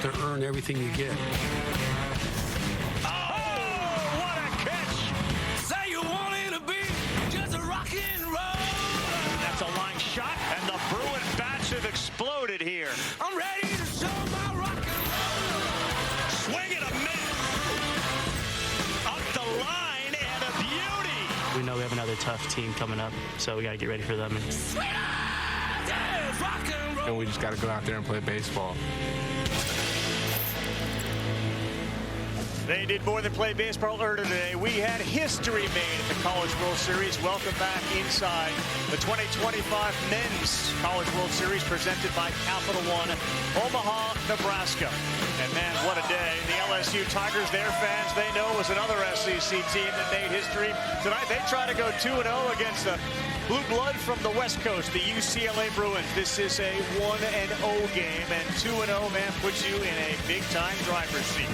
to earn everything you get. Exploded here. I'm ready to show my rock and roll. Swing it a minute. Up the line and a beauty. We know we have another tough team coming up, so we got to get ready for them. And we just got to go out there and play baseball. They did more than play baseball earlier today. We had history made at the College World Series. Welcome back inside the 2025 Men's College World Series presented by Capital One, Omaha, Nebraska. And man, what a day. The LSU Tigers, their fans, they know was another SEC team that made history. Tonight they try to go 2-0 against the blue blood from the West Coast, the UCLA Bruins. This is a 1-0 game, and 2-0, man, puts you in a big-time driver's seat.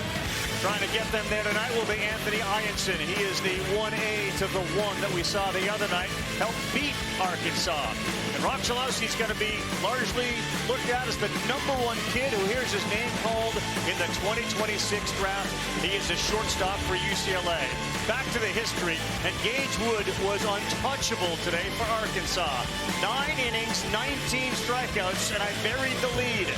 Trying to get them there tonight will be Anthony Ianson. He is the 1A to the 1 that we saw the other night. Helped beat Arkansas. And Rob Chalowski's going to be largely looked at as the #1 kid who hears his name called in the 2026 draft. He is a shortstop for UCLA. Back to the history, and Gage Wood was untouchable today for Arkansas. 9 innings, 19 strikeouts, and I buried the lead.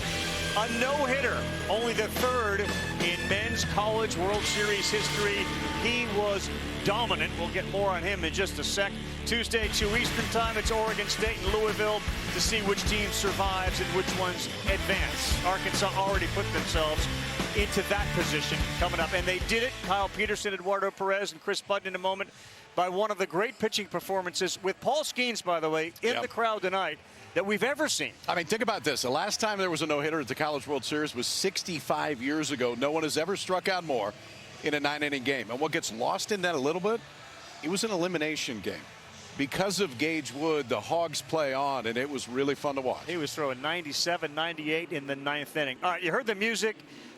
A no-hitter, only the third in Men's College World Series history. He was dominant. We'll get more on him in just a sec. Tuesday, 2 Eastern time, it's Oregon State and Louisville to see which team survives and which ones advance. Arkansas already put themselves into that position coming up, and they did it. Kyle Peterson, Eduardo Perez, and Chris Button in a moment by one of the great pitching performances with Paul Skeens, by the way, in the crowd tonight that we've ever seen. I mean, think about this. The last time there was a no-hitter at the College World Series was 65 years ago. No one has ever struck out more in a 9-inning game. And what gets lost in that a little bit, it was an elimination game. Because of Gage Wood, the Hogs play on, and it was really fun to watch. He was throwing 97, 98 in the 9th inning. All right, you heard the music.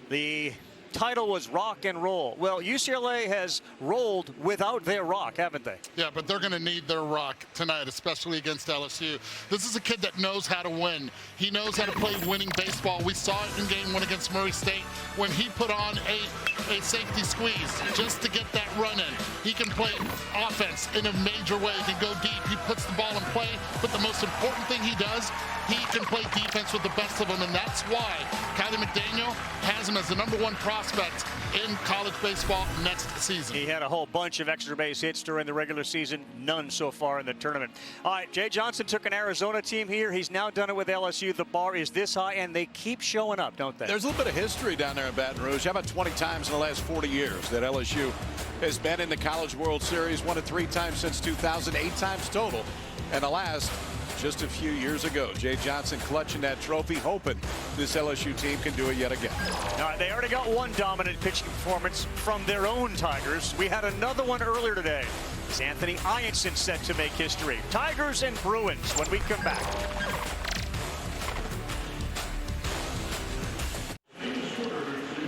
The title was rock and roll. Well, UCLA has rolled without their rock, haven't they? Yeah, but they're going to need their rock tonight, especially against LSU. This is a kid that knows how to win. He knows how to play winning baseball. We saw it in game 1 against Murray State when he put on a safety squeeze just to get that run in. He can play offense in a major way. He can go deep. He puts the ball in play. But the most important thing he does, he can play defense with the best of them, and that's why Kylie McDaniel has him as the #1 prospect in college baseball next season. He had a whole bunch of extra base hits during the regular season, none so far in the tournament. All right, Jay Johnson took an Arizona team here. He's now done it with LSU. The bar is this high, and they keep showing up, don't they? There's a little bit of history down there in Baton Rouge. How about 20 times in the last 40 years that LSU has been in the College World Series? Won it 3 times since 2000, 8 times total. And the last just a few years ago. Jay Johnson clutching that trophy, hoping this LSU team can do it yet again. All right, they already got one dominant pitching performance from their own Tigers. We had another one earlier today. It's Anthony Ianson set to make history. Tigers and Bruins when we come back.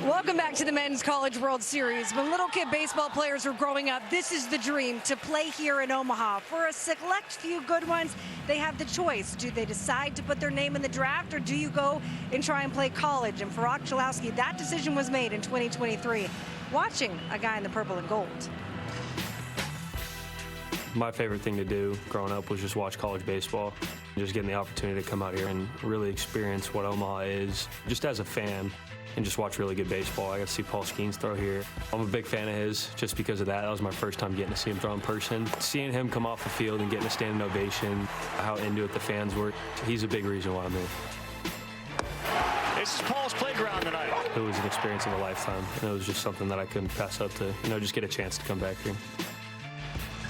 Welcome back to the Men's College World Series. When little kid baseball players were growing up, this is the dream, to play here in Omaha. For a select few good ones, they have the choice. Do they decide to put their name in the draft, or do you go and try and play college? And for Rob Chalowski, that decision was made in 2023, watching a guy in the purple and gold. My favorite thing to do growing up was just watch college baseball. Just getting the opportunity to come out here and really experience what Omaha is, just as a fan, and just watch really good baseball. I got to see Paul Skeens throw here. I'm a big fan of his just because of that. That was my first time getting to see him throw in person. Seeing him come off the field and getting a standing ovation, how into it the fans were, he's a big reason why I'm here. This is Paul's playground tonight. It was an experience of a lifetime, and it was just something that I couldn't pass up to, just get a chance to come back here.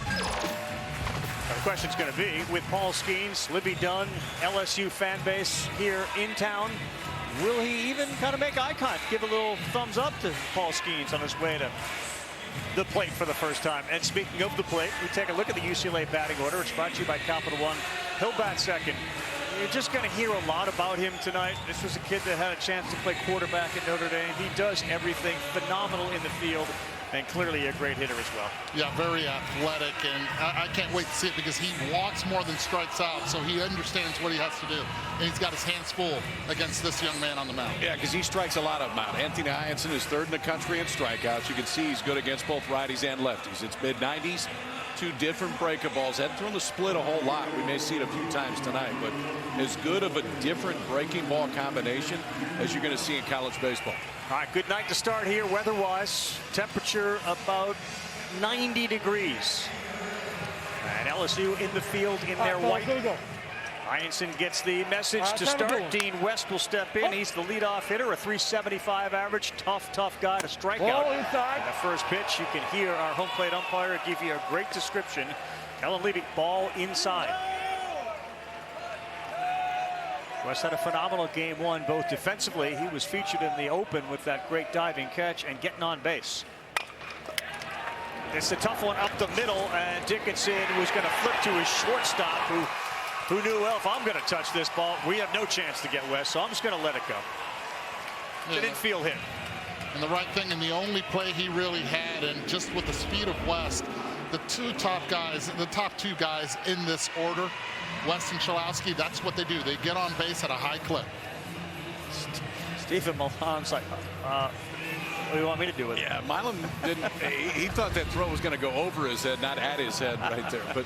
The question's going to be, with Paul Skeens, Libby Dunn, LSU fan base here in town, will he even kind of make eye contact, give a little thumbs up to Paul Skeens on his way to the plate for the first time? And speaking of the plate, we take a look at the UCLA batting order. It's brought to you by Capital One. He'll bat second. You're just going to hear a lot about him tonight. This was a kid that had a chance to play quarterback at Notre Dame. He does everything phenomenal in the field. And clearly a great hitter as well. Yeah, very athletic, and I can't wait to see it because he walks more than strikes out, so he understands what he has to do. And he's got his hands full against this young man on the mound. Yeah, because he strikes a lot of them out. Anthony Hyanson is third in the country in strikeouts. You can see he's good against both righties and lefties. It's mid-90s, 2 different breaker balls. Hadn't thrown the split a whole lot. We may see it a few times tonight, but as good of a different breaking ball combination as you're going to see in college baseball. All right, good night to start here weather-wise. Temperature about 90 degrees. And LSU in the field in their white. Hyanson gets the message to start. Dean West will step in. He's the leadoff hitter, a .375 average. Tough guy to strike out. And the first pitch, you can hear our home plate umpire give you a great description. Kellen Levy, ball inside. West had a phenomenal game 1, both defensively. He was featured in the open with that great diving catch and getting on base. It's a tough one up the middle, and Dickinson was going to flip to his shortstop, who knew, well, if I'm going to touch this ball, we have no chance to get West, so I'm just going to let it go. It's an infield hit. And the right thing, and the only play he really had, and just with the speed of West, the top two guys in this order, West and Cholowski, that's what they do. They get on base at a high clip. Stephen Milan's like, what do you want me to do with it? Yeah, Milan didn't. He thought that throw was going to go over his head, not at his head right there. But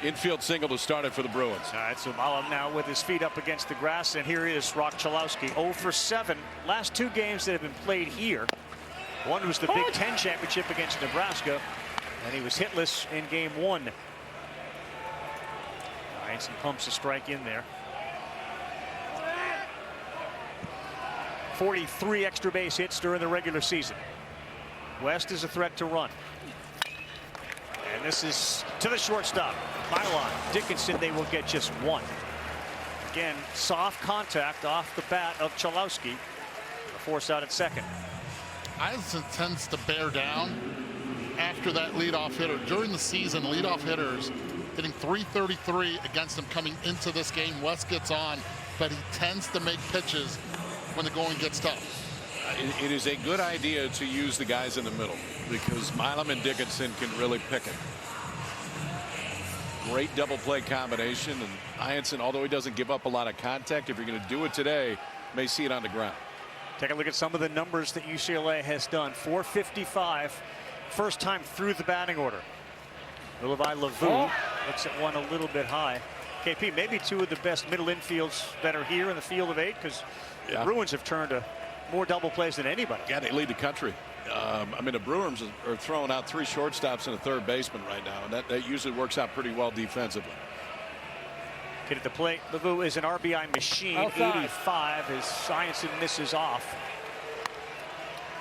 infield single to start it for the Bruins. All right, so Milan now with his feet up against the grass, and here is Rock Cholowski, 0 for 7. Last 2 games that have been played here. One was the Big Ten championship against Nebraska, and he was hitless in game 1. Hyanson pumps a strike in there. 43 extra base hits during the regular season. West is a threat to run. And this is to the shortstop. Milan, Dickinson, they will get just 1. Again, soft contact off the bat of Cholowski. Force out at second. Hyanson tends to bear down after that leadoff hitter. During the season, leadoff hitters hitting .333 against him coming into this game. West gets on, but he tends to make pitches when the going gets tough. It is a good idea to use the guys in the middle because Milam and Dickinson can really pick it. Great double play combination, and Hyanson, although he doesn't give up a lot of contact, if you're going to do it today, may see it on the ground. Take a look at some of the numbers that UCLA has done. .455, first time through the batting order. Levi Lavu looks at one a little bit high. KP, maybe 2 of the best middle infields that are here in the field of 8, because the Bruins have turned to more double plays than anybody. Yeah, they lead the country. I mean, the Bruins are throwing out 3 shortstops and a third baseman right now, and that usually works out pretty well defensively. Kid at the plate. Lavu is an RBI machine. Outside. 85 as Hyanson misses off.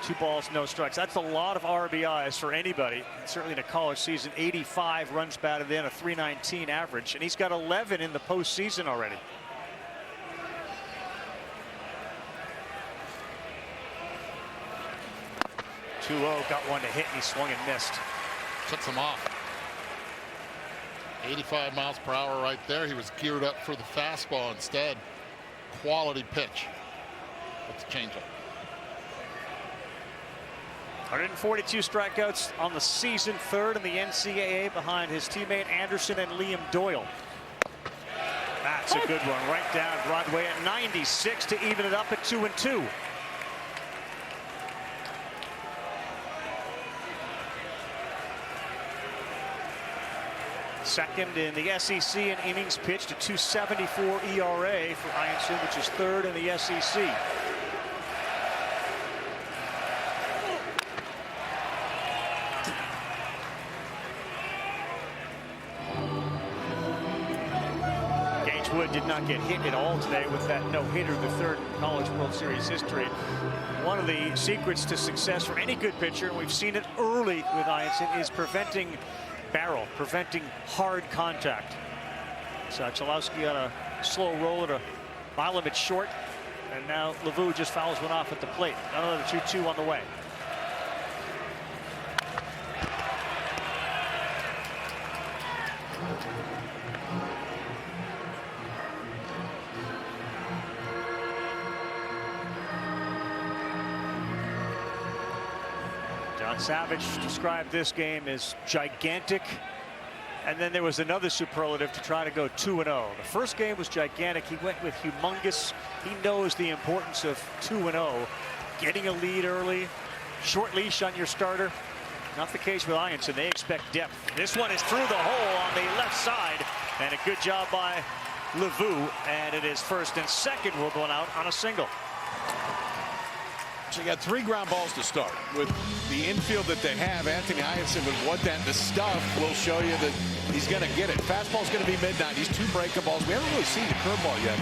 2 balls, no strikes. That's a lot of RBIs for anybody, certainly in a college season. 85 runs batted in, a .319 average, and he's got 11 in the postseason already. Got one to hit, and he swung and missed. Shuts him off. 85 miles per hour right there. He was geared up for the fastball instead. Quality pitch with the changeup. 142 strikeouts on the season, 3rd in the NCAA behind his teammate Anderson and Liam Doyle. That's a good one right down Broadway at 96 to even it up at 2-2. Second in the SEC in innings pitched, a .274 ERA for Hyanson, which is 3rd in the SEC. Wood did not get hit at all today with that no-hitter, the 3rd in College World Series history. One of the secrets to success for any good pitcher, and we've seen it early with Hyanson, is preventing barrel, preventing hard contact. So Cholowski on a slow roll at a Milam at short, and now Lavu just fouls one off at the plate. Another 2-2 on the way. Savage described this game as gigantic. And then there was another superlative to try to go 2-0. The first game was gigantic. He went with humongous. He knows the importance of 2-0. Getting a lead early, short leash on your starter. Not the case with Ianson. They expect depth. This one is through the hole on the left side. And a good job by LeVou. And it is first and second. Will go out on a single. So you got 3 ground balls to start. With the infield that they have, Anthony Ianson would want that. The stuff will show you that he's going to get it. Fastball's going to be mid-90s. 2 breaking balls. We haven't really seen the curveball yet.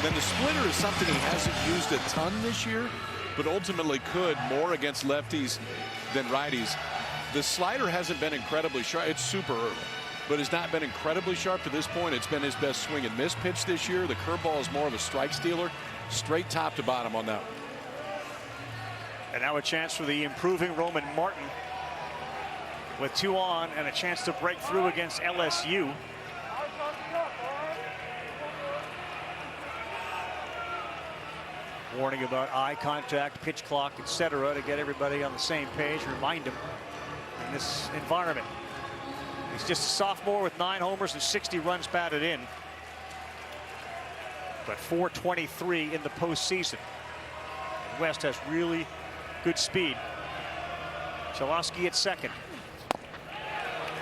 Then the splitter is something he hasn't used a ton this year, but ultimately could more against lefties than righties. The slider hasn't been incredibly sharp. It's super early, but has not been incredibly sharp to this point. It's been his best swing and miss pitch this year. The curveball is more of a strike stealer. Straight top to bottom on that one. And now a chance for the improving Roman Martin with 2 on and a chance to break through against LSU. Warning about eye contact, pitch clock, etc. to get everybody on the same page, remind him in this environment. He's just a sophomore with 9 homers and 60 runs batted in. But 423 in the postseason. West has really good speed. Chalosky at second.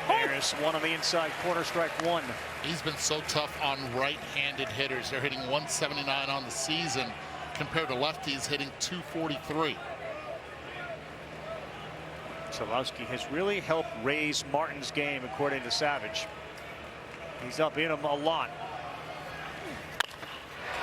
There's one on the inside corner, strike 1. He's been so tough on right-handed hitters. They're hitting 179 on the season compared to lefties hitting 243. Chalosky has really helped raise Martin's game, according to Savage. He's up in him a lot.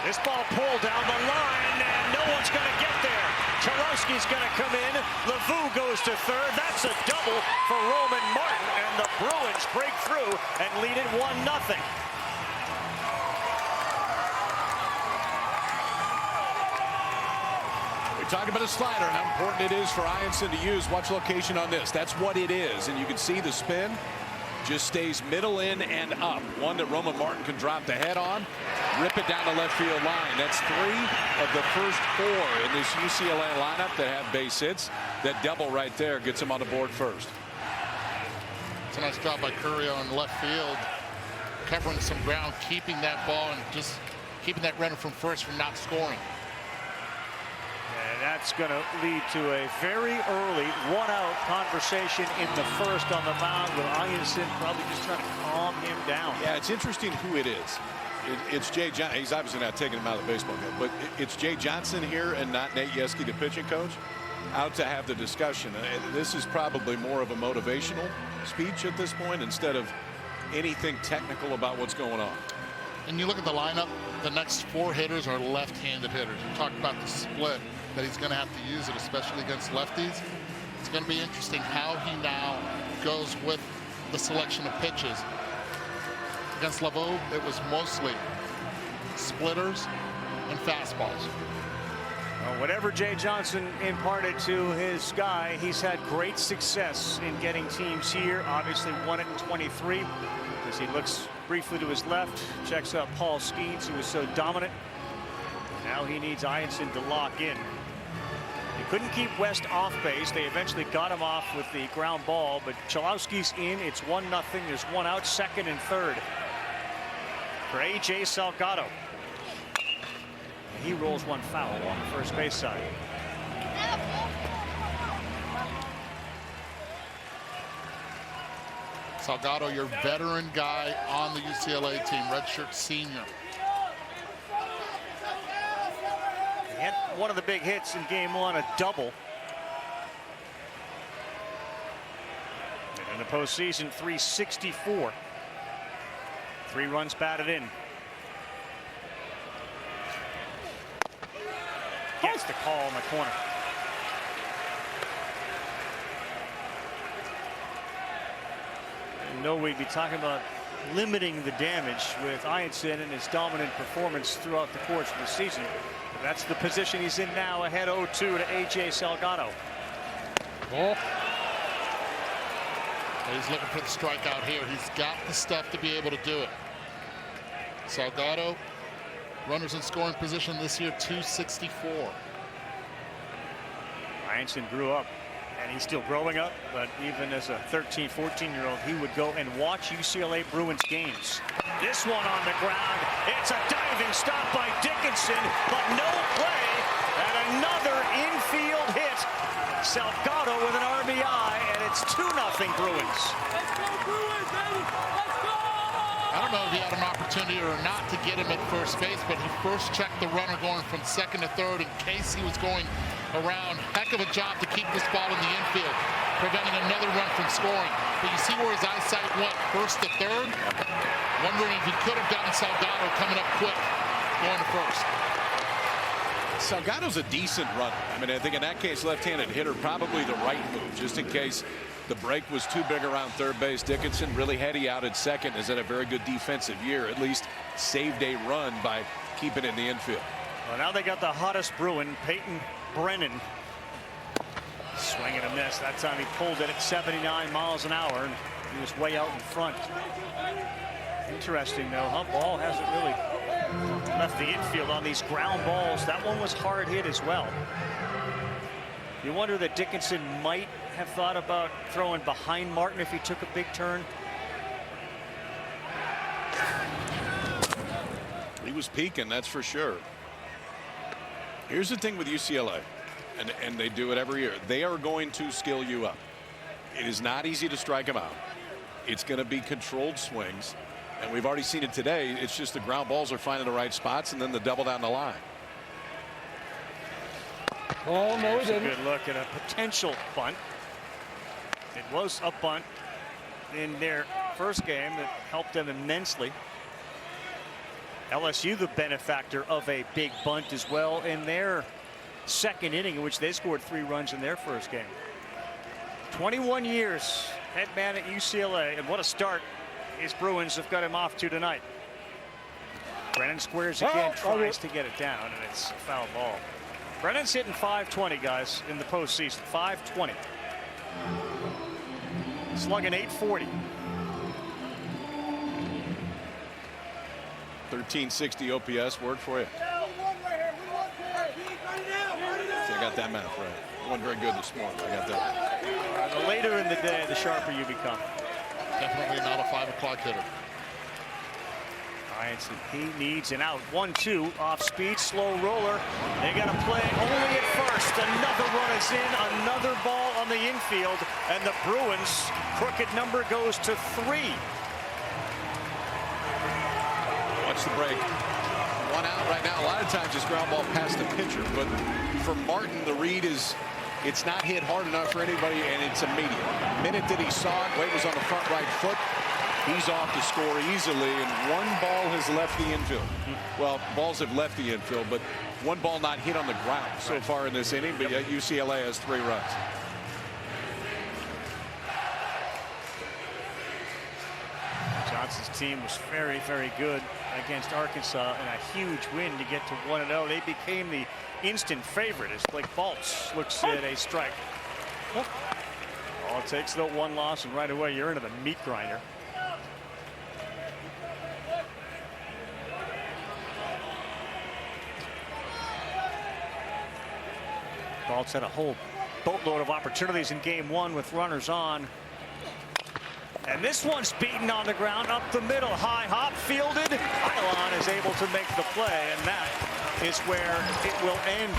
This ball pulled down the line, and no one's going to get there. Chalosky's going to come in. LeVou goes to third. That's a double for Roman Martin, and the Bruins break through and lead it 1-0. We talked about a slider and how important it is for Ianson to use. Watch location on this. That's what it is, and you can see the spin. Just stays middle in and up. One that Roman Martin can drop the head on, rip it down the left field line. That's 3 of the first 4 in this UCLA lineup that have base hits. That double right there gets him on the board first. It's a nice job by Curry on left field, covering some ground, keeping that ball and just keeping that runner from first from not scoring. And that's going to lead to a very early 1-out conversation in the first on the mound with Ianson probably just trying to calm him down. Yeah, it's interesting who it is. It's Jay Johnson. He's obviously not taking him out of the baseball game, but it's Jay Johnson here and not Nate Yeskie, the pitching coach, out to have the discussion. This is probably more of a motivational speech at this point instead of anything technical about what's going on. And you look at the lineup, the next 4 hitters are left-handed hitters. We talked about the split, that he's going to have to use it, especially against lefties. It's going to be interesting how he now goes with the selection of pitches. Against LeVou, it was mostly splitters and fastballs. Well, whatever Jay Johnson imparted to his guy, he's had great success in getting teams here. Obviously won it in 23 as he looks briefly to his left, checks out Paul Skeens, who was so dominant. Now he needs Ianson to lock in. He couldn't keep West off base. They eventually got him off with the ground ball, but Chalosky's in. It's 1-0. There's 1 out, second and third for A.J. Salgado. He rolls 1 foul on the first base side. Salgado, your veteran guy on the UCLA team, redshirt senior. He had one of the big hits in game 1, a double. And in the postseason, 364. 3 runs batted in. Gets the call in the corner. I know we'd be talking about limiting the damage with Ianson and his dominant performance throughout the course of the season. But that's the position he's in now, ahead 0-2 to A.J. Salgado. Oh. He's looking for the strikeout here. He's got the stuff to be able to do it. Salgado, runners in scoring position this year, 264. Ianson grew up And he's still growing up, but even as a 13, 14-year-old, he would go and watch UCLA Bruins games. This one on the ground. It's a diving stop by Dickinson, but no play. And another infield hit. Salgado with an RBI, and it's 2-0 Bruins. Let's go Bruins, baby! Let's go! I don't know if he had an opportunity or not to get him at first base, but he first checked the runner going from second to third in case he was going around. Heck of a job to keep this ball in the infield, preventing another run from scoring. But you see where his eyesight went first to third? Wondering if he could have gotten Salgado coming up quick, going to first. Salgado's a decent runner. I mean, I think in that case, left-handed hitter, probably the right move, just in case the break was too big around third base. Dickinson really heady out at second, has had a very good defensive year, at least saved a run by keeping it in the infield. Well, now they got the hottest Bruin, Peyton Brennan. Swing and a miss. That time he pulled it at 79 miles an hour, and he was way out in front. Interesting, though, how ball hasn't really left the infield on these ground balls. That one was hard hit as well. You wonder that Dickinson might have thought about throwing behind Martin if he took a big turn. He was peaking, that's for sure. Here's the thing with UCLA, and they do it every year. They are going to skill you up. It is not easy to strike them out. It's going to be controlled swings. And we've already seen it today. It's just the ground balls are finding the right spots, and then the double down the line. Oh, no, There's a good look at a potential bunt. It was a bunt in their first game that helped them immensely. LSU the benefactor of a big bunt as well in their second inning, in which they scored 3 runs in their first game. 21 years head man at UCLA, and what a start his Bruins have got him off to tonight. Brennan squares again, tries to get it down, and it's a foul ball. Brennan's hitting .520, guys, in the postseason. .520. Slugging .840. 1360 OPS worked for you. So I got that math right. I wasn't very good this morning. I got that. The later in the day, the sharper you become. Definitely not a 5 o'clock hitter. Ryanson, he needs an out. 1-2 off speed, slow roller. They got to play only at first. Another run is in, another ball on the infield, and the Bruins' crooked number goes to 3. Watch the break. 1 out right now. A lot of times it's ground ball past the pitcher, but for Martin, the read is it's not hit hard enough for anybody, and it's immediate. The minute that he saw it, Wade was on the front right foot. He's off to score easily, and 1 ball has left the infield. Well, balls have left the infield, but 1 ball not hit on the ground so far in this inning, but yet UCLA has 3 runs. Johnson's team was very, very good against Arkansas, and a huge win to get to 1-0. They became the instant favorite as Blake Baltz looks at a strike. All it takes, though, 1 loss, and right away you're into the meat grinder. Baltz had a whole boatload of opportunities in game 1 with runners on. And this one's beaten on the ground up the middle. High hop fielded. Pylon is able to make the play, and that is where it will end.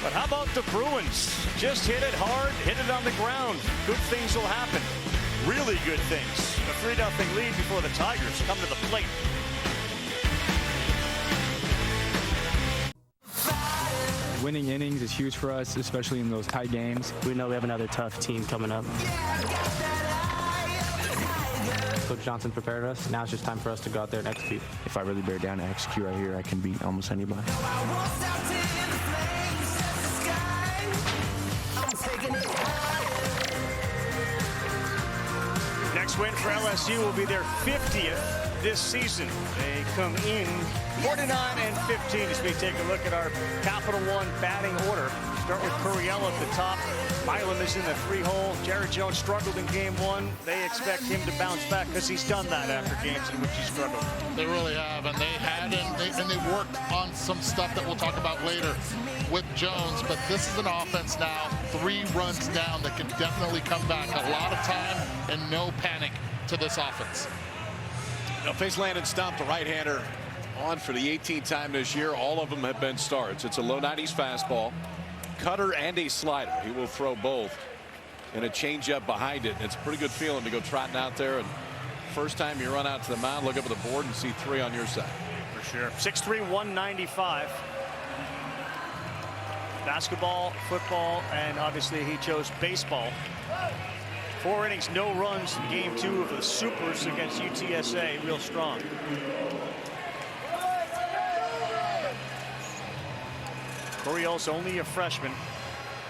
But how about the Bruins? Just hit it hard, hit it on the ground. Good things will happen. Really good things. A 3-0 lead before the Tigers come to the plate. Winning innings is huge for us, especially in those tight games. We know we have another tough team coming up. Coach Johnson prepared us. Now it's just time for us to go out there and execute. If I really bear down and execute right here, I can beat almost anybody. Next win for LSU will be their 50th this season. They come in 49-15 as we take a look at our Capital One batting order. Start with Curiel at the top. Milam is in the 3-hole. Jared Jones struggled in game 1. They expect him to bounce back because he's done that after games in which he struggled. They really have, and they worked on some stuff that we'll talk about later with Jones. But this is an offense now, 3 runs down, that can definitely come back. A lot of time and no panic to this offense. Now, face Landon Stump, the right-hander, on for the 18th time this year. All of them have been starts. It's a low 90s fastball, cutter, and a slider. He will throw both, and a changeup behind it. It's a pretty good feeling to go trotting out there, and first time you run out to the mound, look up at the board and see 3 on your side. For sure. 6'3", 195. Basketball, football, and obviously he chose baseball. 4 innings, no runs in game 2 of the Supers against UTSA. Real strong. Curiel's only a freshman.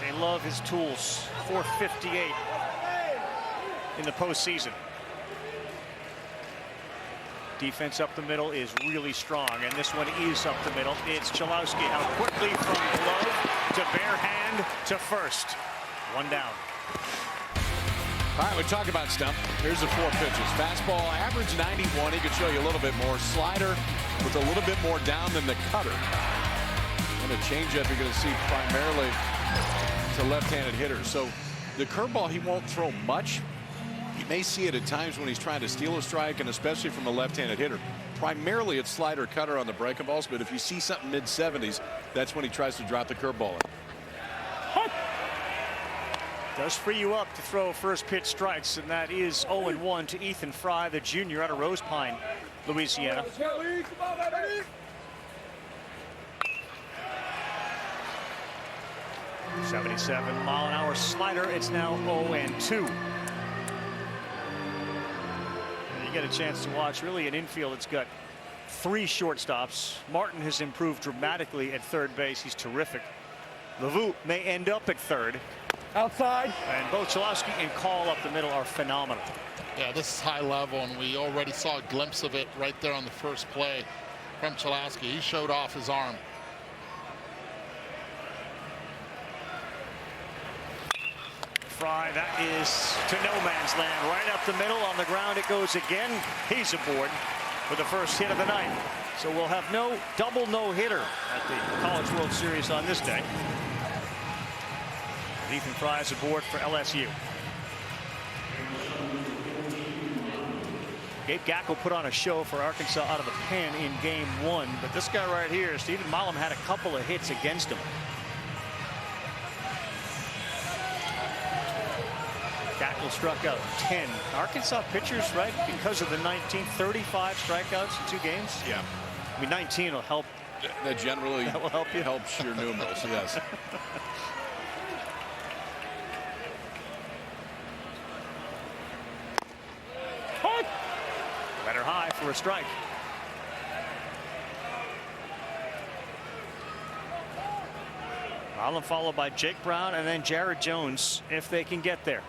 They love his tools. 458 in the postseason. Defense up the middle is really strong, and this one is up the middle. It's Chalowski out quickly from glove to bare hand to first. 1 down. All right, we talk about Stump. Here's the 4 pitches. Fastball, average 91. He could show you a little bit more. Slider with a little bit more down than the cutter. And a changeup you're going to see primarily to left-handed hitters. So the curveball he won't throw much. You may see it at times when he's trying to steal a strike, and especially from a left-handed hitter. Primarily it's slider cutter on the breaking balls, but if you see something mid-70s, that's when he tries to drop the curveball in. Does free you up to throw first pitch strikes, and that is 0-1 to Ethan Fry, the junior out of Rose Pine, Louisiana. 77-mile-an-hour slider. It's now 0-2. You get a chance to watch really an infield. It's got 3 shortstops. Martin has improved dramatically at third base. He's terrific. Lavu may end up at third. Outside. And both Chalowski and Call up the middle are phenomenal. Yeah, this is high level, and we already saw a glimpse of it right there on the first play from Chalowski. He showed off his arm. Fry, that is to no man's land. Right up the middle. On the ground it goes again. He's aboard for the first hit of the night. So we'll have no double no-hitter at the College World Series on this day. Ethan Fry is aboard for LSU. Gabe Gackle put on a show for Arkansas out of the pen in game 1, but this guy right here, Stephen Milam, had a couple of hits against him. Gackle struck out 10. Arkansas pitchers, right, because of the 35 strikeouts in 2 games. Yeah. I mean, 19 will help. That generally will help you. Helps your numerals, yes. Better high for a strike. Milam followed by Jake Brown and then Jared Jones if they can get there.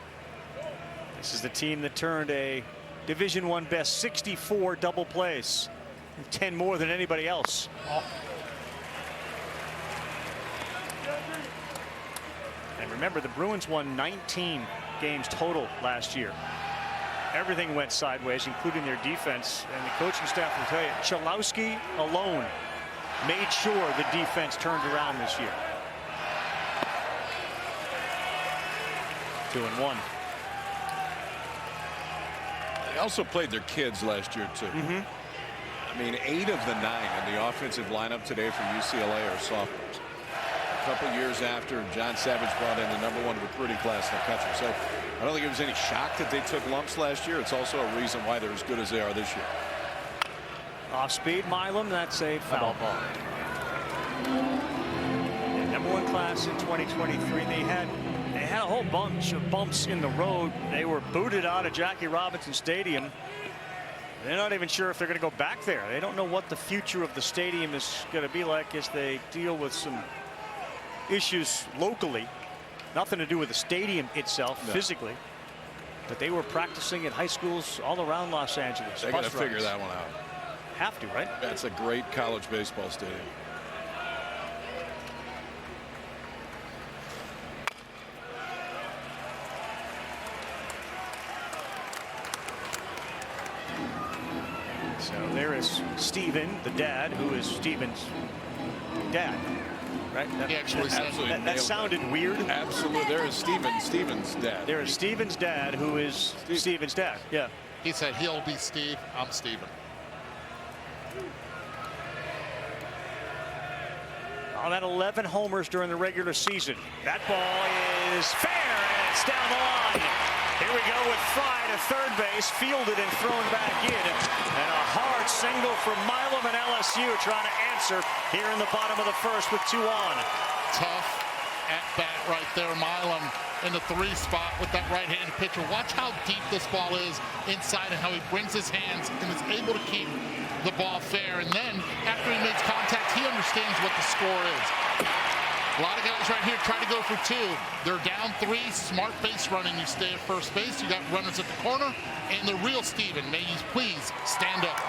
This is the team that turned a Division I best 64 double plays. 10 more than anybody else. And remember, the Bruins won 19 games total last year. Everything went sideways, including their defense, and the coaching staff will tell you Chalowski alone made sure the defense turned around this year. 2-1. They also played their kids last year too. I mean, 8 of the 9 in the offensive lineup today for UCLA are sophomores. A couple years after John Savage brought in the #1 recruiting class in the country. So I don't think it was any shock that they took lumps last year. It's also a reason why they're as good as they are this year. Off speed, Milam. That's a foul ball. The #1 class in 2023. They had a whole bunch of bumps in the road. They were booted out of Jackie Robinson Stadium. They're not even sure if they're going to go back there. They don't know what the future of the stadium is going to be like as they deal with some issues locally. Nothing to do with the stadium itself, physically. But they were practicing at high schools all around Los Angeles. They got to figure that one out. Have to, right? That's a great college baseball stadium. So there is Steven, the dad, who is Steven's dad. Right? He actually said that sounded weird. Absolutely. There is Steven's dad. There is Steven's dad, who is Steven's dad. Yeah. He said he'll be Steve. I'm Steven. On that 11 homers during the regular season. That ball is fair, and it's down the line. Here we go with Fry to third base, fielded and thrown back in. And a hard single from Milam and LSU trying to answer here in the bottom of the first with 2 on. Tough at bat right there. Milam in the 3 spot with that right-handed pitcher. Watch how deep this ball is inside and how he brings his hands and is able to keep the ball fair. And then after he makes contact, he understands what the score is. A lot of guys right here try to go for 2. They're down 3. Smart base running. You stay at first base. You got runners at the corner. And the real Steven, may you please stand up.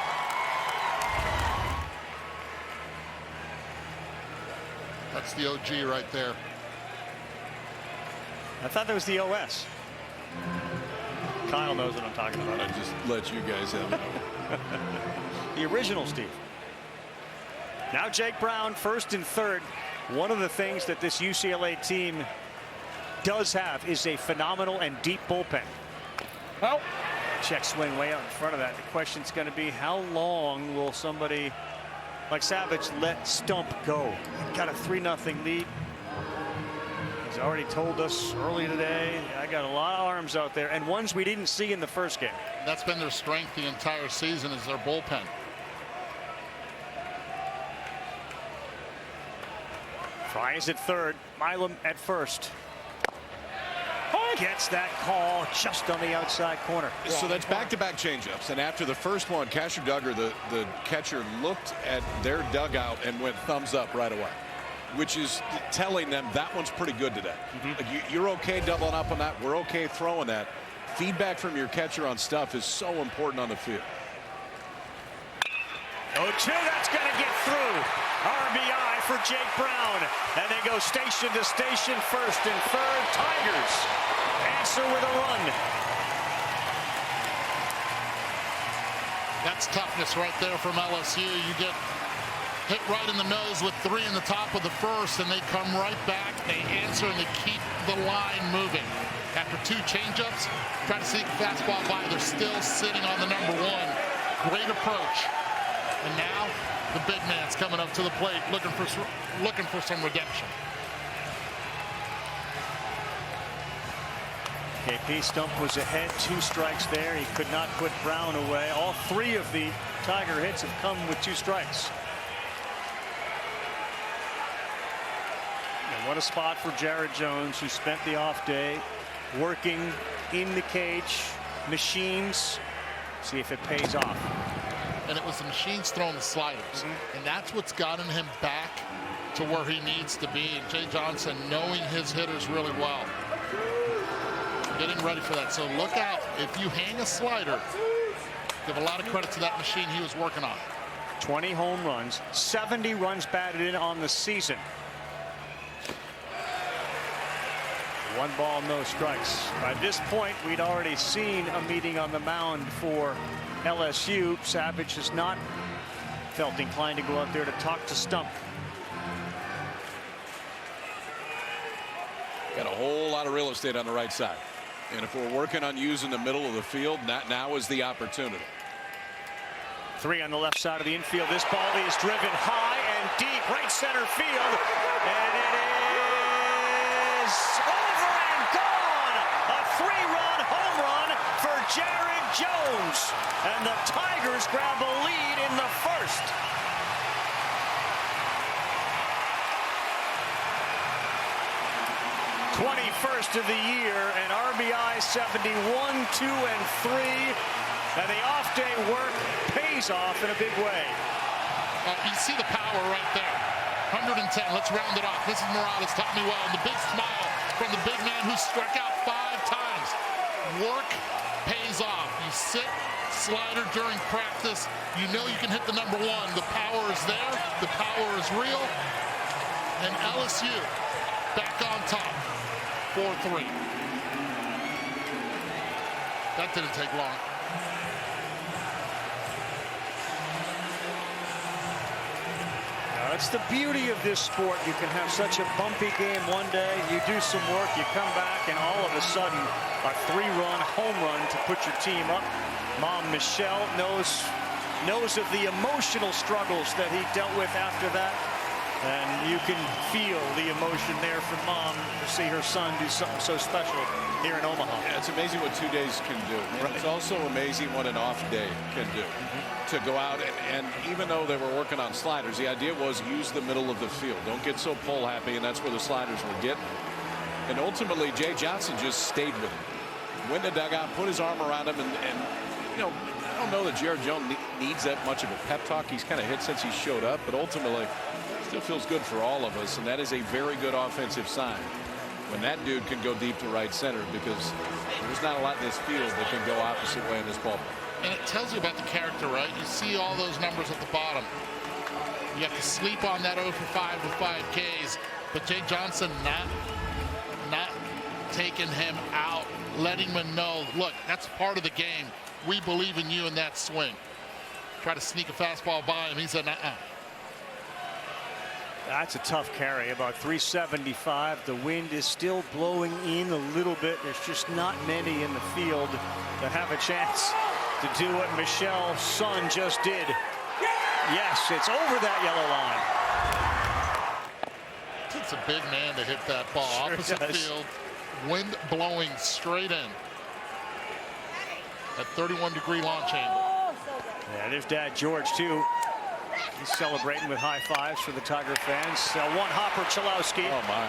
That's the OG right there. I thought that was the OS. Kyle knows what I'm talking about. I just let you guys have it. The original Steve. Now Jake Brown, first and third. One of the things that this UCLA team does have is a phenomenal and deep bullpen. Oh, check swing way out in front of that. The question's going to be, how long will somebody like Savage let Stump go? Got a 3-0 lead. He's already told us early today, I got a lot of arms out there, and ones we didn't see in the first game. That's been their strength the entire season, is their bullpen. Fry is at third, Milam at first. Gets that call just on the outside corner. So that's back-to-back changeups, and after the first one, Casher Duggar, the catcher, looked at their dugout and went thumbs up right away, which is telling them that one's pretty good today. Like you're okay doubling up on that. We're okay throwing that. Feedback from your catcher on stuff is so important on the field. 0-2, that's going to get through. RBI for Jake Brown. And they go station to station, first and third. Tigers answer with a run. That's toughness right there from LSU. You get hit right in the nose with 3 in the top of the first, and they come right back. They answer, and they keep the line moving. After 2 changeups, try to sneak a fastball by. They're still sitting on the number 1. Great approach. And now the big man's coming up to the plate, looking for some redemption. KP Stump was ahead, 2 strikes there. He could not put Brown away. All 3 of the Tiger hits have come with 2 strikes. And what a spot for Jared Jones, who spent the off day working in the cage, machines. See if it pays off. And it was the machines throwing the sliders. And that's what's gotten him back to where he needs to be. And Jay Johnson knowing his hitters really well. Getting ready for that. So look out. If you hang a slider, give a lot of credit to that machine he was working on. 20 home runs, 70 runs batted in on the season. 1 ball, no strikes. By this point, we'd already seen a meeting on the mound for LSU. Savage has not felt inclined to go out there to talk to Stump. Got a whole lot of real estate on the right side. And if we're working on using the middle of the field, now is the opportunity. 3 on the left side of the infield. This ball is driven high and deep, right center field. And it is over and gone. A 3-run home run for Jared Jones. And the Tigers grab a lead in the first. '21st of the year, and RBI 71, 2 and 3. And the off-day work pays off in a big way. You see the power right there. 110. Let's round it off. This is Morales taught me well. And the big smile from the big man who struck out 5 times. work pays off. You sit, slider during practice. You know you can hit the number one. The power is there. The power is real. And LSU back on top, 4-3. That didn't take long. That's the beauty of this sport. You can have such a bumpy game one day. You do some work, you come back, and all of a sudden, a 3-run home run to put your team up. Mom Michelle knows of the emotional struggles that he dealt with after that. And you can feel the emotion there from Mom to see her son do something so special here in Omaha. Yeah, it's amazing what 2 days can do. Right. It's also amazing what an off day can do. To go out and even though they were working on sliders, the idea was use the middle of the field. Don't get so pull happy, and that's where the sliders were getting. And ultimately, Jay Johnson just stayed with him. Went in the dugout, put his arm around him, and you know, I don't know that Jared Jones needs that much of a pep talk. He's kind of hit since he showed up, but ultimately, still feels good for all of us, and that is a very good offensive sign when that dude can go deep to right center, because there's not a lot in this field that can go opposite way in this ballpark. And it tells you about the character, right? You see all those numbers at the bottom. You have to sleep on that 0 for 5 with 5 Ks, but Jay Johnson not taking him out, letting him know, look, that's part of the game. We believe in you in that swing. Try to sneak a fastball by him. He said, uh-uh. That's a tough carry, about 375. The wind is still blowing in a little bit. There's just not many in the field that have a chance to do what Michelle's son just did. Yes, it's over that yellow line. It takes a big man to hit that ball. Sure Opposite does. field, wind blowing straight in. At 31-degree launch angle. Yeah, there's Dad George, too. He's celebrating with high fives for the Tiger fans. One hopper, Chalowski. Oh, my.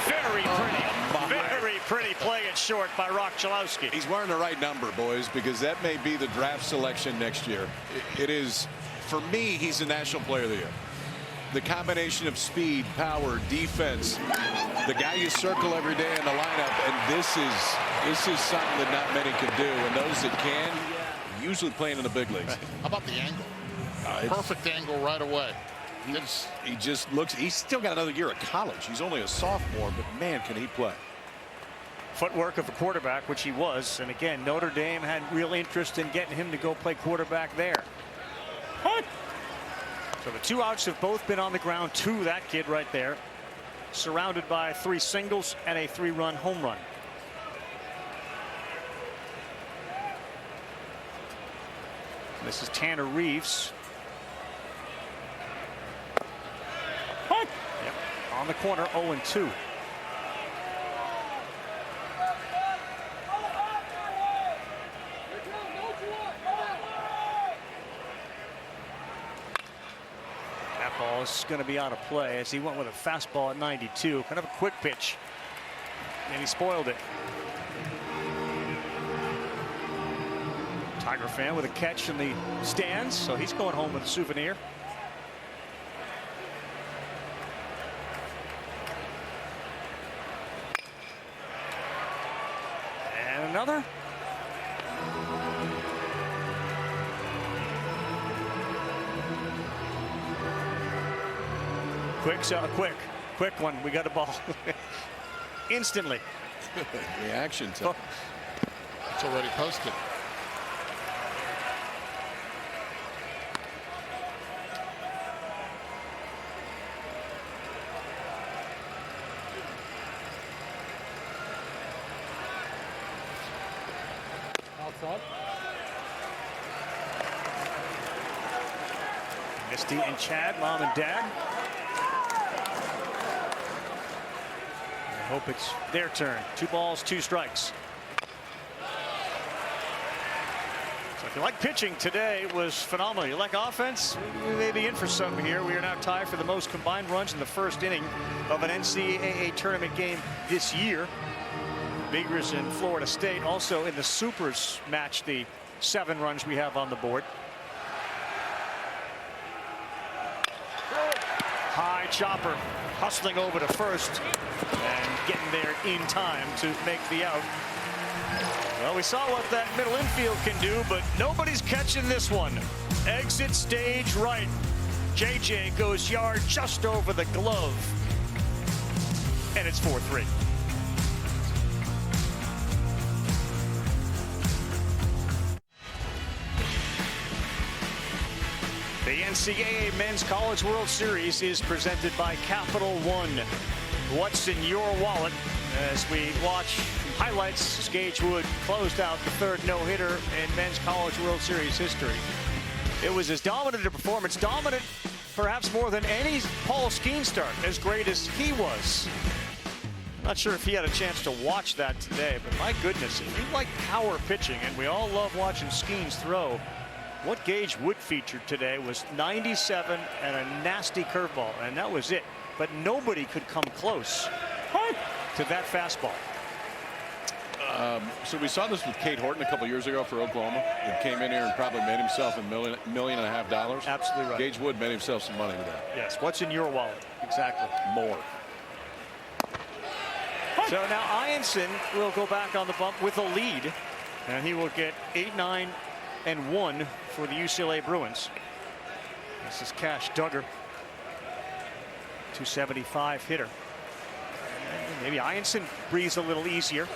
Very pretty. Very pretty play it short by Rock Chalowski. He's wearing the right number, boys, because that may be the draft selection next year. It is, for me, he's the National Player of the Year. The combination of speed, power, defense, the guy you circle every day in the lineup, and this is something that not many can do, and those that can, usually playing in the big leagues. How about the angle? Perfect angle right away. He just looks, he's still got another year of college. He's only a sophomore, but man, can he play. Footwork of a quarterback, which he was. And again, Notre Dame had real interest in getting him to go play quarterback there. So the 2 outs have both been on the ground to that kid right there. Surrounded by 3 singles and a 3-run home run. This is Tanner Reeves. Yep. On the corner, 0-2. That ball is going to be out of play as he went with a fastball at 92. Kind of a quick pitch. And he spoiled it. Tiger fan with a catch in the stands, so he's going home with a souvenir. And another. Quick one. We got a ball instantly. Reaction to It's already posted. Outside. Misty and Chad, mom and dad. I hope it's their turn. 2 balls, 2 strikes. So if you like pitching, today was phenomenal. You like offense? We may be in for something here. We are now tied for the most combined runs in the first inning of an NCAA tournament game this year. Biggers in Florida State also in the Supers match the 7 runs we have on the board. High chopper hustling over to first and getting there in time to make the out. Well, we saw what that middle infield can do, but nobody's catching this one. Exit stage right. JJ goes yard just over the glove. And it's 4-3. The NCAA Men's College World Series is presented by Capital One. What's in your wallet? As we watch highlights, Gage Wood closed out the third no-hitter in Men's College World Series history. It was as dominant a performance, dominant perhaps more than any Paul Skeens start, as great as he was. Not sure if he had a chance to watch that today, but my goodness, if you like power pitching, and we all love watching Skeens throw, what Gage Wood featured today was 97 and a nasty curveball, and that was it. But nobody could come close to that fastball. So we saw this with Cade Horton a couple years ago for Oklahoma. He came in here and probably made himself $1.5 million. Absolutely right. Gage Wood made himself some money with that. Yes. What's in your wallet? Exactly. More. So now Ianson will go back on the bump with a lead, and he will get 8-9 and 1 for the UCLA Bruins. This is Cash Duggar, 275 hitter. Maybe Ianson breathes a little easier.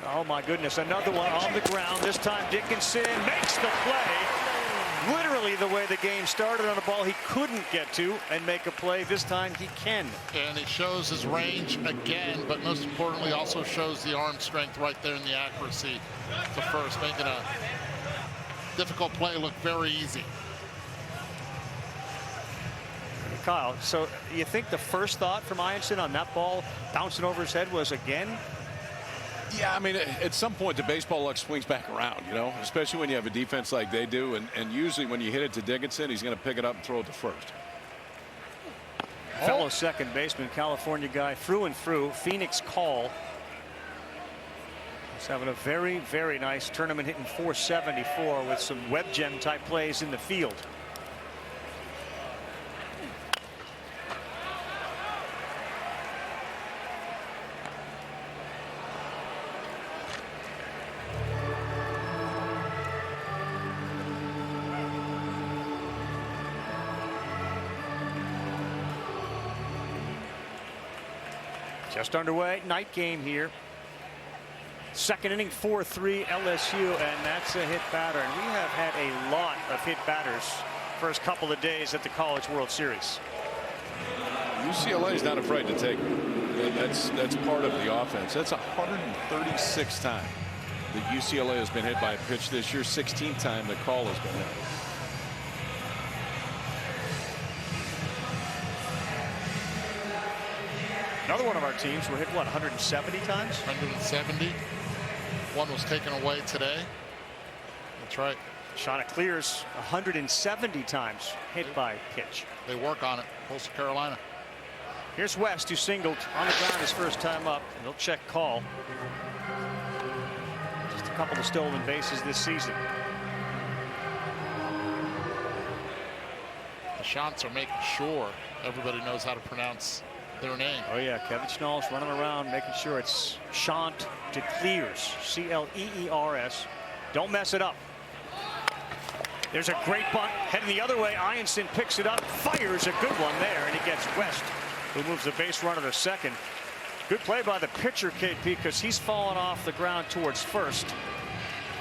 Oh my goodness, another one on the ground. This time Dickinson makes the play. Literally the way the game started, on a ball he couldn't get to and make a play. This time he can. And he shows his range again, but most importantly also shows the arm strength right there in the accuracy to first, making a difficult play look very easy. Kyle, so you think the first thought from Ianson on that ball bouncing over his head was again? Yeah, I mean, at some point the baseball luck swings back around, you know, especially when you have a defense like they do. And usually when you hit it to Dickinson, he's going to pick it up and throw it to first. Fellow second baseman, California guy, through and through. Phoenix call. He's having a very, very nice tournament, hitting .474 with some web gem type plays in the field. Just underway, night game here. Second inning, 4-3 LSU, and that's a hit batter. And we have had a lot of hit batters first couple of days at the College World Series. UCLA is not afraid to take it. That's part of the offense. That's 136th time that UCLA has been hit by a pitch this year. 16th time the call has been hit. Another one of our teams were hit, what, 170 times? 170. One was taken away today. That's right. Chanticleer's 170 times hit by pitch. They work on it. Coastal Carolina. Here's West, who singled on the ground his first time up. They'll check call. Just a couple of stolen bases this season. The Shants are making sure everybody knows how to pronounce their name. Oh yeah, Kevin Schnall's running around making sure it's Chanticleers, C-L-E-E-R-S. Don't mess it up. There's a great bunt heading the other way. Ianson picks it up, fires a good one there, and he gets West, who moves the base runner to second. Good play by the pitcher, KP, because he's fallen off the ground towards first,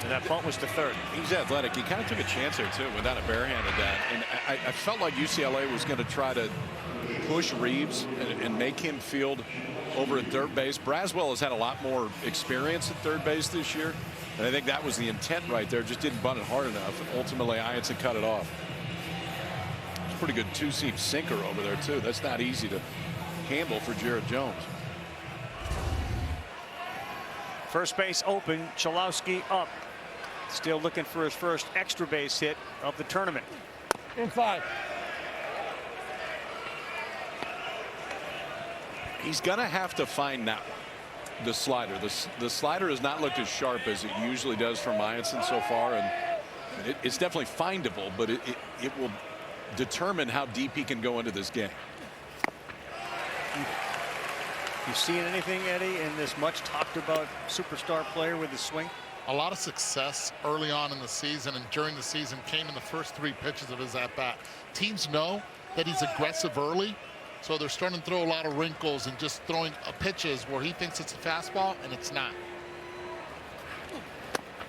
and that bunt was to third. He's athletic. He kind of took a chance there too without a barehanded that, and I felt like UCLA was going to try to push Reeves and make him field over at third base. Braswell has had a lot more experience at third base this year, and I think that was the intent right there. Just didn't bunt it hard enough, and ultimately Ianson cut it off. It's a pretty good two-seam sinker over there too. That's not easy to handle for Jared Jones. First base open, Chalowski up, still looking for his first extra base hit of the tournament. Inside. He's going to have to find that the slider. The slider has not looked as sharp as it usually does from Ianson so far, and it's definitely findable, but it will determine how deep he can go into this game. You seen anything, Eddie, in this much talked about superstar player with his swing? A lot of success early on in the season and during the season came in the first 3 pitches of his at-bat. Teams know that he's aggressive early, so they're starting to throw a lot of wrinkles and just throwing pitches where he thinks it's a fastball and it's not.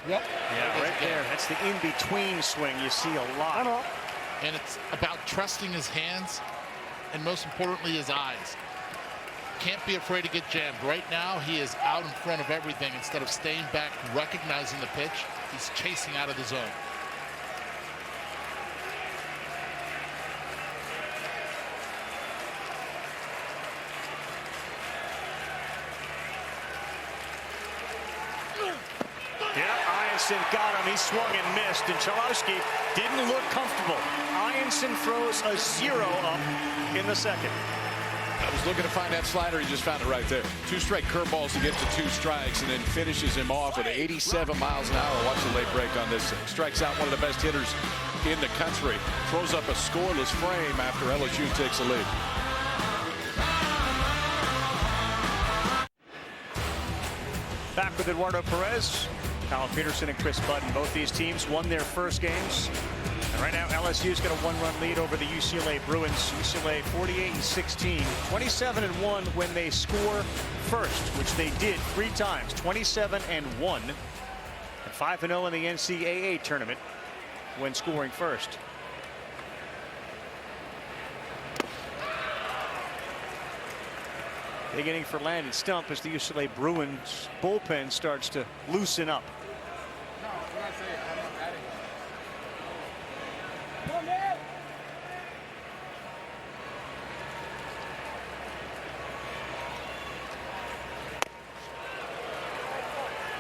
Yep. Yeah, right there. That's the in-between swing you see a lot. And it's about trusting his hands and most importantly his eyes. Can't be afraid to get jammed. Right now he is out in front of everything. Instead of staying back, recognizing the pitch, he's chasing out of the zone. Got him. He swung and missed, and Chalowski didn't look comfortable. Ianson throws a 0 up in the second. I was looking to find that slider. He just found it right there. 2 straight curveballs to get to 2 strikes, and then finishes him off with 87 miles an hour. Watch the late break on this. Strikes out one of the best hitters in the country. Throws up a scoreless frame after LSU takes a lead. Back with Eduardo Perez. Kyle Peterson and Chris Budden. Both these teams won their first games. And right now LSU's got a 1-run lead over the UCLA Bruins. UCLA 48-16. 27-1 when they score first, which they did 3 times. 27-1. And 5-0 in the NCAA tournament when scoring first. Big inning for Landon Stump as the UCLA Bruins bullpen starts to loosen up.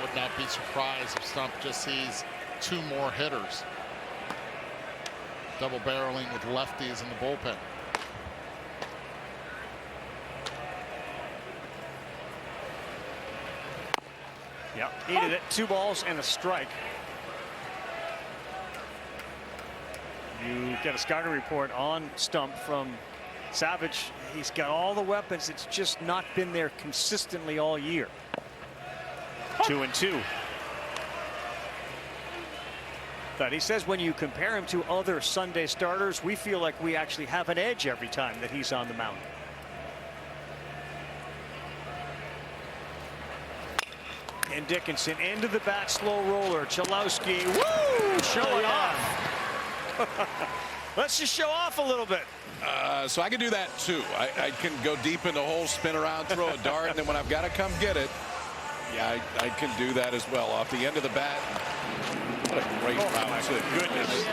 Would not be surprised if Stump just sees 2 more hitters. Double barreling with lefties in the bullpen. Yep, needed it. 2 balls and a strike. You get a scouting report on Stump from Savage. He's got all the weapons. It's just not been there consistently all year. 2-2. But he says when you compare him to other Sunday starters, we feel like we actually have an edge every time that he's on the mound. And Dickinson into the bat, slow roller. Chalowski, woo, showing off. Let's just show off a little bit. So I can do that too. I can go deep in the hole, spin around, throw a dart, and then when I've got to come get it, yeah, I can do that as well. Off the end of the bat. What a great round, too. Goodness.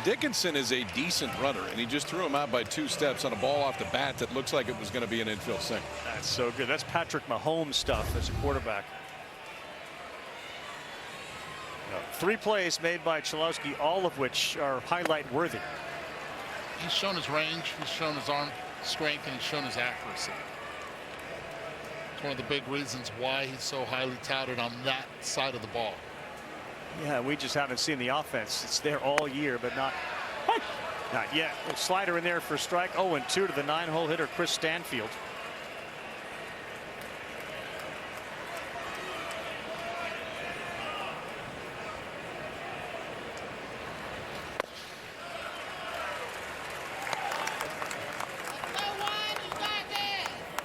Dickinson is a decent runner, and he just threw him out by 2 steps on a ball off the bat that looks like it was going to be an infield single. That's so good. That's Patrick Mahomes stuff as a quarterback. 3 plays made by Chalowski, all of which are highlight worthy. He's shown his range, he's shown his arm strength, and he's shown his accuracy. It's one of the big reasons why he's so highly touted on that side of the ball. Yeah, we just haven't seen the offense. It's there all year, but not yet. A slider in there for a strike. 0-2 to the 9-hole hitter Chris Stanfield.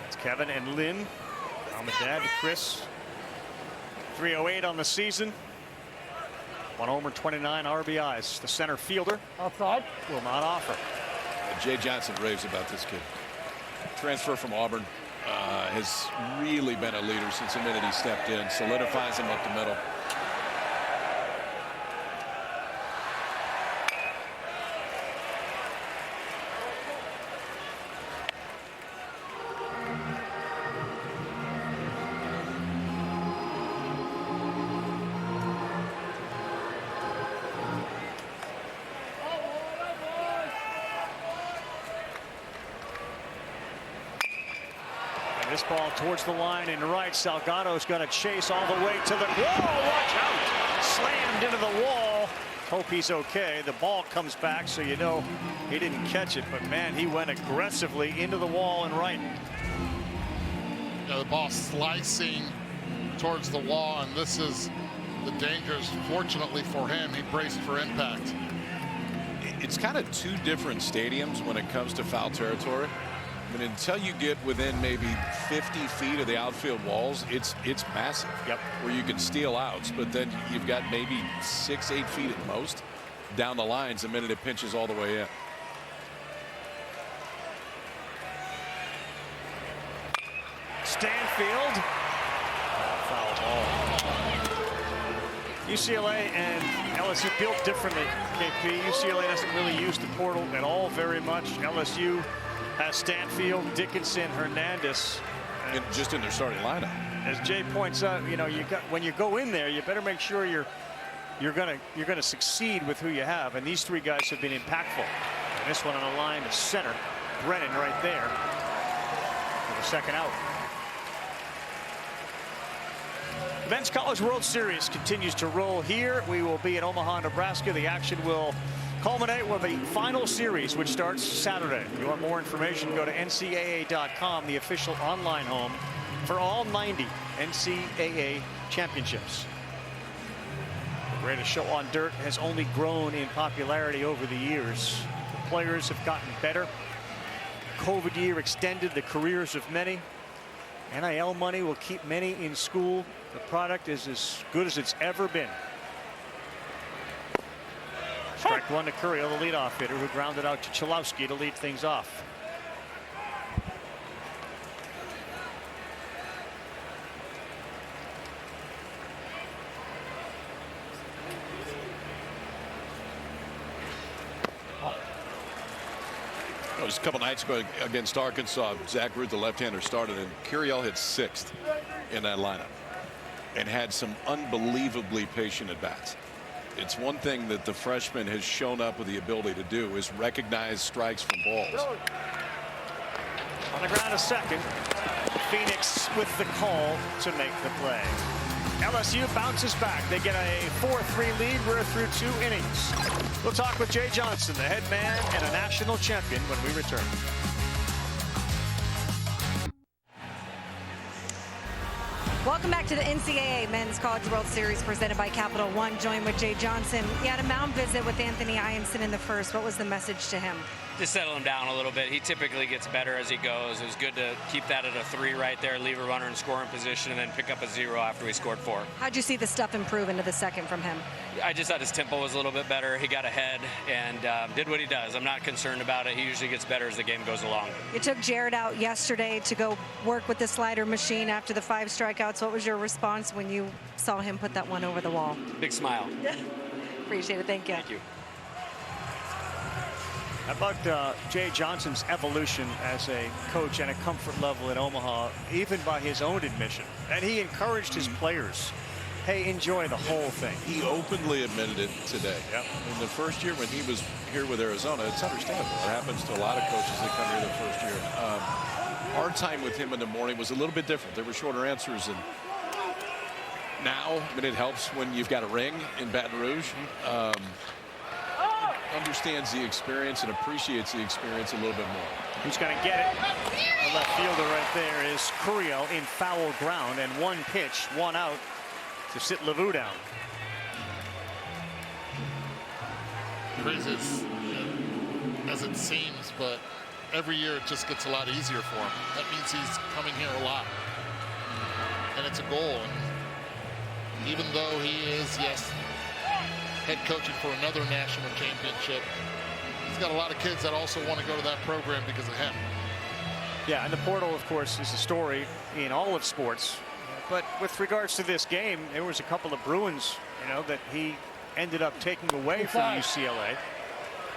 It's Kevin and Lynn. Mom and Dad to Chris. 308 on the season. 1 homer, 29 RBIs. The center fielder outside will not offer. Jay Johnson raves about this kid. Transfer from Auburn, has really been a leader since the minute he stepped in. Solidifies him up the middle. This ball towards the line and right. Salgado's going to chase all the way to the wall. Watch out. Slammed into the wall. Hope he's okay. The ball comes back, so you know he didn't catch it. But, man, he went aggressively into the wall and right. The ball slicing towards the wall, and this is the dangers. Fortunately for him, he braced for impact. It's kind of two different stadiums when it comes to foul territory. I mean, until you get within maybe 50 feet of the outfield walls, it's massive. Yep. Where you can steal outs, but then you've got maybe 6-8 feet at most down the lines the minute it pinches all the way in. Stanfield. Foul ball. UCLA and LSU built differently, KP. UCLA doesn't really use the portal at all very much. LSU has Stanfield, Dickinson, Hernandez. And just in their starting lineup. As Jay points out, you know, when you go in there, you better make sure you're gonna succeed with who you have. And these three guys have been impactful. And this one on a line to center. Brennan right there for the second out. The Men's College World Series continues to roll here. We will be in Omaha, Nebraska. The action will culminate with the final series, which starts Saturday. If you want more information, go to ncaa.com, the official online home for all 90 NCAA championships. The greatest show on dirt has only grown in popularity over the years. The players have gotten better. COVID year extended the careers of many. NIL money will keep many in school. The product is as good as it's ever been. Strike one to Curiel, the leadoff hitter, who grounded out to Chalowski to lead things off. It was a couple nights ago against Arkansas. Zach Ruth, the left-hander, started, and Curiel hit 6th in that lineup and had some unbelievably patient at-bats. It's one thing that the freshman has shown up with the ability to do is recognize strikes from balls. On the ground, a second. Phoenix with the call to make the play. LSU bounces back. They get a 4-3 lead. We're through 2 innings. We'll talk with Jay Johnson, the head man and a national champion, when we return. Welcome back to the NCAA Men's College World Series presented by Capital One. Joined with Jay Johnson. You had a mound visit with Anthony Ianson in the first. What was the message to him? Just settle him down a little bit. He typically gets better as he goes. It was good to keep that at a 3 right there, leave a runner in scoring position, and then pick up a 0 after we scored 4. How'd you see the stuff improve into the second from him? I just thought his tempo was a little bit better. He got ahead and did what he does. I'm not concerned about it. He usually gets better as the game goes along. You took Jared out yesterday to go work with the slider machine after the 5 strikeouts. What was your response when you saw him put that one over the wall? Big smile. Appreciate it. Thank you. Thank you. How about Jay Johnson's evolution as a coach and a comfort level in Omaha, even by his own admission? And he encouraged his players, hey, enjoy the whole thing. He openly admitted it today. Yep. In the first year when he was here with Arizona, it's understandable. It happens to a lot of coaches that come here the first year. Our time with him in the morning was a little bit different. There were shorter answers, and now, I mean, it helps when you've got a ring in Baton Rouge. Understands the experience and appreciates the experience a little bit more. Who's going to get it? The left fielder right there is Curiel in foul ground, and 1 pitch, 1 out to sit Lavu down. Crazy as it seems, but every year it just gets a lot easier for him. That means he's coming here a lot, and it's a goal. And even though he is, yes, head coaching for another national championship, he's got a lot of kids that also want to go to that program because of him. Yeah, and the portal, of course, is a story in all of sports. But with regards to this game, there was a couple of Bruins, you know, that he ended up taking away from UCLA.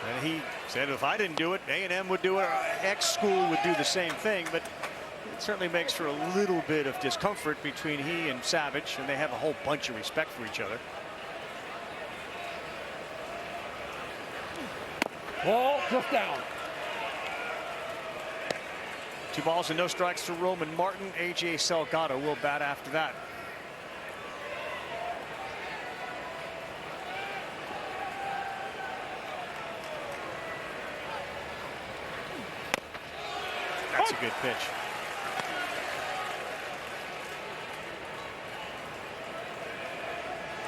And he said, if I didn't do it, A&M would do it, or X school would do the same thing. But it certainly makes for a little bit of discomfort between he and Savage, and they have a whole bunch of respect for each other. Ball just down. 2 balls and no strikes to Roman Martin. A.J. Salgado will bat after that. That's a good pitch.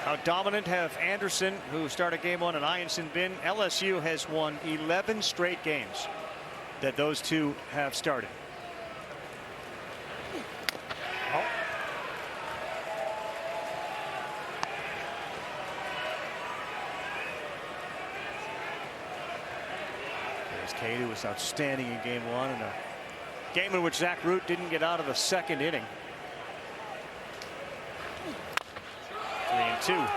How dominant have Anderson, who started game one, and Ianson been? LSU has won 11 straight games that those two have started. There's Cade, who was outstanding in game one, and a game in which Zach Root didn't get out of the second inning. 3-2.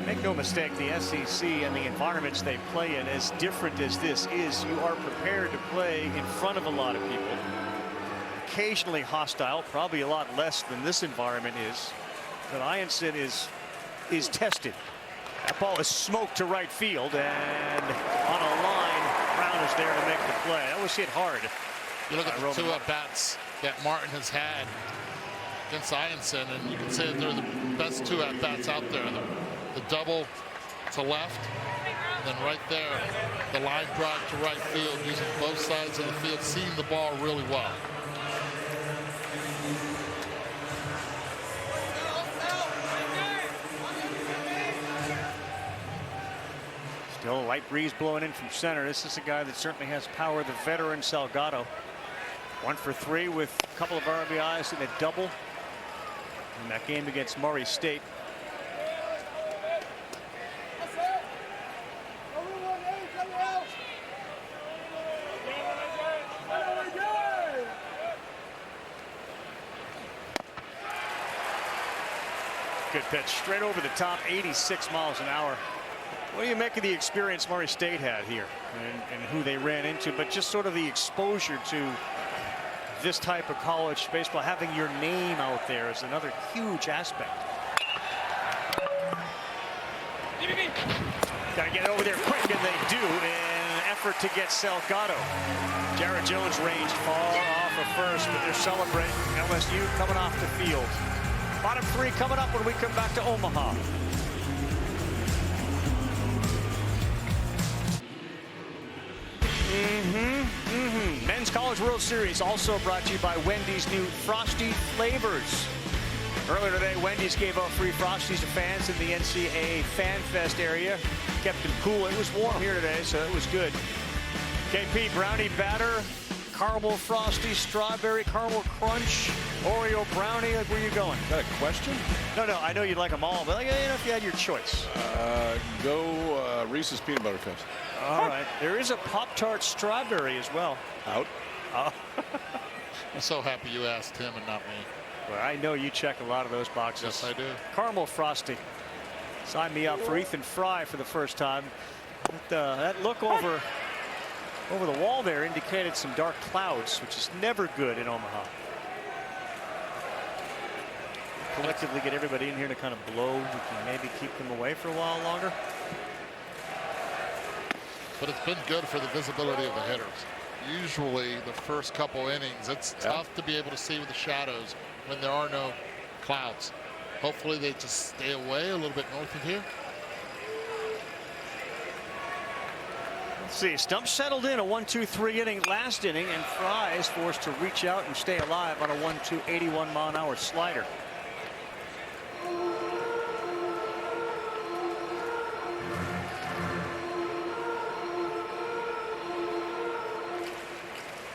Make no mistake, the SEC and the environments they play in, as different as this is, you are prepared to play in front of a lot of people. Occasionally hostile, probably a lot less than this environment is. But Ianson is tested. That ball is smoked to right field, and on a line, Brown is there to make the play. That was hit hard. You look at the two at-bats that Martin has had against Ianson, and you can say that they're the best two at-bats out there. The double to left, and then right there, the line drive to right field, using both sides of the field, seeing the ball really well. Still a light breeze blowing in from center. This is a guy that certainly has power, the veteran Salgado. 1 for 3 with a couple of RBIs and a double in that game against Murray State. Good pitch, straight over the top, 86 miles an hour. What do you make of the experience Murray State had here and who they ran into, but just sort of the exposure to this type of college baseball? Having your name out there is another huge aspect. Got to get it over there quick, and they do in an effort to get Salgado. Jared Jones ranged far off of first, but they're celebrating. LSU coming off the field. Bottom three coming up when we come back to Omaha. Men's College World Series also brought to you by Wendy's new Frosty Flavors. Earlier today, Wendy's gave out free Frosties to fans in the NCAA Fan Fest area. Kept them cool. It was warm here today, so it was good. KP, brownie batter, caramel frosty, strawberry caramel crunch, Oreo brownie. Like, where you going? Is that a question? No, I know you'd like them all, but like, you know, if you had your choice. Go Reese's peanut butter cups. All right. There is a Pop-Tart strawberry as well. Out. I'm so happy you asked him and not me. Well, I know you check a lot of those boxes. Yes, I do. Caramel frosty. Sign me up for Ethan Fry for the first time. That look over the wall there indicated some dark clouds, which is never good in Omaha. Collectively get everybody in here to kind of blow. We can maybe keep them away for a while longer. But it's been good for the visibility of the hitters. Usually the first couple innings, it's tough to be able to see with the shadows when there are no clouds. Hopefully they just stay away a little bit north of here. Let's see, Stump settled in a 1-2-3 inning last inning, and Fry is forced to reach out and stay alive on a 1-2 81-mile-an-hour slider.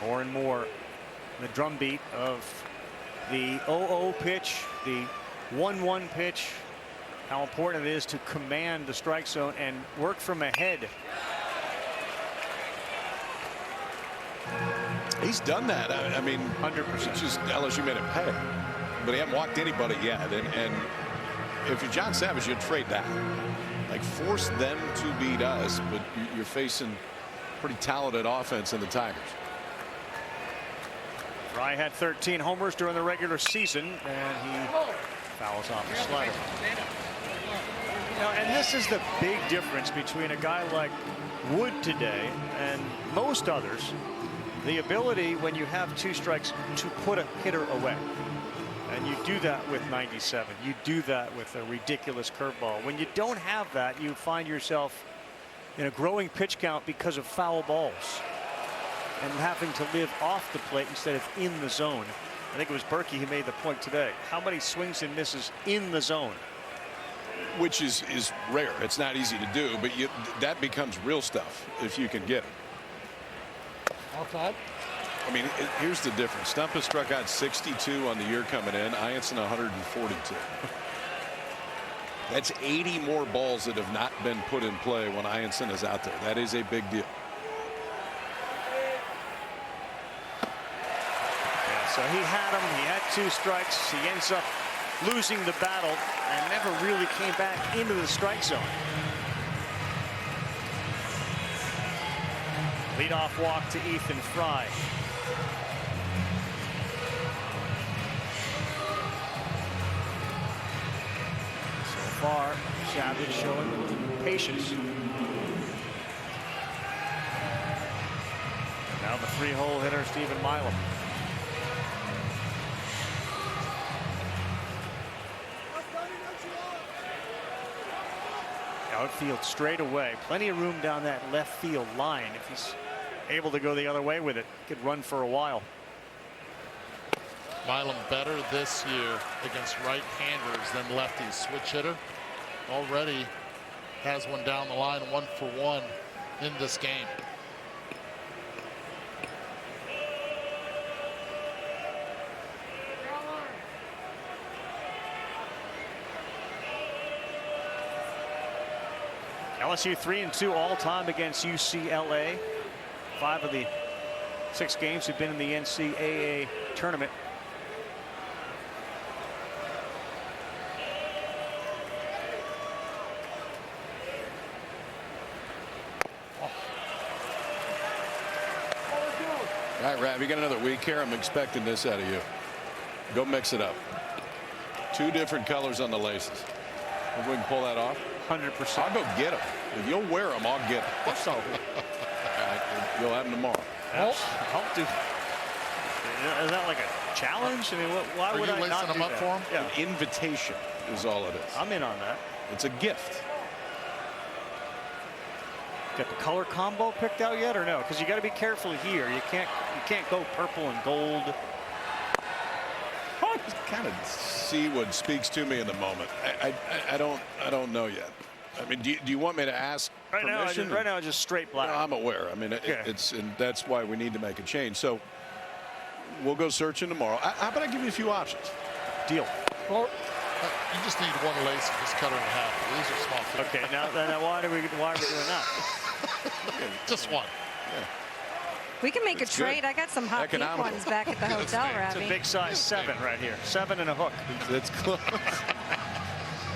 More and more the drumbeat of the 0-0 pitch, the 1-1 pitch, how important it is to command the strike zone and work from ahead. He's done that. I mean, 100%. It's just LSU made him pay, but he hasn't walked anybody yet. And if you're John Savage, you'd trade that. Like, force them to beat us, but you're facing pretty talented offense in the Tigers. Fry had 13 homers during the regular season, and he fouls off the slider. Now, and this is the big difference between a guy like Wood today and most others. The ability, when you have 2 strikes, to put a hitter away. And you do that with 97. You do that with a ridiculous curveball. When you don't have that, you find yourself in a growing pitch count because of foul balls. and having to live off the plate instead of in the zone. I think it was Berkey who made the point today. How many swings and misses in the zone? Which is rare. It's not easy to do, but that becomes real stuff if you can get it. Outside. I mean, here's the difference. Stump has struck out 62 on the year coming in. Ianson 142. That's 80 more balls that have not been put in play when Ianson is out there. That is a big deal. Yeah, so he had him. He had 2 strikes. He ends up losing the battle and never really came back into the strike zone. Leadoff walk to Ethan Fry. So far, Savage showing patience. Now the 3-hole hitter, Stephen Milam. Outfield straight away. Plenty of room down that left field line. If he's able to go the other way with it, could run for a while. Milam better this year against right-handers than lefties. Switch hitter already has one down the line, 1 for 1 in this game. LSU 3-2 all-time against UCLA. 5 of the 6 games have been in the NCAA tournament. All right, Rav, you got another week here. I'm expecting this out of you. Go mix it up. 2 different colors on the laces. If we can pull that off. 100%. I'll go get them. If you'll wear them, I'll get them. So you'll have them tomorrow. I'll do. Is that like a challenge? I mean, why would I not do them up that? for him? Yeah. An invitation is all it is. I'm in on that. It's a gift. Got the color combo picked out yet or no? Because you got to be careful here. You can't go purple and gold. Just kind of see what speaks to me in the moment. I don't know yet. I mean, do you want me to ask permission? Right now, just straight black. No, I'm aware. I mean, and that's why we need to make a change. So we'll go searching tomorrow. How about I give you a few options? Deal. Well, you just need 1 lace and just cut it in half. These are small things. Okay, now why are we doing that? Just 1. Yeah. We can make a trade. I got some hot pink ones back at the hotel, It's a Ravi. big size 7 right here. 7 and a hook. That's close.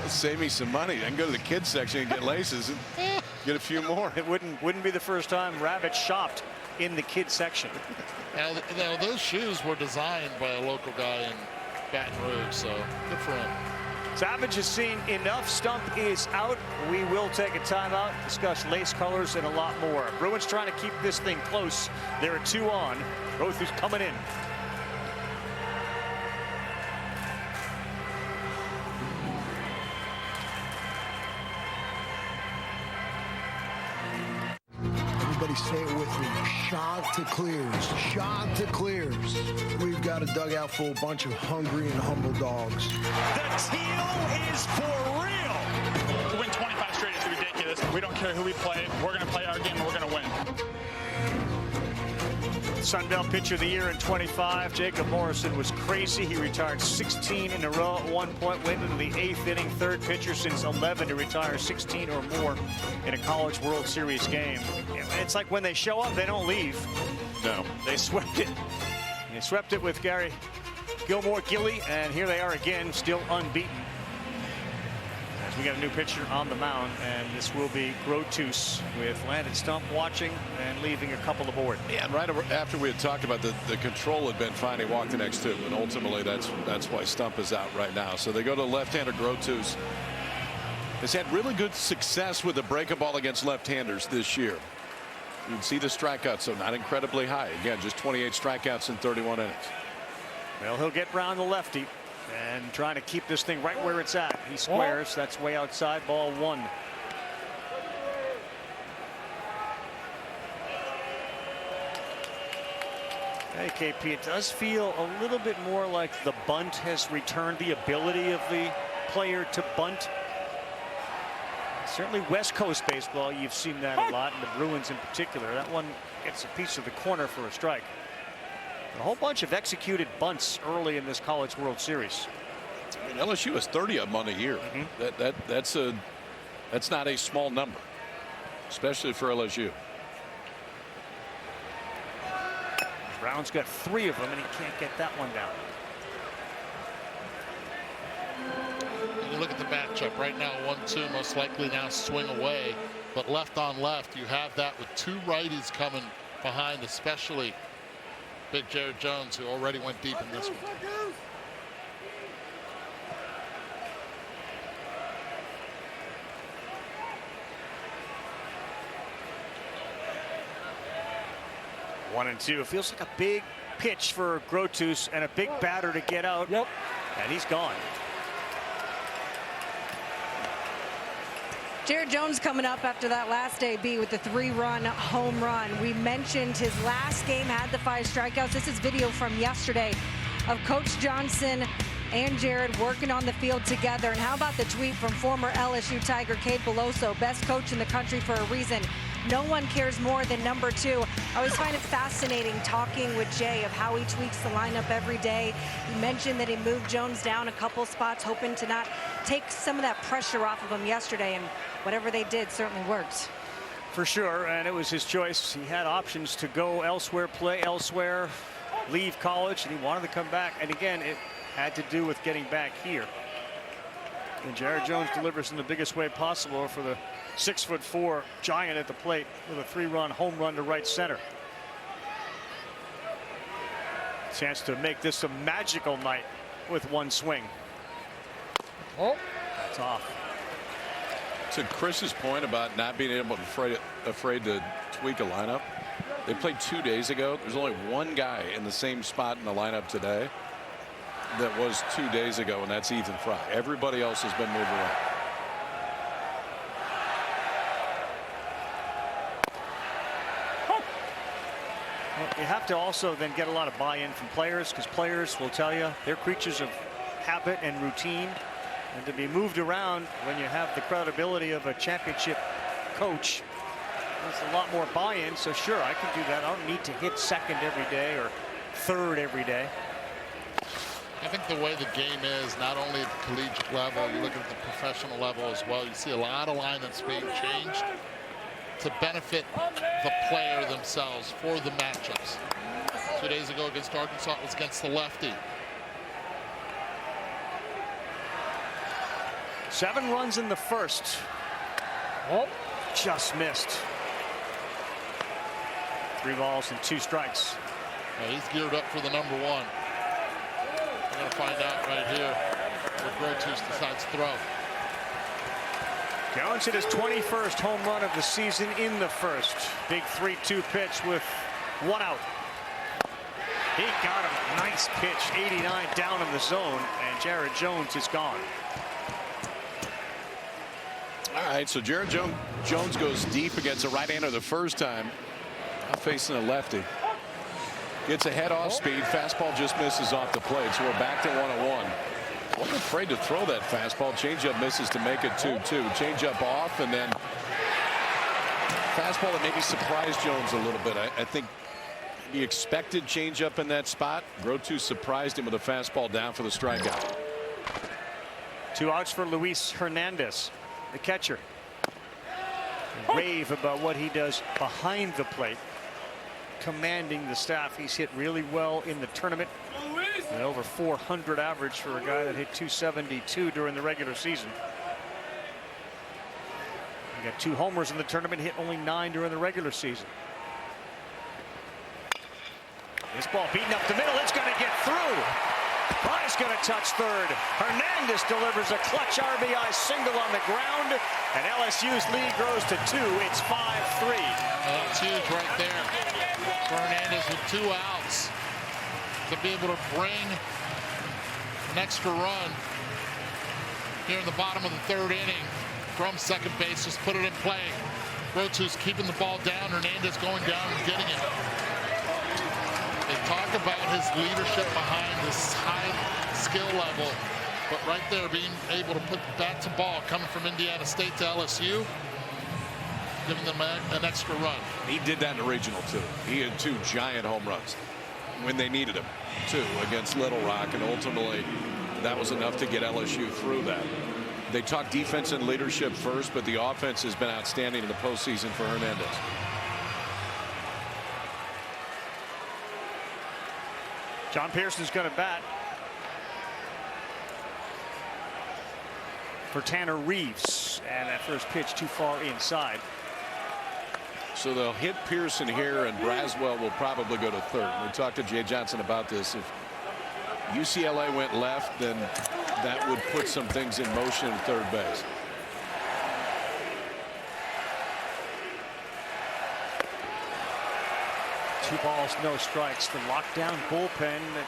Save me some money. I can go to the kids section and get laces and get a few more. It wouldn't be the first time Rabbit shopped in the kids section. Now those shoes were designed by a local guy in Baton Rouge, so good for him. Savage has seen enough. Stump is out. We will take a timeout, discuss lace colors and a lot more. Bruins trying to keep this thing close. There are 2 on. Both is coming in. Everybody say it with me. Chanticleers. Chanticleers. We've got a dugout full of bunch of hungry and humble dogs. The teal is for real. To win 25 straight is ridiculous. We don't care who we play. We're going to play our game and we're going to win. Sun Belt Pitcher of the Year in 25. Jacob Morrison was crazy. He retired 16 in a row at one point. Went into the 8th inning. 3rd pitcher since 11 to retire 16 or more in a College World Series game. It's like when they show up, they don't leave. No. They swept it. They swept it with Gary Gilmore-Gilly, and here they are again, still unbeaten. As we got a new pitcher on the mound, and this will be Grotus with Landon Stump watching and leaving a couple aboard. Yeah, and right after we had talked about the control had been fine, he walked the next 2, and ultimately that's why Stump is out right now. So they go to left-hander Grotus. Has had really good success with the breaking ball against left-handers this year. You can see the strikeouts, so not incredibly high. Again, just 28 strikeouts in 31 innings. Well, he'll get Brown the lefty and trying to keep this thing right where it's at. He squares. That's way outside. Ball 1. Hey, KP, it does feel a little bit more like the bunt has returned, the ability of the player to bunt. Certainly West Coast baseball, you've seen that a lot, and the Bruins in particular. That one gets a piece of the corner for a strike. A whole bunch of executed bunts early in this College World Series. I mean, LSU has 30 of them on a year. That's not a small number, especially for LSU. Brown's got 3 of them, and he can't get that one down. And you look at the matchup right now, 1-2, most likely now swing away, but left on left, you have that with 2 righties coming behind, especially big Jared Jones, who already went deep in this one. One and 2. It feels like a big pitch for Grotus and a big batter to get out. Yep. And he's gone. Jared Jones coming up after that last AB with the 3-run home run. We mentioned his last game had the 5 strikeouts. This is video from yesterday of Coach Johnson and Jared working on the field together. And how about the tweet from former LSU Tiger Cade Beloso, best coach in the country for a reason. No one cares more than number 2. I always find it fascinating talking with Jay of how he tweaks the lineup every day. He mentioned that he moved Jones down a couple spots, hoping to not take some of that pressure off of him yesterday, and whatever they did certainly worked. For sure, and it was his choice. He had options to go elsewhere, play elsewhere, leave college, and he wanted to come back. And again, it had to do with getting back here. And Jared Jones delivers in the biggest way possible for the 6'4" giant at the plate with a 3-run home run to right center. Chance to make this a magical night with 1 swing. Oh, that's off. To Chris's point about not being able to afraid to tweak a lineup, they played 2 days ago. There's only 1 guy in the same spot in the lineup today that was 2 days ago, and that's Ethan Fry. Everybody else has been moved around. You have to also then get a lot of buy-in from players, because players will tell you they're creatures of habit and routine, and to be moved around when you have the credibility of a championship coach, there's a lot more buy-in. So sure, I can do that. I don't need to hit second every day or third every day. I think the way the game is, not only at the collegiate level, you look at the professional level as well, you see a lot of lineups being changed to benefit the player themselves for the matchups. 2 days ago against Arkansas, it was against the lefty. 7 runs in the first. Oh, just missed. 3 balls and 2 strikes. Well, he's geared up for the number 1. We're going to find out right here where Grotus decides to throw. Jones hit his 21st home run of the season in the first. Big 3-2 pitch with 1 out. He got him. Nice pitch. 89 down in the zone, and Jared Jones is gone. All right, so Jared Jones goes deep against a right-hander the first time. Now facing a lefty. Gets ahead off speed. Fastball just misses off the plate, so we're back to 1-1. Wasn't afraid to throw that fastball. Changeup misses to make it 2-2. Changeup off, and then fastball that maybe surprised Jones a little bit. I think he expected changeup in that spot. Grotus surprised him with a fastball down for the strikeout. 2 outs for Luis Hernandez, the catcher. Rave about what he does behind the plate, commanding the staff. He's hit really well in the tournament. And over 400 average for a guy that hit 272 during the regular season. He got 2 homers in the tournament, hit only 9 during the regular season. This ball beaten up the middle. It's going to get through. Fry's going to touch third. Hernandez delivers a clutch RBI single on the ground, and LSU's lead grows to 2. It's 5-3. That's huge right there. Hernandez with 2 outs to be able to bring an extra run here in the bottom of the 3rd inning from second base. Just put it in play. Grotus keeping the ball down. Hernandez going down and getting it. They talk about his leadership behind this high skill level, but right there, being able to put bat to ball coming from Indiana State to LSU, giving them an extra run. He did that in the regional too. He had 2 giant home runs when they needed him, 2 against Little Rock, and ultimately that was enough to get LSU through that. They talk defense and leadership first, but the offense has been outstanding in the postseason for Hernandez. John Pearson's going to bat for Tanner Reeves, and that first pitch too far inside. So they'll hit Pearson here, and Braswell will probably go to third. We talked to Jay Johnson about this. If UCLA went left, then that would put some things in motion at third base. Two balls, no strikes. The lockdown bullpen that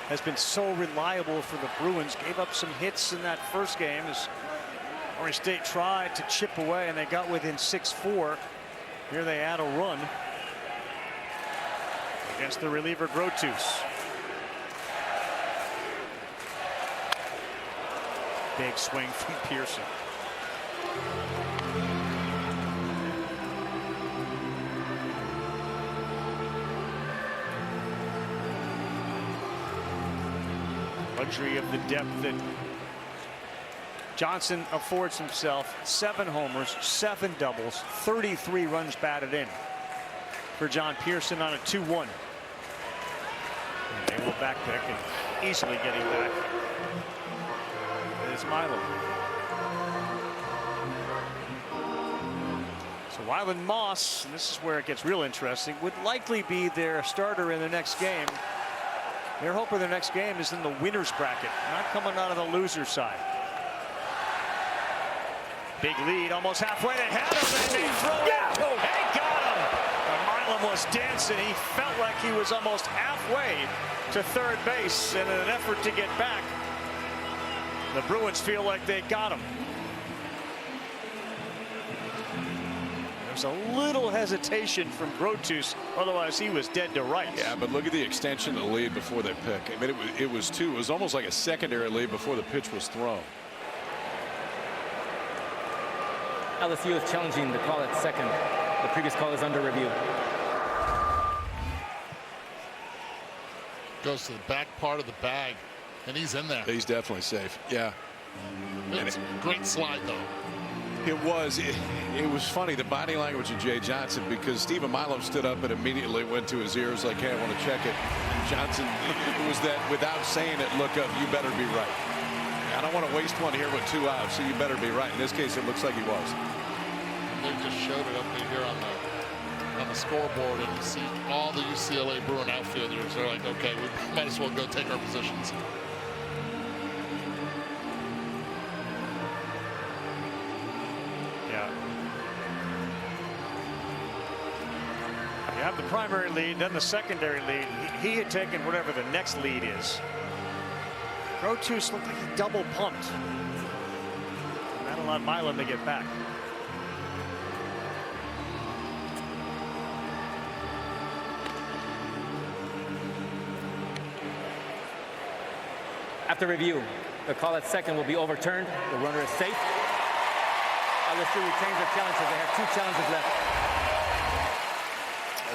has been so reliable for the Bruins gave up some hits in that first game as Orange State tried to chip away, and they got within 6-4. Here they add a run against the reliever Grotus. Big swing from Pearson. Luxury of the depth that Johnson affords himself. 7 homers, 7 doubles, 33 runs batted in for John Pearson on a 2-1. And they will back pick and easily getting back. It's Milam. So Wyland Moss, and this is where it gets real interesting, would likely be their starter in the next game. They're hoping their next game is in the winner's bracket, not coming out of the loser's side. Big lead, almost halfway. They had him, and they throw it. Oh, they got him. Milam was dancing. He felt like he was almost halfway to third base, and in an effort to get back, the Bruins feel like they got him. There's a little hesitation from Grotus, otherwise he was dead to rights. Yeah, but look at the extension of the lead before they pick. I mean, it was 2. It was almost like a secondary lead before the pitch was thrown. LSU is challenging the call at second. The previous call is under review. Goes to the back part of the bag, and he's in there. He's definitely safe. Yeah. It's a great slide, though. It was. It was funny, the body language of Jay Johnson, because Stephen Milam stood up and immediately went to his ears like, hey, I want to check it. And Johnson, it was that without saying it, look up, you better be right. I don't want to waste one here with 2 outs, so you better be right. In this case, it looks like he was. They just showed it up here on the scoreboard, and you see all the UCLA Bruin outfielders. They're like, okay, we might as well go take our positions. Yeah. You have the primary lead, then the secondary lead. He had taken whatever the next lead is. Grotus looked like he double pumped. That allowed Milam to get back. After review, the call at second will be overturned. The runner is safe. LSU retains their challenges. They have 2 challenges left.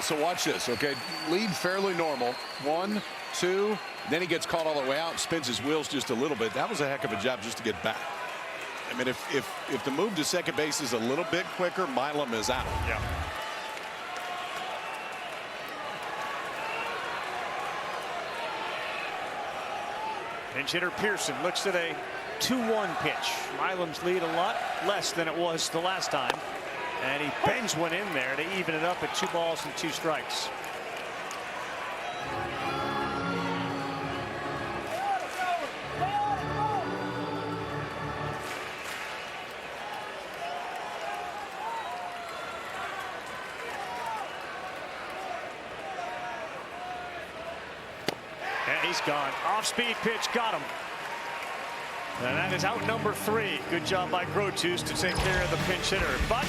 So watch this, okay? Lead fairly normal. 1, 2. Then he gets caught all the way out, spins his wheels just a little bit. That was a heck of a job just to get back. I mean, if the move to second base is a little bit quicker, Milam is out. Yeah. Pinch hitter Pearson looks at a 2-1 pitch. Milam's lead a lot less than it was the last time, and he bangs one in there to even it up at 2 balls and 2 strikes. And he's gone. Off-speed pitch, got him. And that is out number 3. Good job by Grotus to take care of the pinch hitter. But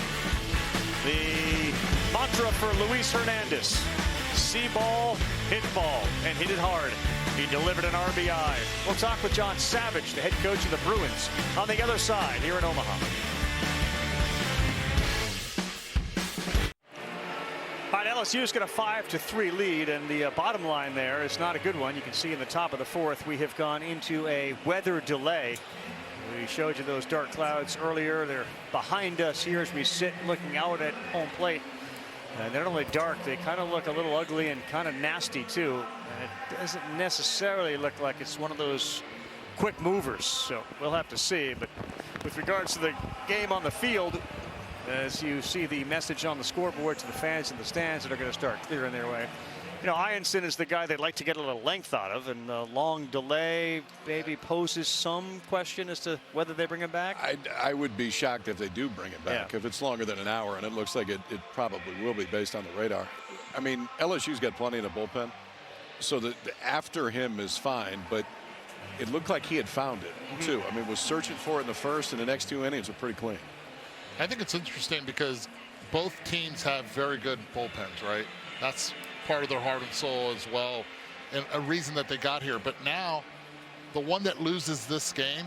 the mantra for Luis Hernandez, See ball, hit ball, and hit it hard. He delivered an RBI. We'll talk with John Savage, the head coach of the Bruins, on the other side here in Omaha. All right, LSU's got a 5-3 lead, and the bottom line there is not a good one. You can see in the top of the fourth, we have gone into a weather delay. We showed you those dark clouds earlier. They're behind us here as we sit looking out at home plate. And they're not only dark, they kind of look a little ugly and kind of nasty too. And it doesn't necessarily look like it's one of those quick movers, so we'll have to see. But with regards to the game on the field, as you see the message on the scoreboard to the fans in the stands that are going to start clearing their way. You know, Ianson is the guy they'd like to get a little length out of, and a long delay maybe poses some question as to whether they bring him back. I would be shocked if they do bring it back, if it's longer than an hour, and it looks like it probably will be based on the radar. I mean, LSU's got plenty in the bullpen, so that after him is fine, but it looked like he had found it too. I mean, was searching for it in the first, and the next 2 innings were pretty clean. I think it's interesting because both teams have very good bullpens, right? That's part of their heart and soul as well, and a reason that they got here. But now, the one that loses this game,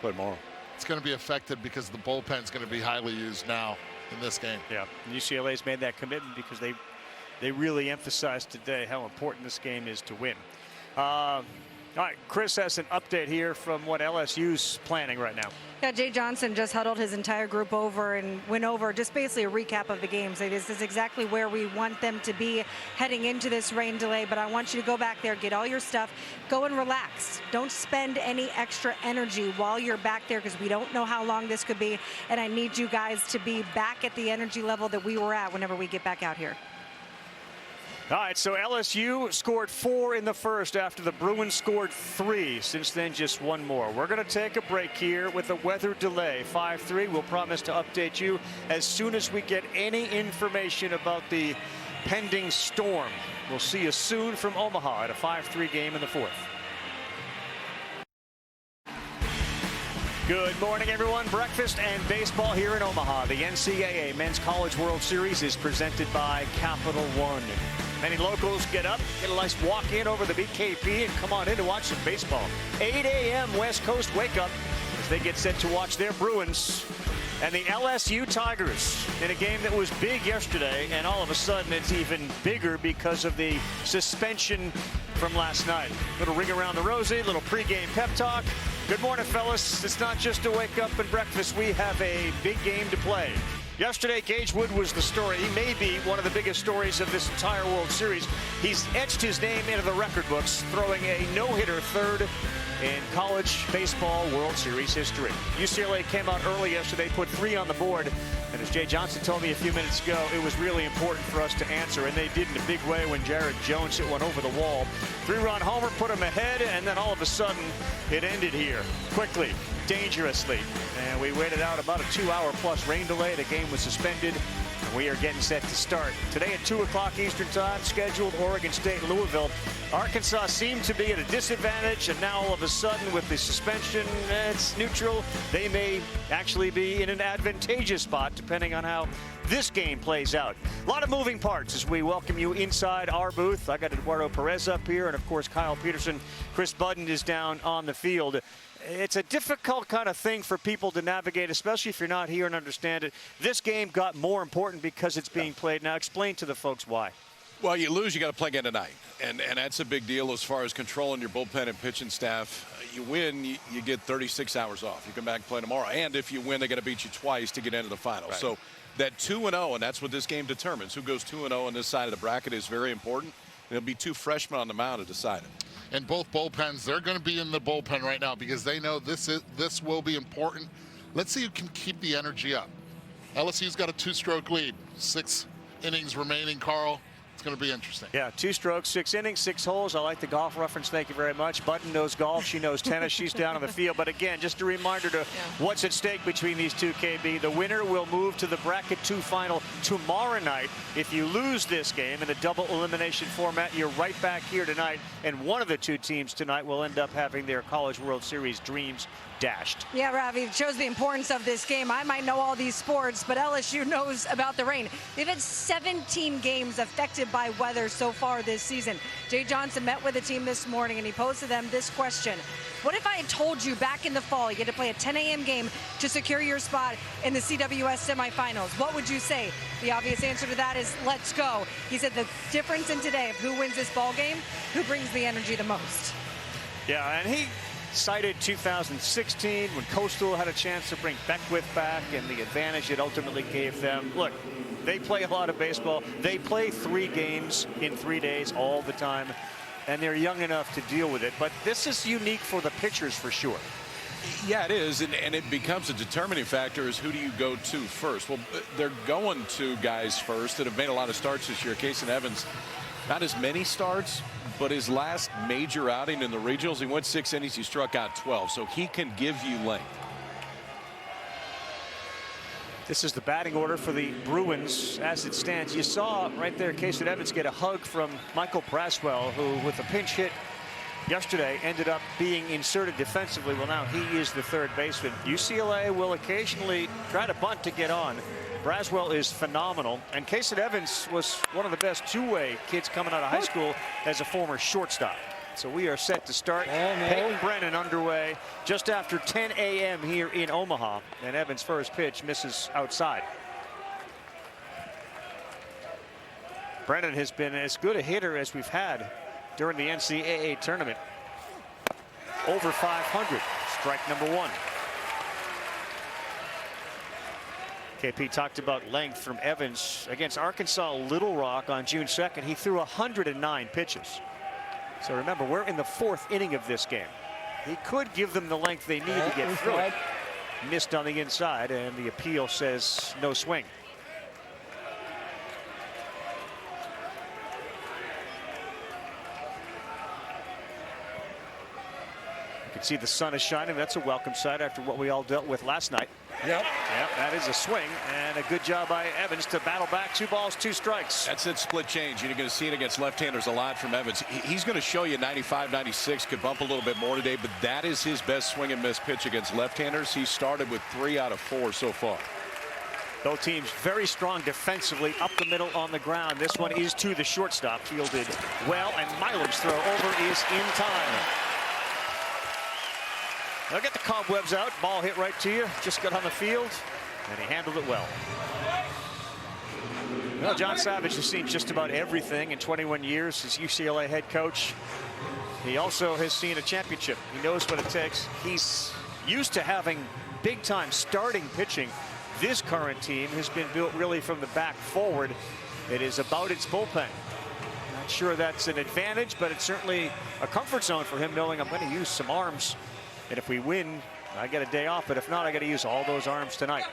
play tomorrow, it's going to be affected because the bullpen's going to be highly used now in this game. Yeah, and UCLA's made that commitment because they really emphasized today how important this game is to win. All right, Chris has an update here from what LSU's planning right now. Yeah, Jay Johnson just huddled his entire group over and went over just basically a recap of the game. So this is exactly where we want them to be heading into this rain delay. But I want you to go back there, get all your stuff, go and relax. Don't spend any extra energy while you're back there because we don't know how long this could be. And I need you guys to be back at the energy level that we were at whenever we get back out here. All right, so LSU scored 4 in the first after the Bruins scored 3. Since then, just one more. We're going to take a break here with a weather delay. 5-3. We'll promise to update you as soon as we get any information about the pending storm. We'll see you soon from Omaha at a 5-3 game in the fourth. Good morning, everyone. Breakfast and baseball here in Omaha. The NCAA Men's College World Series is presented by Capital One. Many locals get up, get a nice walk in over the BKP, and come on in to watch some baseball. 8 a.m. West Coast wake up as they get set to watch their Bruins and the LSU Tigers in a game that was big yesterday, and all of a sudden it's even bigger because of the suspension from last night. Little ring around the rosy, little pregame pep talk. Good morning, fellas. It's not just a wake up and breakfast. We have a big game to play. Yesterday, Gage Wood was the story. He may be one of the biggest stories of this entire World Series. He's etched his name into the record books, throwing a no-hitter third in college baseball World Series history. UCLA came out early yesterday, put 3 on the board. And as Jay Johnson told me a few minutes ago, it was really important for us to answer, and they did in a big way when Jared Jones hit one over the wall. 3-run homer put them ahead, and then all of a sudden it ended here quickly, dangerously. And we waited out about a 2-hour-plus rain delay. The game was suspended, and we are getting set to start. Today at 2 o'clock Eastern Time, scheduled Oregon State, Louisville. Arkansas seemed to be at a disadvantage, and now all of a sudden with the suspension, it's neutral. They may actually be in an advantageous spot depending on how this game plays out. A lot of moving parts as we welcome you inside our booth. I got Eduardo Perez up here, and of course Kyle Peterson. Chris Budden is down on the field. It's a difficult kind of thing for people to navigate, especially if you're not here and understand it. This game got more important because it's being played. Now explain to the folks why. Well, you lose, you got to play again tonight. And that's a big deal as far as controlling your bullpen and pitching staff. You win, you get 36 hours off. You come back and play tomorrow. And if you win, they're going to beat you twice to get into the final. Right. So that 2-0, and that's what this game determines. Who goes 2-0 on this side of the bracket is very important. There'll be 2 freshmen on the mound to decide it. And both bullpens, they're going to be in the bullpen right now because they know this will be important. Let's see who can keep the energy up. LSU's got a 2-stroke lead. 6 innings remaining, Carl. It's going to be interesting. Yeah, 2 strokes, 6 innings, 6 holes. I like the golf reference. Thank you very much. Button knows golf. She knows tennis. She's down on the field. But again, just a reminder to what's at stake between these two, KB. The winner will move to the bracket 2 final tomorrow night. If you lose this game in a double elimination format, you're right back here tonight. And one of the 2 teams tonight will end up having their College World Series dreams dashed. Yeah, Ravi, it shows the importance of this game. I might know all these sports, but LSU knows about the rain. They've had 17 games affected by weather so far this season. Jay Johnson met with the team this morning, and he posed to them this question. What if I had told you back in the fall you had to play a 10 a.m. game to secure your spot in the CWS semifinals? What would you say? The obvious answer to that is let's go. He said the difference in today of who wins this ball game, who brings the energy the most. Yeah, and he cited 2016 when Coastal had a chance to bring Beckwith back and the advantage it ultimately gave them. Look, they play a lot of baseball. They play 3 games in 3 days all the time, and they're young enough to deal with it. But this is unique for the pitchers for sure. Yeah, it is, and it becomes a determining factor is who do you go to first. Well, they're going to guys first that have made a lot of starts this year. Kason Evans, not as many starts, but his last major outing in the regionals, he went 6 innings, he struck out 12, so he can give you length. This is the batting order for the Bruins as it stands. You saw right there Kason Evans get a hug from Michael Braswell, who with a pinch hit yesterday ended up being inserted defensively. Well, now he is the third baseman. UCLA will occasionally try to bunt to get on. Braswell is phenomenal, and Kason Evans was one of the best two-way kids coming out of high school as a former shortstop. So we are set to start. Peyton Brennan underway just after 10 a.m. here in Omaha, and Evans' first pitch misses outside. Brennan has been as good a hitter as we've had during the NCAA tournament. Over 500. Strike number 1. KP talked about length from Evans against Arkansas Little Rock on June 2nd. He threw 109 pitches. So remember, we're in the 4th inning of this game. He could give them the length they need to get through it. Missed on the inside, and the appeal says no swing. You can see the sun is shining. That's a welcome sight after what we all dealt with last night. Yep, that is a swing, and a good job by Evans to battle back. 2 balls, 2 strikes. That's it, split change. You're going to see it against left-handers a lot from Evans. He's going to show you 95, 96, could bump a little bit more today, but that is his best swing and miss pitch against left-handers. He started with 3 out of 4 so far. Both teams very strong defensively up the middle on the ground. This one is to the shortstop, fielded well, and Milam's throw over is in time. They'll get the cobwebs out. Ball hit right to you. Just got on the field, and he handled it well. Well, John Savage has seen just about everything in 21 years as UCLA head coach. He also has seen a championship. He knows what it takes. He's used to having big-time starting pitching. This current team has been built really from the back forward. It is about its bullpen. Not sure that's an advantage, but it's certainly a comfort zone for him, knowing I'm going to use some arms. And if we win, I get a day off, but if not, I got to use all those arms tonight.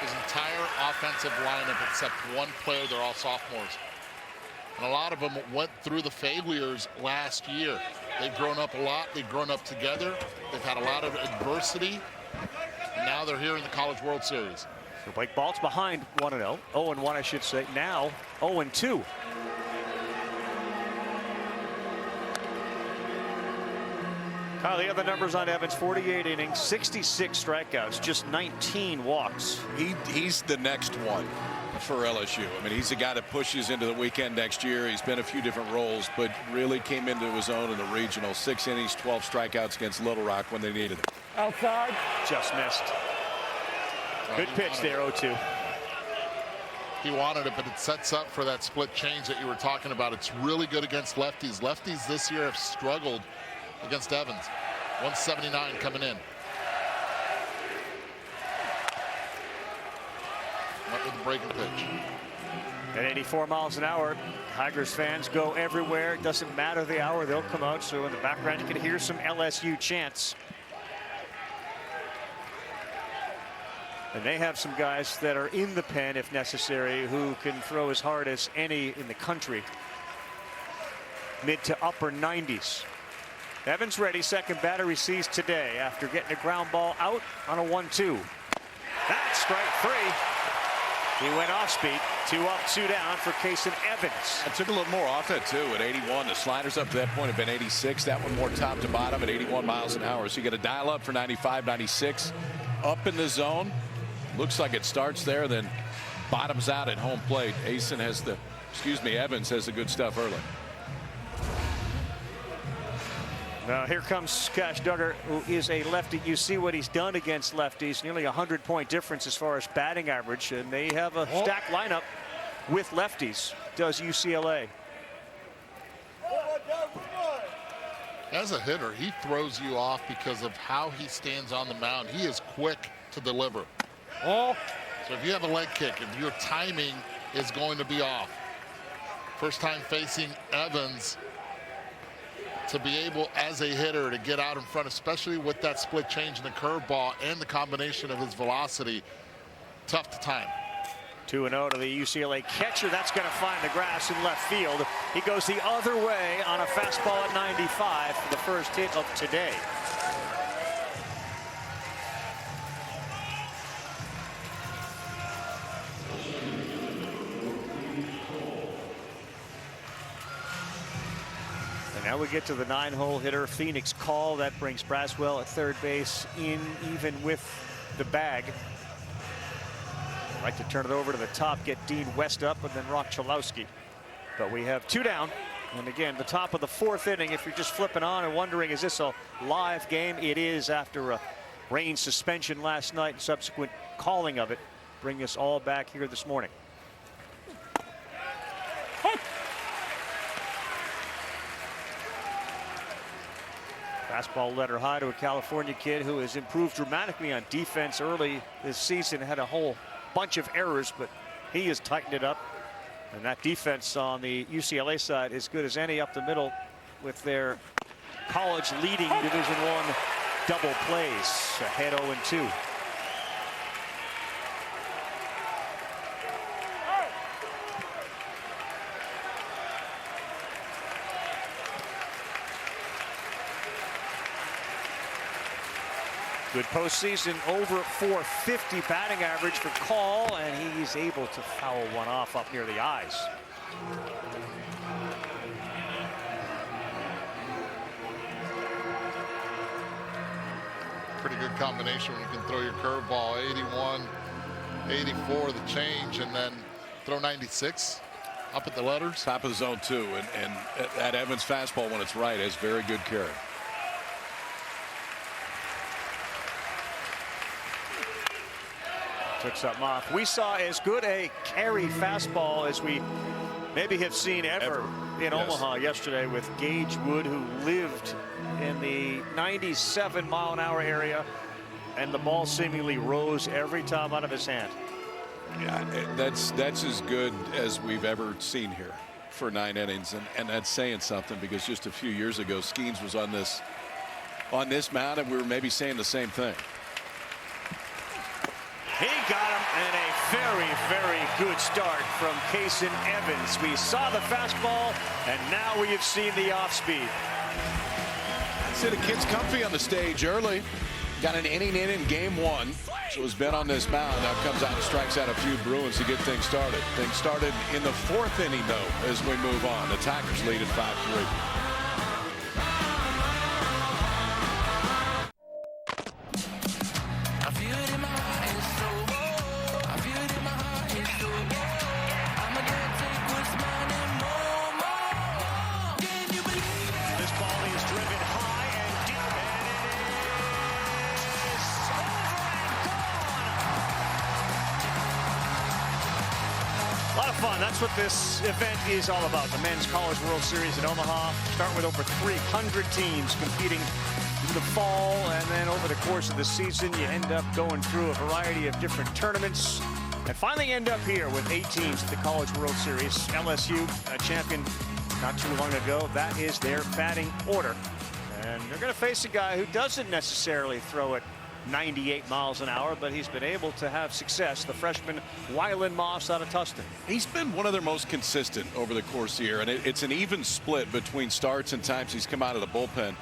His entire offensive lineup, except one player, they're all sophomores. And a lot of them went through the failures last year. They've grown up a lot. They've grown up together. They've had a lot of adversity. And now they're here in the College World Series. So Blake Balt's behind 1-0. 0-1, I should say. Now 0-2. The other numbers on Evans: 48 innings, 66 strikeouts, just 19 walks. He's the next one for LSU. I mean, he's the guy that pushes into the weekend next year. He's been a few different roles, but really came into his own in the regional. 6 innings, 12 strikeouts against Little Rock when they needed it. Outside. Just missed. Good pitch there, 0-2. He wanted it, but it sets up for that split change that you were talking about. It's really good against lefties. Lefties this year have struggled against Evans. 179 coming in. Went with the breaking pitch. At 84 miles an hour, Tigers fans go everywhere. It doesn't matter the hour, they'll come out. So in the background, you can hear some LSU chants. And they have some guys that are in the pen, if necessary, who can throw as hard as any in the country. Mid to upper 90s. Evans ready. Second batter receives today after getting a ground ball out on a 1-2. That's strike 3. He went off speed. 2 up, 2 down for Kason Evans. It took a little more off that too at 81. The sliders up to that point have been 86. That one more top to bottom at 81 miles an hour. So you got to dial up for 95, 96. Up in the zone. Looks like it starts there, then bottoms out at home plate. Evans has the good stuff early. Now here comes Cash Duggar, who is a lefty. You see what he's done against lefties. Nearly 100-point difference as far as batting average. And they have a stacked lineup with lefties, does UCLA. As a hitter, he throws you off because of how he stands on the mound. He is quick to deliver. So if you have a leg kick, if your timing is going to be off. First time facing Evans, to be able as a hitter to get out in front, especially with that split change in the curveball and the combination of his velocity, tough to time. 2-0 to the UCLA catcher. That's going to find the grass in left field. He goes the other way on a fastball at 95 for the first hit of today. Now we get to the 9-hole hitter. Phoenix call. That brings Braswell at third base in even with the bag. I'd like to turn it over to the top, get Dean West up, and then Rock Chalowski. But we have 2 down. And again, the top of the 4th inning, if you're just flipping on and wondering, is this a live game? It is, after a rain suspension last night and subsequent calling of it. Bring us all back here this morning. Fastball letter high to a California kid who has improved dramatically on defense early this season. Had a whole bunch of errors, but he has tightened it up. And that defense on the UCLA side is good as any up the middle with their college leading Division I double plays. Ahead 0-2. Good postseason, over 450 batting average for Call, and he's able to foul one off up near the eyes. Pretty good combination when you can throw your curveball 81, 84 the change, and then throw 96 up at the letters. Top of the zone too, and that Evans fastball, when it's right, has very good carry. Took something off. We saw as good a carry fastball as we maybe have seen ever in Omaha yesterday with Gage Wood, who lived in the 97-mile-an-hour area, and the ball seemingly rose every time out of his hand. Yeah, that's as good as we've ever seen here for 9 innings, and that's saying something, because just a few years ago Skeens was on this mound, and we were maybe saying the same thing. He got him, and a very, very good start from Kason Evans. We saw the fastball, and now we have seen the off-speed. See the kid's comfy on the stage early. Got an inning in game 1, so has been on this mound. Now comes out and strikes out a few Bruins to get things started. Things started in the 4th inning, though, as we move on. The Tigers lead at 5-3. That's what this event is all about. The Men's College World Series in Omaha. Start with over 300 teams competing in the fall, and then over the course of the season you end up going through a variety of different tournaments and finally end up here with 8 teams at the College World Series. LSU, a champion not too long ago. That is their batting order, and they're going to face a guy who doesn't necessarily throw it 98 miles an hour, but he's been able to have success. The freshman Wylan Moss out of Tustin. He's been one of their most consistent over the course of the year, and it's an even split between starts and times he's come out of the bullpen.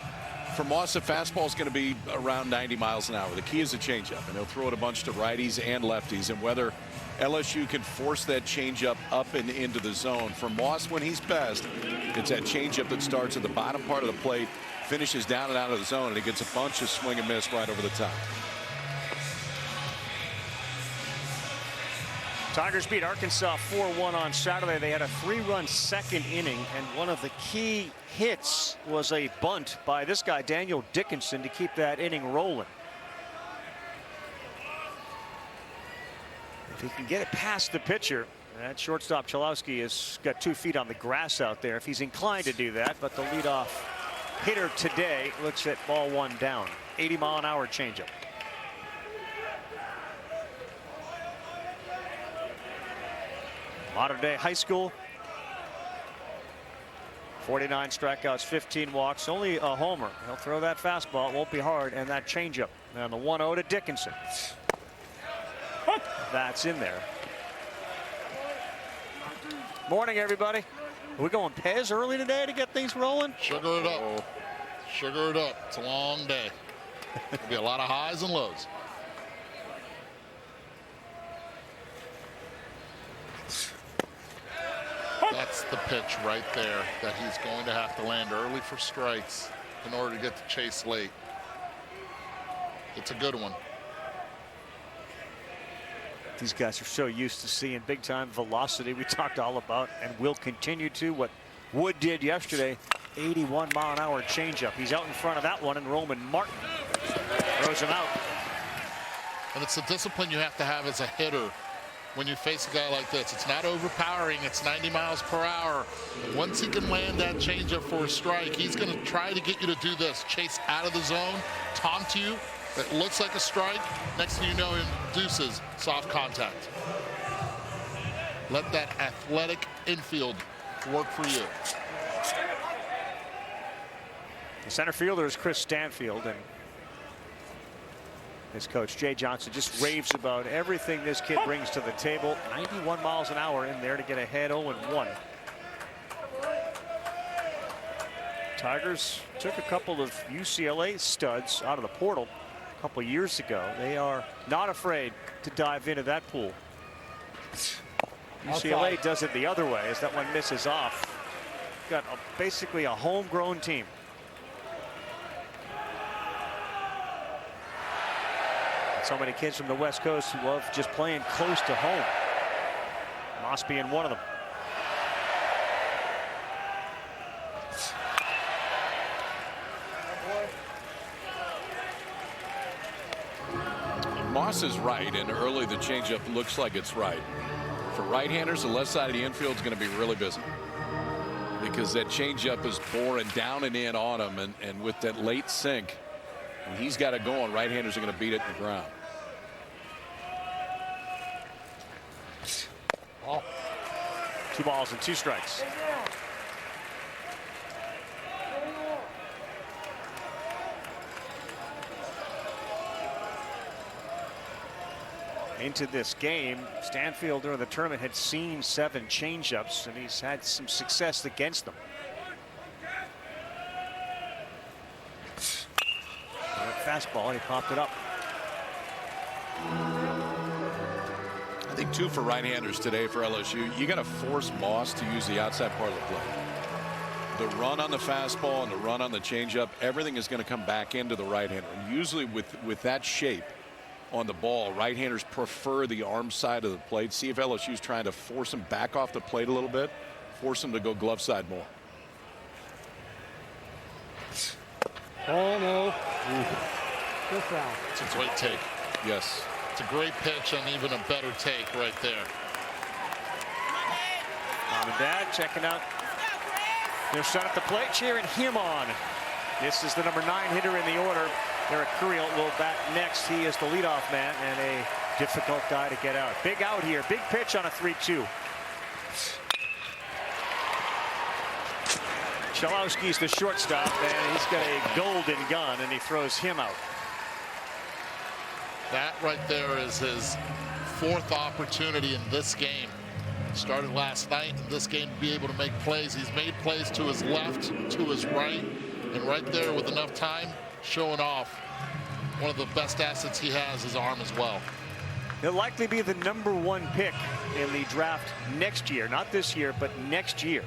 For Moss, the fastball is going to be around 90 miles an hour. The key is a changeup, and he'll throw it a bunch to righties and lefties, and whether LSU can force that changeup up and into the zone. For Moss, when he's best, it's that changeup that starts at the bottom part of the plate, finishes down and out of the zone, and he gets a bunch of swing and miss right over the top. Tigers beat Arkansas 4-1 on Saturday. They had a 3-run second inning, and one of the key hits was a bunt by this guy, Daniel Dickinson, to keep that inning rolling. If he can get it past the pitcher, that shortstop Chalowski has got 2 feet on the grass out there if he's inclined to do that, but the leadoff hitter today looks at ball 1 down. 80-mile-an-hour changeup. Modern day high school. 49 strikeouts, 15 walks, only a homer. He'll throw that fastball, it won't be hard, and that changeup. And the 1-0 to Dickinson. That's in there. Morning, everybody. Are we going Pez early today to get things rolling? Sugar it up. Sugar it up. It's a long day. There'll be a lot of highs and lows. That's the pitch right there that he's going to have to land early for strikes in order to get the chase late. It's a good one. These guys are so used to seeing big time velocity. We talked all about and will continue to. What Wood did yesterday, 81-mile-an-hour changeup. He's out in front of that one, and Roman Martin throws him out. And it's a discipline you have to have as a hitter when you face a guy like this. It's not overpowering. It's 90 miles per hour. Once he can land that changeup for a strike, he's going to try to get you to do this. Chase out of the zone, taunt you. It looks like a strike. Next thing you know, he induces soft contact. Let that athletic infield work for you. The center fielder is Chris Stanfield, and his coach Jay Johnson just raves about everything this kid brings to the table. 91 miles an hour in there to get ahead 0-1. Tigers took a couple of UCLA studs out of the portal a couple years ago. They are not afraid to dive into that pool. UCLA does it the other way as that one misses off. Got basically a homegrown team. So many kids from the West Coast who love just playing close to home. Moss being one of them. Moss is right, and early the changeup looks like it's right. For right-handers, the left side of the infield is going to be really busy because that changeup is boring down and in on him, and with that late sink, when he's got it going, right-handers are going to beat it in the ground. Oh. 2 balls and 2 strikes. Into this game, Stanfield during the tournament had seen 7 changeups, and he's had some success against them. Fastball, and he popped it up. I think 2 for right-handers today for LSU. You got to force Moss to use the outside part of the plate. The run on the fastball and the run on the changeup, everything is going to come back into the right-hander. And usually with that shape on the ball, right-handers prefer the arm side of the plate. See if LSU's trying to force him back off the plate a little bit, force him to go glove side more. Oh, no. It's a great take. Yes. It's a great pitch and even a better take right there. Mom and Dad checking out their son at the plate, cheering him on. This is the number 9 hitter in the order. Eric Curiel will bat next. He is the leadoff man and a difficult guy to get out. Big out here. Big pitch on a 3-2. Chalowski's the shortstop, and he's got a golden gun, and he throws him out. That right there is his 4th opportunity in this game. Started last night in this game to be able to make plays. He's made plays to his left, to his right, and right there with enough time, showing off one of the best assets he has, his arm as well. He'll likely be the number 1 pick in the draft next year. Not this year, but next year.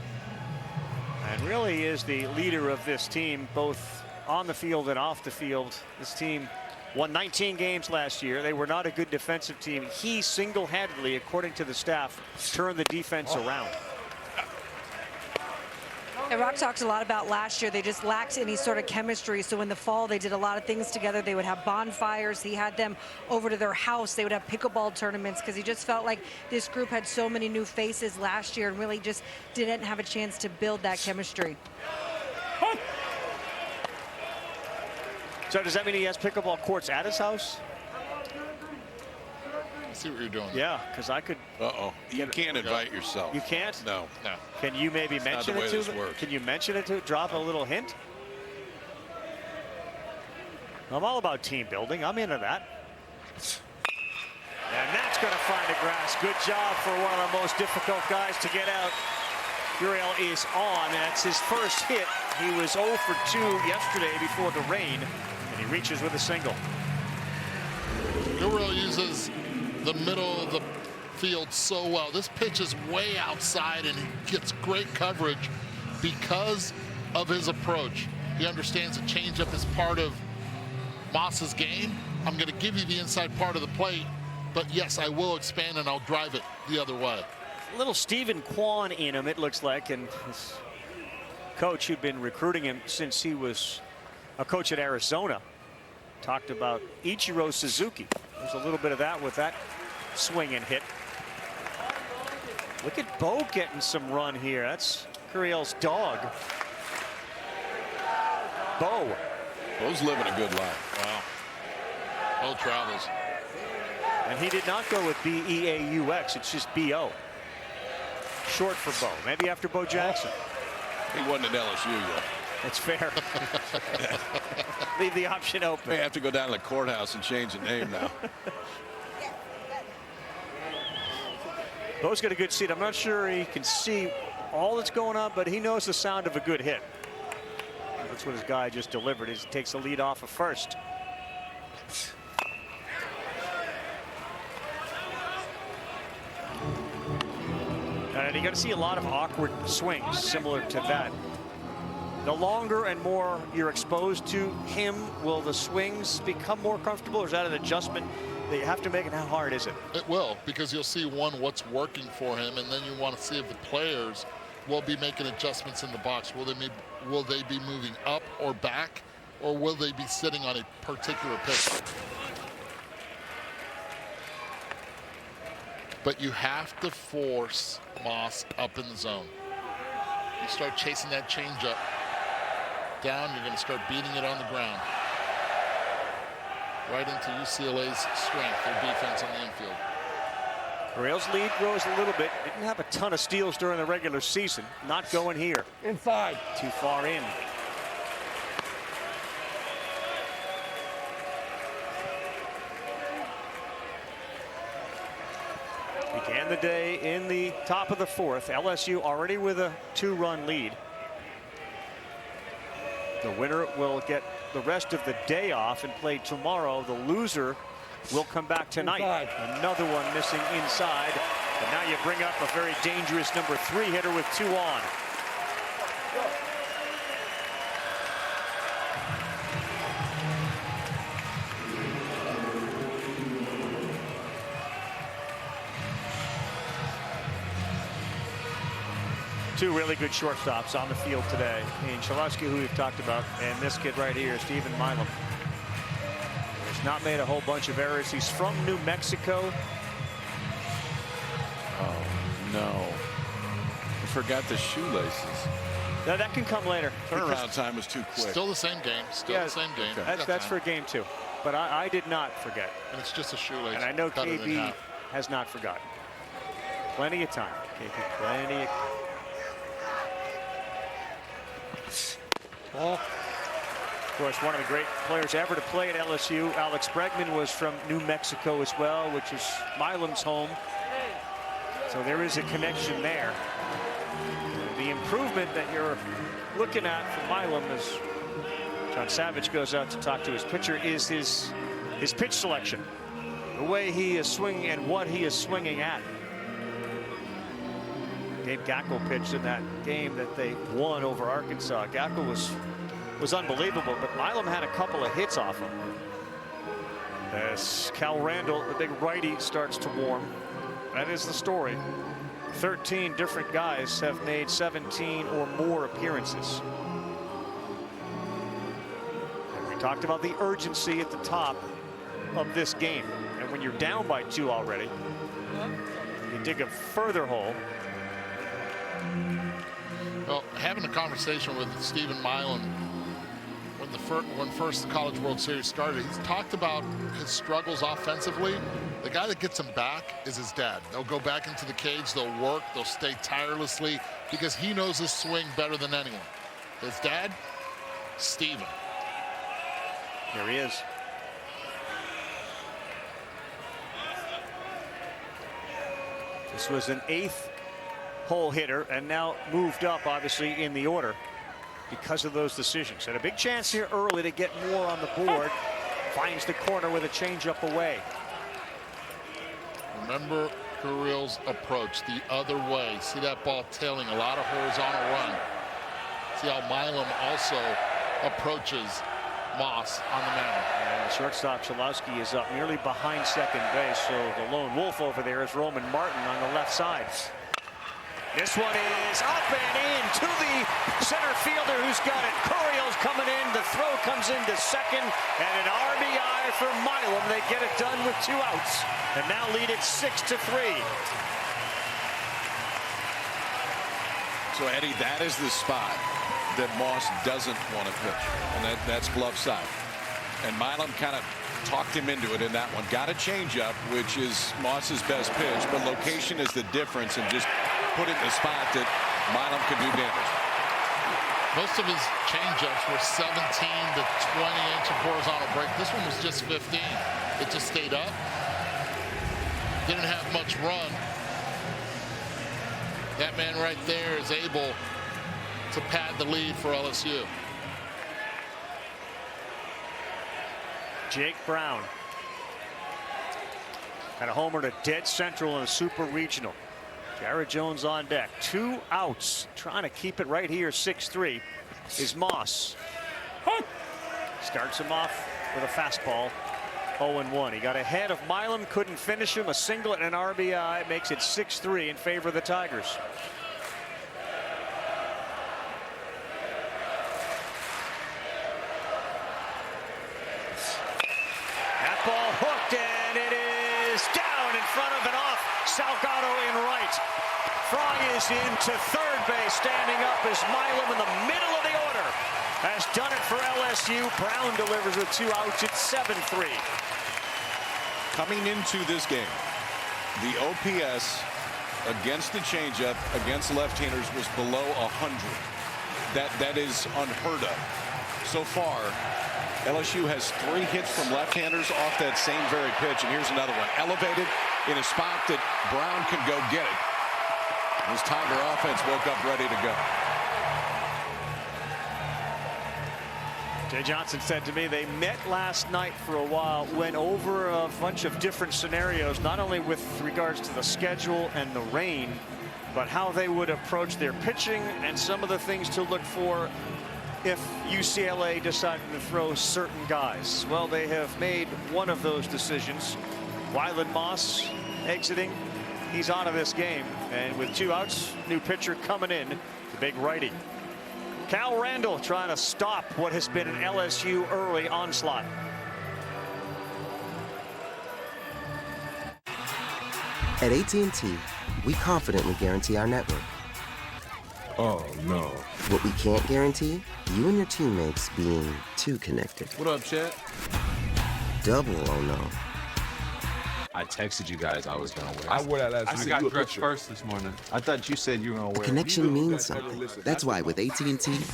And really is the leader of this team, both on the field and off the field. This team Won 19 games last year. They were not a good defensive team. He single-handedly, according to the staff, turned the defense around. And Rock talks a lot about last year. They just lacked any sort of chemistry. So in the fall, they did a lot of things together. They would have bonfires. He had them over to their house. They would have pickleball tournaments because he just felt like this group had so many new faces last year and really just didn't have a chance to build that chemistry. So does that mean he has pickleball courts at his house? I see what you're doing. Yeah, because I could. You can't invite yourself. You can't? No. Can you maybe mention it to him? Can you mention it to drop a little hint? I'm all about team building. I'm into that. And that's going to find the grass. Good job for one of the most difficult guys to get out. Uriel is on. That's his first hit. He was 0 for 2 yesterday before the rain, and he reaches with a single. Uriel uses the middle of the field so well. This pitch is way outside, and he gets great coverage because of his approach. He understands that changeup is part of Moss's game. I'm going to give you the inside part of the plate, but yes, I will expand and I'll drive it the other way. A little Stephen Kwan in him, it looks like, and his coach who'd been recruiting him since he was a coach at Arizona talked about Ichiro Suzuki. There's a little bit of that with that swing and hit. Look at Bo getting some run here. That's Curiel's dog. Bo's living a good life. Wow. Bo travels. And he did not go with B-E-A-U-X. It's just B-O. Short for Bo. Maybe after Bo Jackson. He wasn't at LSU yet. That's fair. Leave the option open. May have to go down to the courthouse and change the name now. Bo's got a good seat. I'm not sure he can see all that's going on, but he knows the sound of a good hit. That's what his guy just delivered. He takes the lead off of first. And you're going to see a lot of awkward swings similar to that. The longer and more you're exposed to him, will the swings become more comfortable, or is that an adjustment that you have to make? And how hard is it? It will, because you'll see what's working for him, and then you want to see if the players will be making adjustments in the box. Will they be moving up or back, or will they be sitting on a particular pitch? But you have to force Moss up in the zone. You start chasing that changeup down, you're going to start beating it on the ground. Right into UCLA's strength, their defense on the infield. Curiel's lead grows a little bit. Didn't have a ton of steals during the regular season. Not going here. Inside. Too far in. Began the day in the top of the fourth. LSU already with a 2-run lead. The winner will get the rest of the day off and play tomorrow. The loser will come back tonight. Inside. Another one missing inside. But now you bring up a very dangerous number 3 hitter with 2 on. Two really good shortstops on the field today. And Chalosky, who we've talked about, and this kid right here, Stephen Milam. He's not made a whole bunch of errors. He's from New Mexico. Oh, no. I forgot the shoelaces. Now, that can come later. Turnaround time was too quick. Still the same game. Still the same game. Okay. That's for game 2. But I did not forget. And it's just a shoelace. And I know KB has not forgotten. Plenty of time. KB, plenty of time. Of course, one of the great players ever to play at LSU, Alex Bregman, was from New Mexico as well, which is Milam's home. So there is a connection there. The improvement that you're looking at from Milam as John Savage goes out to talk to his pitcher is his pitch selection. The way he is swinging and what he is swinging at. Gabe Gackel pitched in that game that they won over Arkansas. Gackel was unbelievable, but Milam had a couple of hits off him. As Cal Randall, the big righty, starts to warm. That is the story. 13 different guys have made 17 or more appearances. And we talked about the urgency at the top of this game. And when you're down by 2 already, you dig a further hole. Well, having a conversation with Stephen Milam when first the College World Series started, he's talked about his struggles offensively. The guy that gets him back is his dad. They'll go back into the cage, they'll work, they'll stay tirelessly because he knows his swing better than anyone. His dad, Stephen. Here he is. This was an 8th hole hitter and now moved up, obviously, in the order because of those decisions. Had a big chance here early to get more on the board. Finds the corner with a changeup away. Remember Carril's approach the other way. See that ball tailing, a lot of horizontal run. See how Milam also approaches Moss on the mound. And the shortstop Chalowski is up nearly behind second base, so the lone wolf over there is Roman Martin on the left side. This one is up and in to the center fielder who's got it. Curiel's coming in. The throw comes into second, and an RBI for Milam. They get it done with 2 outs, and now lead it 6-3. So, Eddie, that is the spot that Moss doesn't want to pitch, and that's glove side. And Milam kind of talked him into it in that one. Got a changeup, which is Moss's best pitch, but location is the difference, and just put it in a spot that Milam can do damage. Most of his changeups were 17 to 20 inch of horizontal break. This one was just 15. It just stayed up. Didn't have much run. That man right there is able to pad the lead for LSU. Jake Brown got a homer to dead central in a super regional. Jared Jones on deck. 2 outs. Trying to keep it right here. 6-3 is Moss. Starts him off with a fastball. 0-1. He got ahead of Milam. Couldn't finish him. A single and an RBI makes it 6-3 in favor of the Tigers. That ball hooked, and it is down in front of and off. Salgado in right. Fry is into third base. Standing up is Milam in the middle of the order. Has done it for LSU. Brown delivers with 2 outs. It's 7-3. Coming into this game, the OPS against the changeup against left-handers was below 100. That is unheard of. So far, LSU has 3 hits from left-handers off that same very pitch, and here's another one. Elevated in a spot that Brown can go get it. This Tiger offense woke up ready to go. Jay Johnson said to me they met last night for a while, went over a bunch of different scenarios, not only with regards to the schedule and the rain, but how they would approach their pitching and some of the things to look for if UCLA decided to throw certain guys. Well, they have made one of those decisions. Wyland Moss exiting. He's out of this game. And with 2 outs, new pitcher coming in, the big righty. Cal Randall trying to stop what has been an LSU early onslaught. At AT&T, we confidently guarantee our network. Oh, no. What we can't guarantee, you and your teammates being too connected. What up, Chet? Double oh no. I texted you guys I was going to wear. I wore that last week. I got dressed first this morning. I thought you said you were going to A wear connection means something. That's why with AT&T,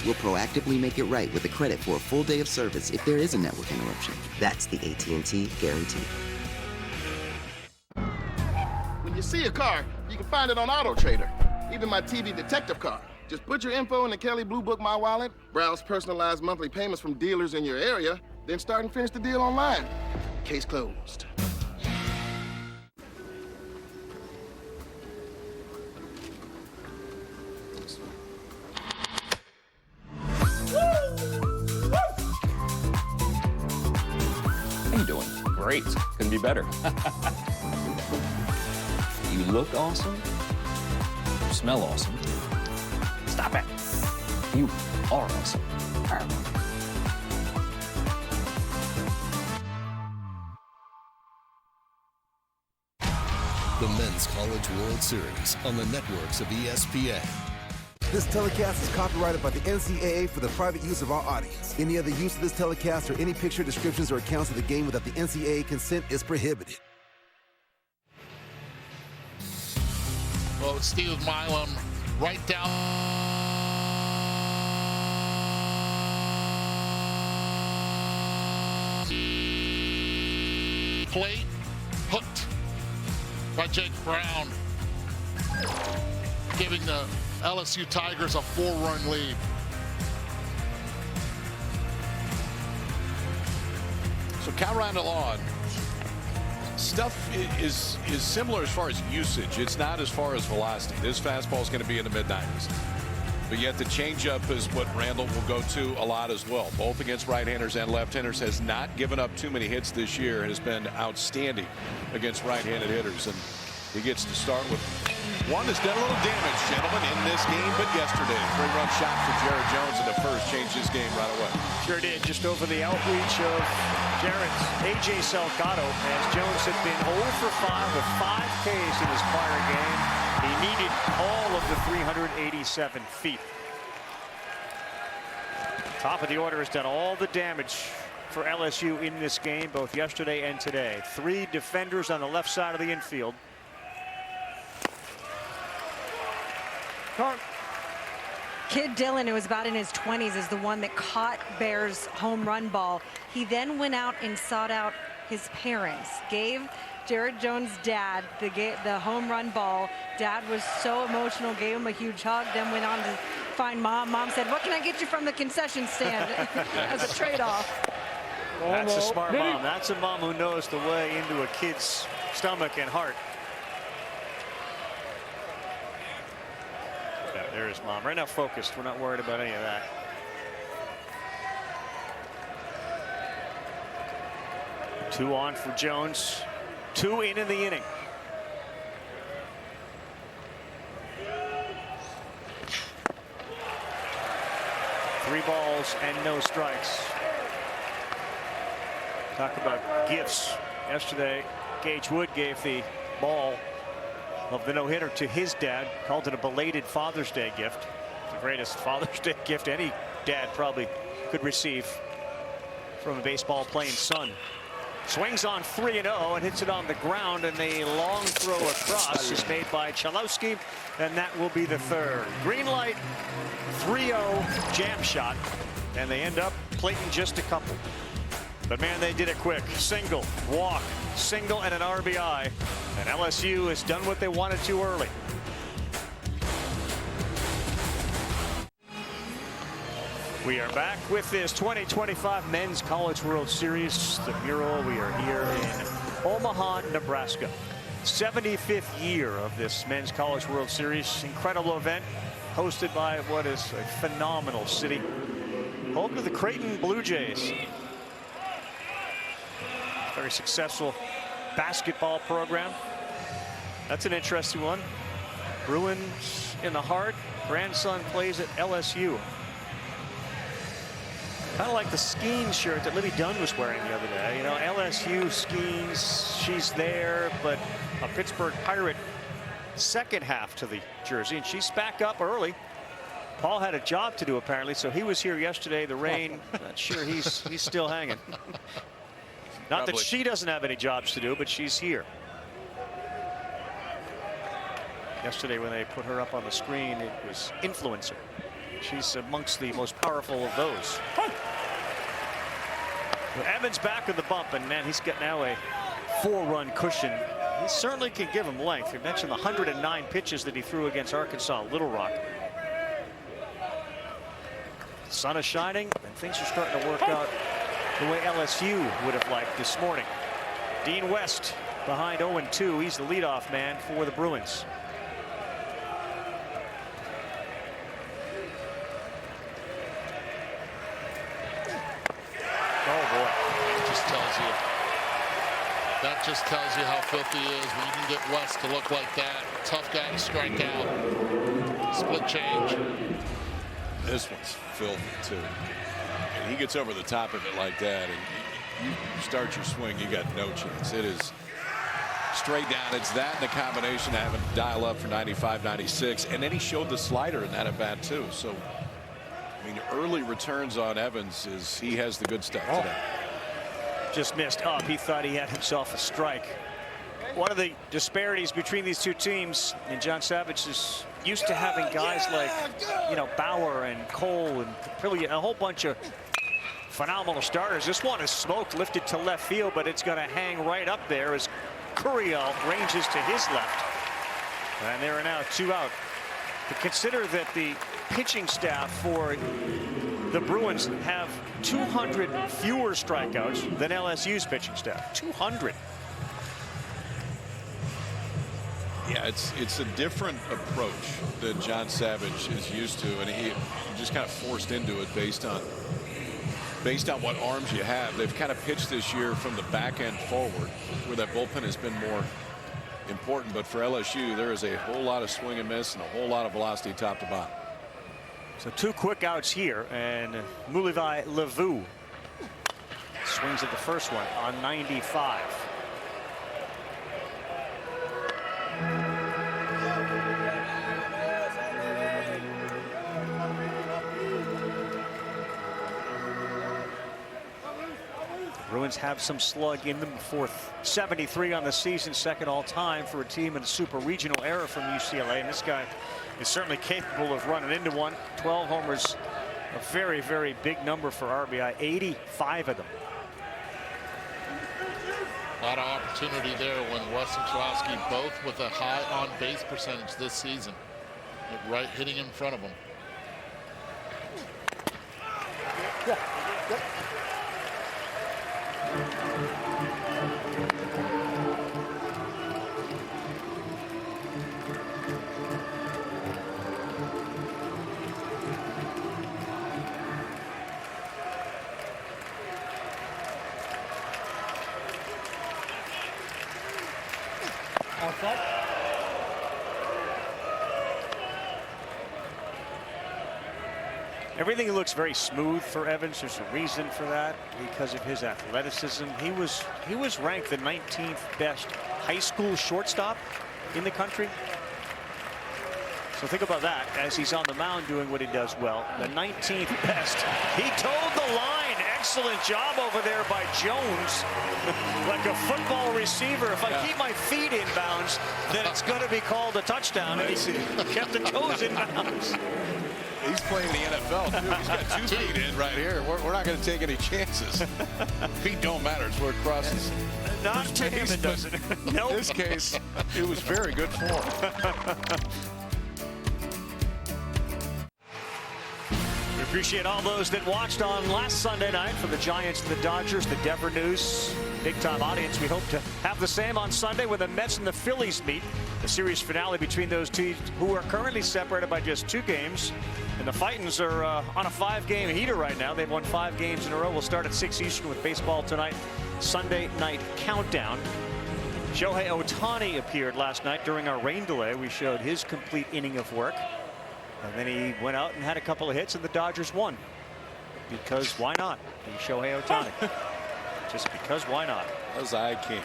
we'll proactively make it right with a credit for a full day of service if there is a network interruption. That's the AT&T guarantee. When you see a car, you can find it on Auto Trader. Even my TV detective car. Just put your info in the Kelly Blue Book My Wallet, browse personalized monthly payments from dealers in your area, then start and finish the deal online. Case closed. How you doing? Great. Couldn't be better. You look awesome. You smell awesome. Stop it. You are awesome. The Men's College World Series on the networks of ESPN. This telecast is copyrighted by the NCAA for the private use of our audience. Any other use of this telecast or any picture, descriptions, or accounts of the game without the NCAA consent is prohibited. Well, it's Steve Milam right down. Plate hooked by Jake Brown, giving the LSU Tigers a 4-run lead. So Cal Randall, stuff is similar as far as usage. It's not as far as velocity. This fastball is going to be in the mid-90s. But yet the changeup is what Randall will go to a lot as well. Both against right-handers and left-handers. Has not given up too many hits this year and has been outstanding against right-handed hitters. And he gets to start with one that's done a little damage, gentlemen, in this game, but yesterday. 3-run shot for Jared Jones in the first changed his game right away. Sure did, just over the outreach of Jared's A.J. Salgado, as Jones had been 0 for 5 with 5 Ks in his prior game. He needed all of the 387 feet. Top of the order has done all the damage for LSU in this game, both yesterday and today. 3 defenders on the left side of the infield. Kid Dillon, who was about in his 20s, is the one that caught Bears' home run ball. He then went out and sought out his parents, gave Jared Jones' dad the home run ball. Dad was so emotional, gave him a huge hug, then went on to find Mom. Mom said, "What can I get you from the concession stand?" as a trade-off. That's a smart mom. That's a mom who knows the way into a kid's stomach and heart. Yeah, there is Mom. Right now focused. We're not worried about any of that. Two on for Jones. 2 in the inning. Three balls and no strikes. Talk about gifts. Yesterday, Gage Wood gave the ball of the no-hitter to his dad. Called it a belated Father's Day gift. The greatest Father's Day gift any dad probably could receive from a baseball playing son. Swings on 3-0 and hits it on the ground, and a long throw across is made by Chalowski, and that will be the third. Green light, 3-0 jam shot, and they end up plating just a couple. But man, they did it quick. Single, walk, single, and an RBI. And LSU has done what they wanted to early. We are back with this 2025 Men's College World Series, the Mural. We are here in Omaha, Nebraska. 75th year of this Men's College World Series. Incredible event hosted by what is a phenomenal city. Home to the Creighton Blue Jays. Very successful basketball program. That's an interesting one. Bruins in the heart. Grandson plays at LSU. Kind of like the skiing shirt that Libby Dunn was wearing the other day. You know, LSU skis, she's there, but a Pittsburgh Pirate second half to the jersey, and she's back up early. Paul had a job to do apparently, so he was here yesterday. The rain, not sure he's still hanging. Not that she doesn't have any jobs to do, but she's here. Yesterday when they put her up on the screen, it was influencer. She's amongst the most powerful of those. Evans back with the bump, and man, he's got now a 4-run cushion. He certainly can give him length. We mentioned the 109 pitches that he threw against Arkansas Little Rock. The sun is shining, and things are starting to work out the way LSU would have liked this morning. Dean West behind 0-2. He's the leadoff man for the Bruins. That just tells you how filthy he is when you can get West to look like that. Tough guy to strike out. Split change. This one's filthy, too. And he gets over the top of it like that, and you start your swing, you got no chance. It is straight down. It's that and the combination of having to dial up for 95, 96. And then he showed the slider in that at bat, too. So, I mean, early returns on Evans is he has the good stuff today. Just missed up. He thought he had himself a strike. One of the disparities between these two teams, and John Savage is used to having guys like, you know, Bauer and Cole and really a whole bunch of phenomenal starters. This one is smoked, lifted to left field, but it's going to hang right up there as Curiel ranges to his left. And there are now 2 out. But consider that the pitching staff for the Bruins have 200 fewer strikeouts than LSU's pitching staff. 200. Yeah, it's a different approach that John Savage is used to, and he just kind of forced into it based on what arms you have. They've kind of pitched this year from the back end forward, where that bullpen has been more important. But for LSU, there is a whole lot of swing and miss and a whole lot of velocity top to bottom. So 2 quick outs here, and Mulivai Levu swings at the first one on 95. Bruins have some slug in them. 4th 73 on the season, 2nd all time for a team in a super regional era from UCLA. And this guy is certainly capable of running into one. 12 homers, a very, very big number for RBI, 85 of them. A lot of opportunity there when Wes and Chlowski both with a high on base percentage this season. Right hitting in front of him. Everything looks very smooth for Evans. There's a reason for that, because of his athleticism. He was ranked the 19th best high school shortstop in the country. So think about that as he's on the mound doing what he does well. The 19th best. He toed the line. Excellent job over there by Jones. Like a football receiver. If I keep my feet in bounds, then it's going to be called a touchdown. And he kept the toes in bounds. He's playing the NFL, too. He's got 2 feet in right here. We're not going to take any chances. Feet don't matter. It's where it crosses. Not to him, it doesn't. Nope. In this case, it was very good form. We appreciate all those that watched on last Sunday night, from the Giants to the Dodgers, the Denver News. Big time audience. We hope to have the same on Sunday when the Mets and the Phillies meet. The series finale between those teams, who are currently separated by just 2 games. And the Fightins are on a 5-game heater right now. They've won 5 games in a row. We'll start at 6 Eastern with baseball tonight. Sunday night countdown. Shohei Ohtani appeared last night during our rain delay. We showed his complete inning of work. And then he went out and had a couple of hits, and the Dodgers won. Because why not? Shohei Ohtani. Just because why not? As I can.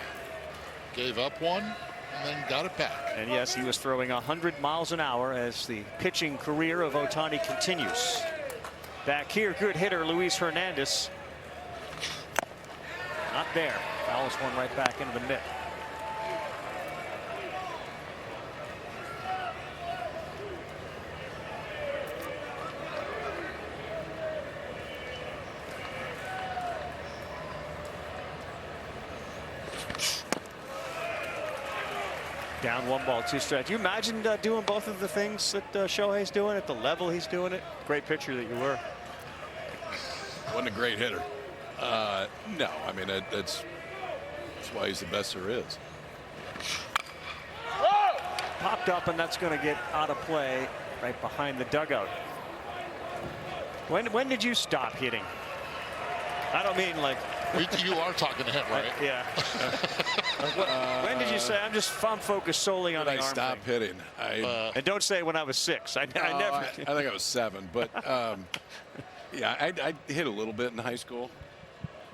Gave up one and then got it back. And yes, he was throwing 100 miles an hour as the pitching career of Ohtani continues. Back here, good hitter Luis Hernandez. Not there. Fouls one right back into the mitt. Down 1-2 strike. You imagine doing both of the things that Shohei's doing at the level he's doing it? Great pitcher that you were. Wasn't a great hitter. No, I mean, that's why he's the best there is. Popped up, and that's going to get out of play right behind the dugout. When did you stop hitting? I don't mean like... You are talking to him, right? Yeah. When did you say I'm focused solely on the arm? I stopped hitting. And don't say when I was 6. I never. I think I was 7, but yeah, I hit a little bit in high school.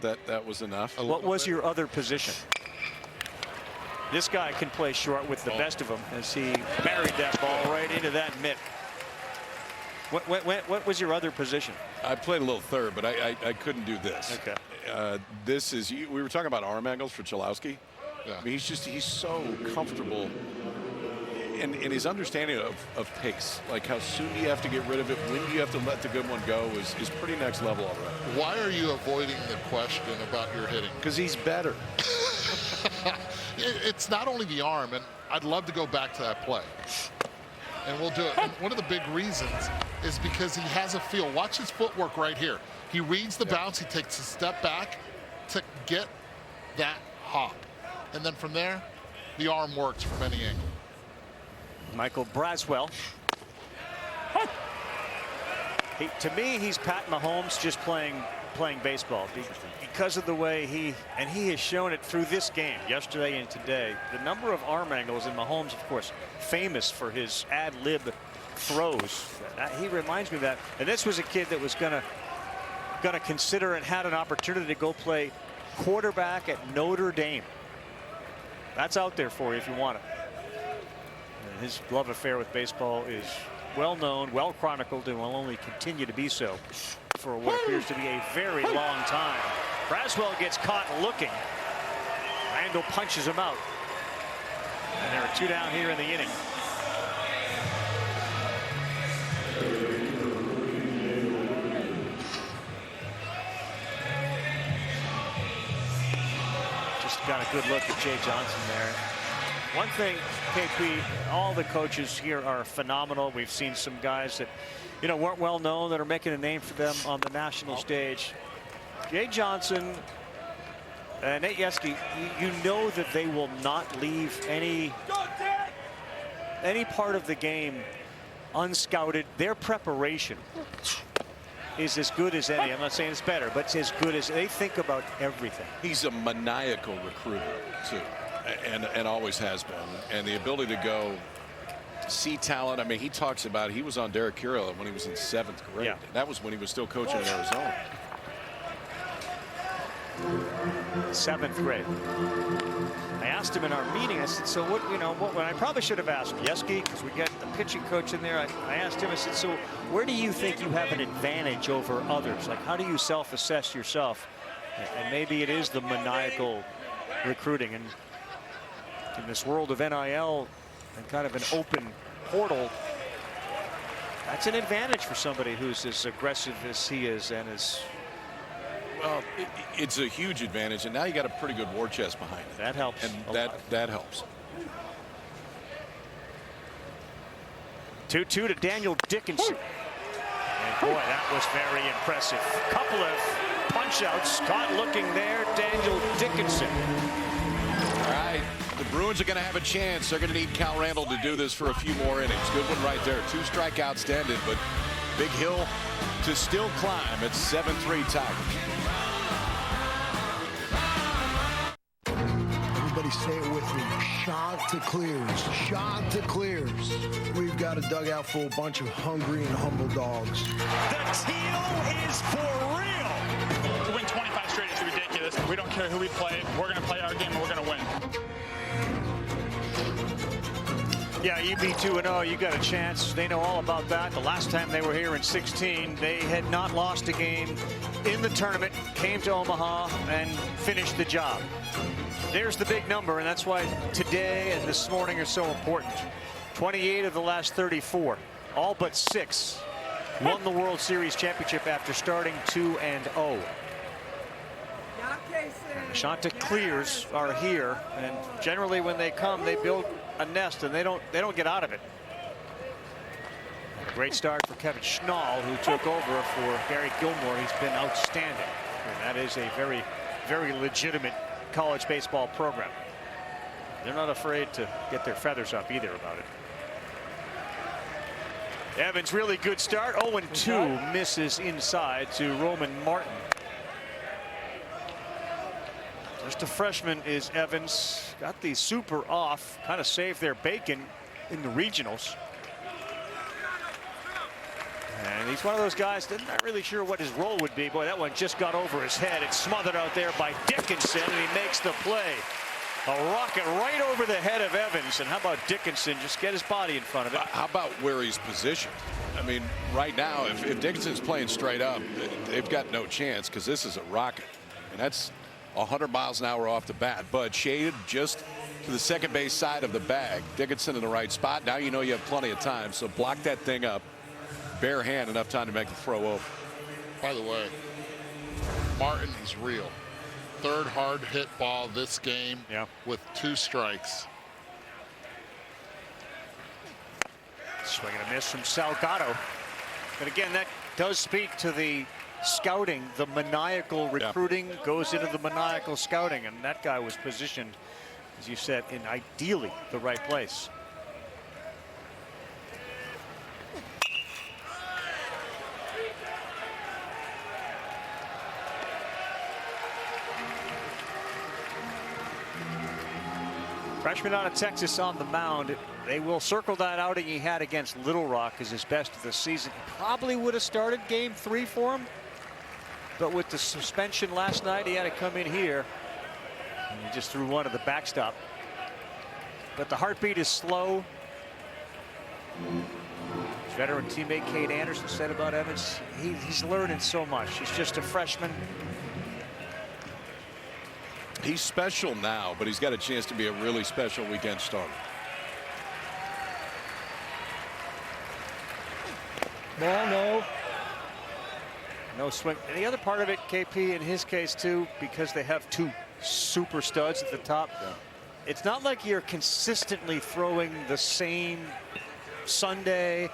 That was enough. What was your other position? This guy can play short with the best of them as he buried that ball right into that mitt. What was your other position? I played a little third, but I couldn't do this. Okay. This is, we were talking about arm angles for Chalowski. Yeah. I mean, he's so comfortable in his understanding of pace. Like how soon do you have to get rid of it? When do you have to let the good one go is pretty next level already. Why are you avoiding the question about your hitting? Because he's better. It's not only the arm, and I'd love to go back to that play. And we'll do it. And one of the big reasons is because he has a feel. Watch his footwork right here. He reads the bounce. He takes a step back to get that hop. And then from there, the arm works from any angle. Michael Braswell. To me, he's Pat Mahomes just playing baseball because of the way he has shown it through this game yesterday and today. The number of arm angles, and Mahomes, of course, famous for his ad-lib throws. He reminds me of that. And this was a kid that was gonna consider and had an opportunity to go play quarterback at Notre Dame. That's out there for you if you want it. And his love affair with baseball is well known, well chronicled, and will only continue to be so for what appears to be a very long time. Braswell gets caught looking. Randall punches him out. And there are 2 down here in the inning. Just got a good look at Jay Johnson there. One thing, KP, all the coaches here are phenomenal. We've seen some guys that, weren't well known that are making a name for them on the national stage. Jay Johnson and Nate Yeskie, you know that they will not leave any part of the game unscouted. Their preparation is as good as any. I'm not saying it's better, but it's as good as they think about everything. He's a maniacal recruiter, too. And always has been. And the ability to go see talent. I mean, he talks about he was on Derek Curella when he was in 7th grade. Yeah. That was when he was still coaching in Arizona. 7th grade. I asked him in our meeting, I said, so what, when I probably should have asked Yeskie, because we got the pitching coach in there. I asked him, I said, so where do you think you have an advantage over others? Like, how do you self-assess yourself? And maybe it is the maniacal recruiting. And in this world of NIL and kind of an open portal, that's an advantage for somebody who's as aggressive as he is and as well. It's a huge advantage, and now you got a pretty good war chest behind it. That helps, and that helps. 2-2 to Daniel Dickinson. And boy, that was very impressive. Couple of punch outs. Caught looking there, Daniel Dickinson. All right. The Bruins are going to have a chance. They're going to need Cal Randall to do this for a few more innings. Good one right there. 2 strikeouts to end it, but big hill to still climb at 7-3 Tigers. Everybody say it with me. Shot to clears. Shot to clears. We've got a dugout full bunch of hungry and humble dogs. The teal is for real. To win 25 straight is ridiculous. We don't care who we play. We're going to play our game and we're going to win. Yeah, you beat 2-0, you got a chance. They know all about that. The last time they were here in 16, they had not lost a game in the tournament, came to Omaha and finished the job. There's the big number, and that's why today and this morning are so important. 28 of the last 34, all but 6, won the World Series championship after starting 2-0. The Chanticleers are here, and generally when they come, they build a nest, and they don't get out of it. A great start for Kevin Schnall, who took over for Gary Gilmore. He's been outstanding, and that is a very, very legitimate college baseball program. They're not afraid to get their feathers up either about it. Evans, really good start. 0-2, misses inside to Roman Martin. Just a freshman is Evans. Got the super off, kind of saved their bacon in the regionals. And he's one of those guys that not really sure what his role would be. Boy, that one just got over his head. It's smothered out there by Dickinson, and he makes the play. A rocket right over the head of Evans. And how about Dickinson just get his body in front of it? How about where he's positioned? I mean, right now, if Dickinson's playing straight up, they've got no chance because this is a rocket. And that's 100 miles an hour off the bat, but shaded just to the second base side of the bag. Dickinson in the right spot. Now you know you have plenty of time, so block that thing up. Bare hand, enough time to make the throw over. By the way, Martin is real. Third hard hit ball this game with 2 strikes. Swing and a miss from Salgado. But again, that does speak to the scouting. The maniacal recruiting goes into the maniacal scouting, and that guy was positioned, as you said, in ideally the right place. Freshman out of Texas on the mound. They will circle that outing he had against Little Rock as his best of the season. He probably would have started game 3 for him, but with the suspension last night, he had to come in here. And he just threw one to the backstop. But the heartbeat is slow. His veteran teammate Cade Anderson said about Evans, he's learning so much. He's just a freshman. He's special now, but he's got a chance to be a really special weekend starter. No swing. And the other part of it, KP, in his case too, because they have 2 super studs at the top. It's not like you're consistently throwing the same Sunday.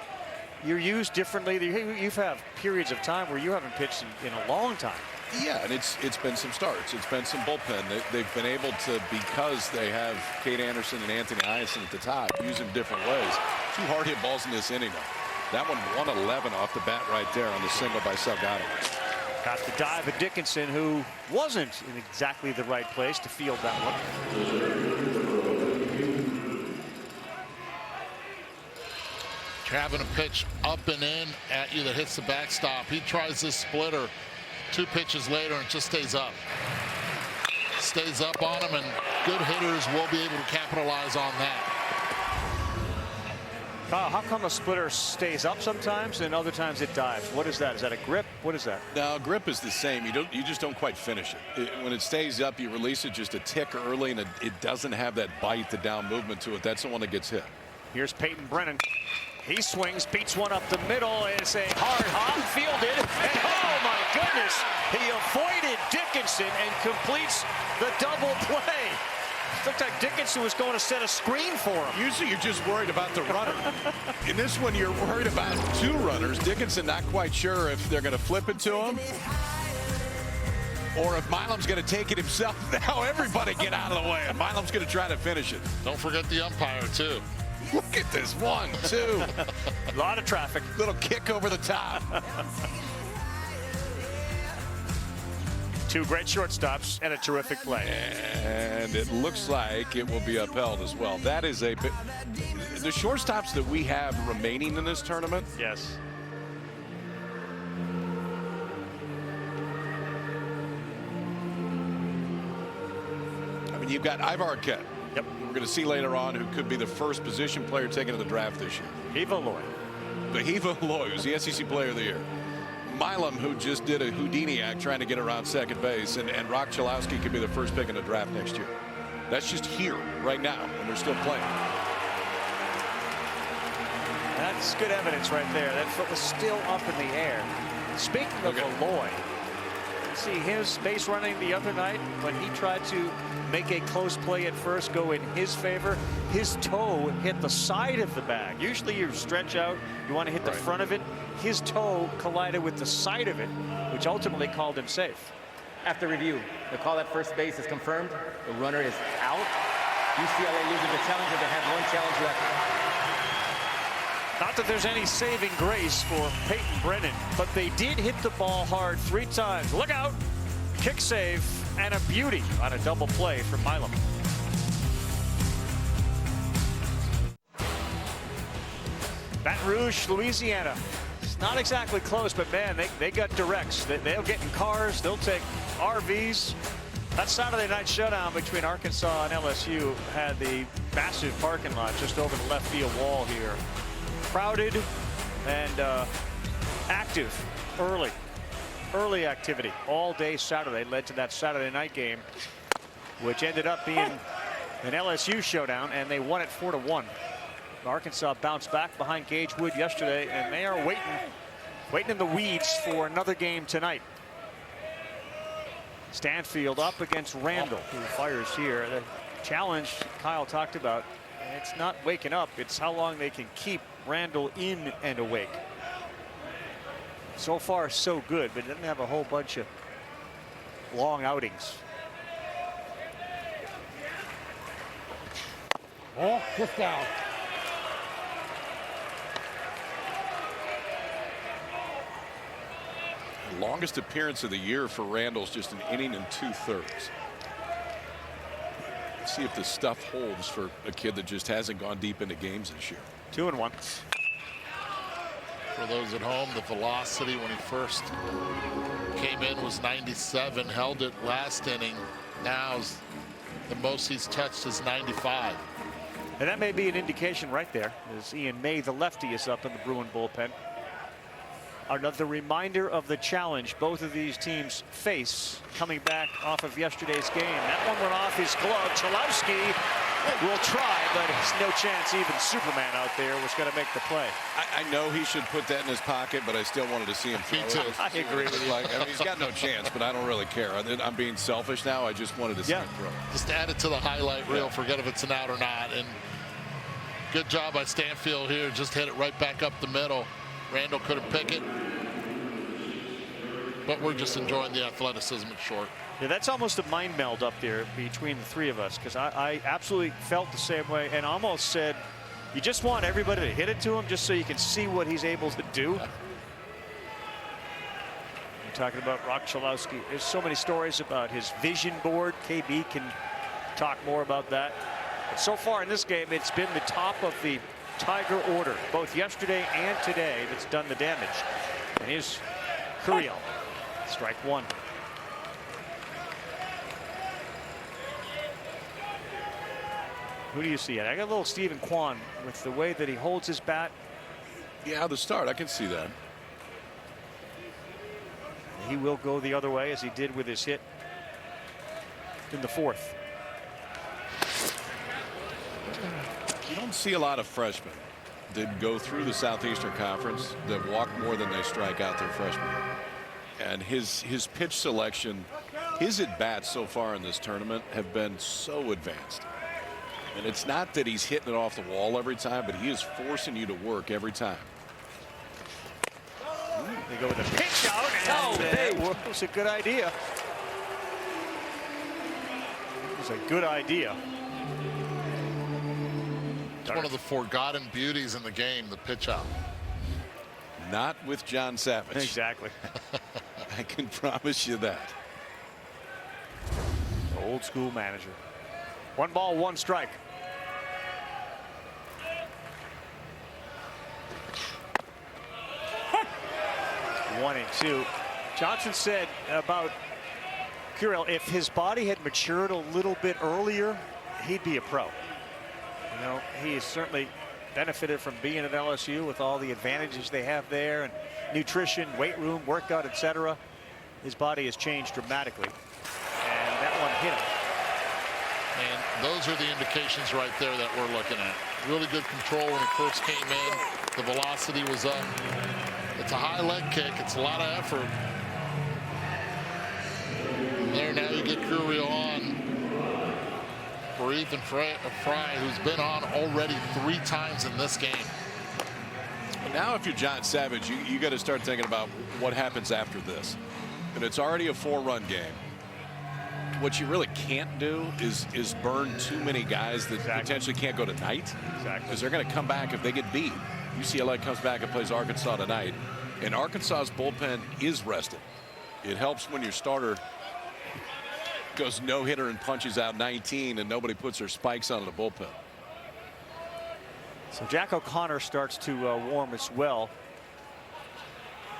You're used differently. You've had periods of time where you haven't pitched in a long time. Yeah, and it's been some starts. It's been some bullpen. They've been able to, because they have Cade Anderson and Anthony Iacin at the top, use them different ways. 2 hard hit balls in this inning. That one 111 off the bat right there on the single by Salgado. Got the dive of Dickinson, who wasn't in exactly the right place to field that one. Having a pitch up and in at you that hits the backstop. He tries this splitter 2 pitches later and just stays up. Stays up on him, and good hitters will be able to capitalize on that. Kyle, how come a splitter stays up sometimes and other times it dives? What is that? Is that a grip? What is that? No, grip is the same. You just don't quite finish it. When it stays up, you release it just a tick early, and it doesn't have that bite, the down movement to it. That's the one that gets hit. Here's Peyton Brennan. He swings, beats one up the middle. It's a hard hop, fielded, and oh my goodness, he avoided Dickinson and completes the double play. Looked like Dickinson was going to set a screen for him. Usually you're just worried about the runner. In this one, you're worried about 2 runners. Dickinson not quite sure if they're going to flip it to him or if Milam's going to take it himself. Now everybody get out of the way. Milam's going to try to finish it. Don't forget the umpire, too. Look at this. 1, 2. A lot of traffic. Little kick over the top. 2 great shortstops and a terrific play. And it looks like it will be upheld as well. That is the shortstops that we have remaining in this tournament. Yes. I mean, you've got Ivar Arquette. Yep. We're going to see later on who could be the first position player taken in the draft this year. Hiva Loy. Hiva Loy, who's the SEC Player of the Year. Milam, who just did a Houdini act trying to get around second base, and Rock Chalowski could be the first pick in the draft next year. That's just here, right now, and they're still playing. That's good evidence right there. That foot was still up in the air. Speaking of Loy, see his base running the other night when he tried to make a close play at first go in his favor. His toe hit the side of the bag. Usually you stretch out, you want to hit the front of it. His toe collided with the side of it, which ultimately called him safe. After review, the call at first base is confirmed. The runner is out. UCLA loses the challenger. They have 1 challenge left. Not that there's any saving grace for Peyton Brennan, but they did hit the ball hard 3 times. Look out! Kick save and a beauty on a double play from Milam. Baton Rouge, Louisiana. It's not exactly close, but man, they got directs. They'll get in cars, they'll take RVs. That Saturday night showdown between Arkansas and LSU had the massive parking lot just over the left field wall here. Crowded and active early activity all day Saturday led to that Saturday night game, which ended up being an LSU showdown, and they won it 4-1. Arkansas bounced back behind Gage Wood yesterday, and they are waiting in the weeds for another game tonight. Stanfield up against Randall, who fires here. The challenge Kyle talked about, it's not waking up, it's how long they can keep Randall in and awake. So far, so good, but doesn't have a whole bunch of long outings. Oh, just down. Longest appearance of the year for Randall's just an inning and 2/3. Let's see if this stuff holds for a kid that just hasn't gone deep into games this year. 2-1. For those at home, the velocity when he first came in was 97, held it last inning. Now the most he's touched is 95. And that may be an indication right there, as Ian May, the lefty, is up in the Bruin bullpen. Another reminder of the challenge both of these teams face coming back off of yesterday's game. That one went off his glove. Chalowski will try, but there's no chance even Superman out there was going to make the play. I know he should put that in his pocket, but I still wanted to see him throw it. I agree with you. I mean, he's got no chance, but I don't really care. I'm being selfish now. I just wanted to see him throw it. Just add it to the highlight reel. Forget if it's an out or not. And good job by Stanfield here. Just hit it right back up the middle. Randall couldn't pick it, but we're just enjoying the athleticism at short. Yeah, that's almost a mind meld up there between the three of us, because I absolutely felt the same way and almost said, you just want everybody to hit it to him just so you can see what he's able to do. You're talking about Rock Chalowski. There's so many stories about his vision board. KB can talk more about that. But so far in this game, it's been the top of the Tiger order, both yesterday and today, that's done the damage. And here's Curiel. Strike one. Who do you see? I got a little Stephen Kwan with the way that he holds his bat. Yeah, the start, I can see that. He will go the other way, as he did with his hit in the fourth. You don't see a lot of freshmen that go through the Southeastern Conference that walk more than they strike out their freshman year. And his pitch selection, his at-bats so far in this tournament have been so advanced. And it's not that he's hitting it off the wall every time, but he is forcing you to work every time. They go with a pitch out, and it was a good idea. It was a good idea. It's one of the forgotten beauties in the game, the pitch out. Not with John Savage. Exactly. I can promise you that. Old school manager. 1 ball, 1 strike. One and two. Johnson said about Curiel, if his body had matured a little bit earlier, he'd be a pro. You know, he has certainly benefited from being at LSU with all the advantages they have there, and nutrition, weight room, workout, etc. His body has changed dramatically, and that one hit him. And those are the indications right there that we're looking at. Really good control when he first came in. The velocity was up. It's a high leg kick. It's a lot of effort. And there now you get Curiel on for Ethan Fry, who's been on already 3 times in this game. Now if you're John Savage, you got to start thinking about what happens after this. And it's already a 4-run game. What you really can't do is burn too many guys that potentially can't go tonight. Exactly. Because they're going to come back if they get beat. UCLA comes back and plays Arkansas tonight. And Arkansas's bullpen is rested. It helps when your starter goes no hitter and punches out 19, and nobody puts their spikes on the bullpen. So Jack O'Connor starts to warm as well.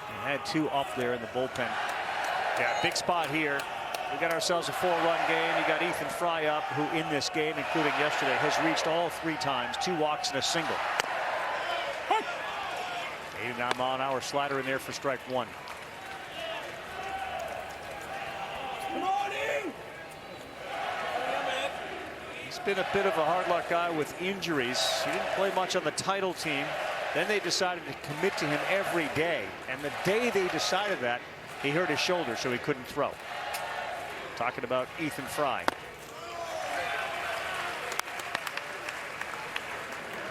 He had 2 up there in the bullpen. Yeah, big spot here. We got ourselves a 4-run game. You got Ethan Fry up, who in this game, including yesterday, has reached all 3 times, 2 walks and a single. 89-mile-an-hour slider in there for strike 1. Good morning. He's been a bit of a hard luck guy with injuries. He didn't play much on the title team. Then they decided to commit to him every day. And the day they decided that, he hurt his shoulder, so he couldn't throw. Talking about Ethan Fry.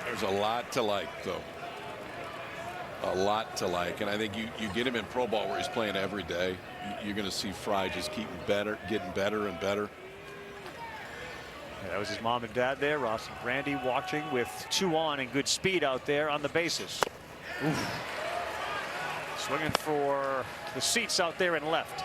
There's a lot to like, though. A lot to like, and I think you get him in pro ball where he's playing every day. You're going to see Fry just getting better and better. Yeah, that was his mom and dad there. Ross and Randy watching with 2 on and good speed out there on the bases. Oof. Swinging for the seats out there in left.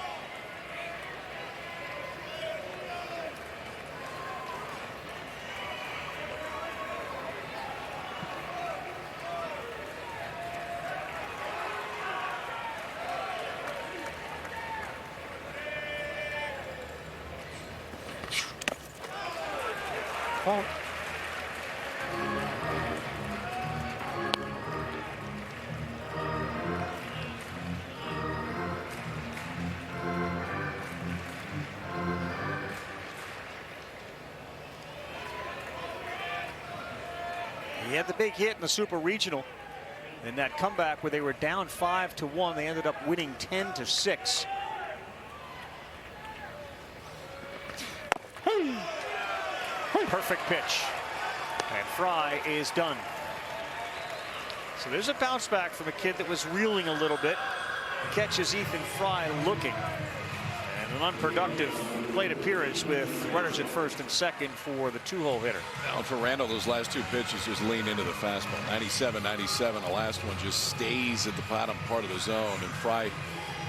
Ball. He had the big hit in the Super Regional. In that comeback where they were down 5-1, they ended up winning 10-6. Perfect pitch. And Fry is done. So there's a bounce back from a kid that was reeling a little bit. Catches Ethan Fry looking. And an unproductive plate appearance with runners at first and second for the 2-hole hitter. Now for Randall, those last 2 pitches just lean into the fastball. 97. The last one just stays at the bottom part of the zone, and Fry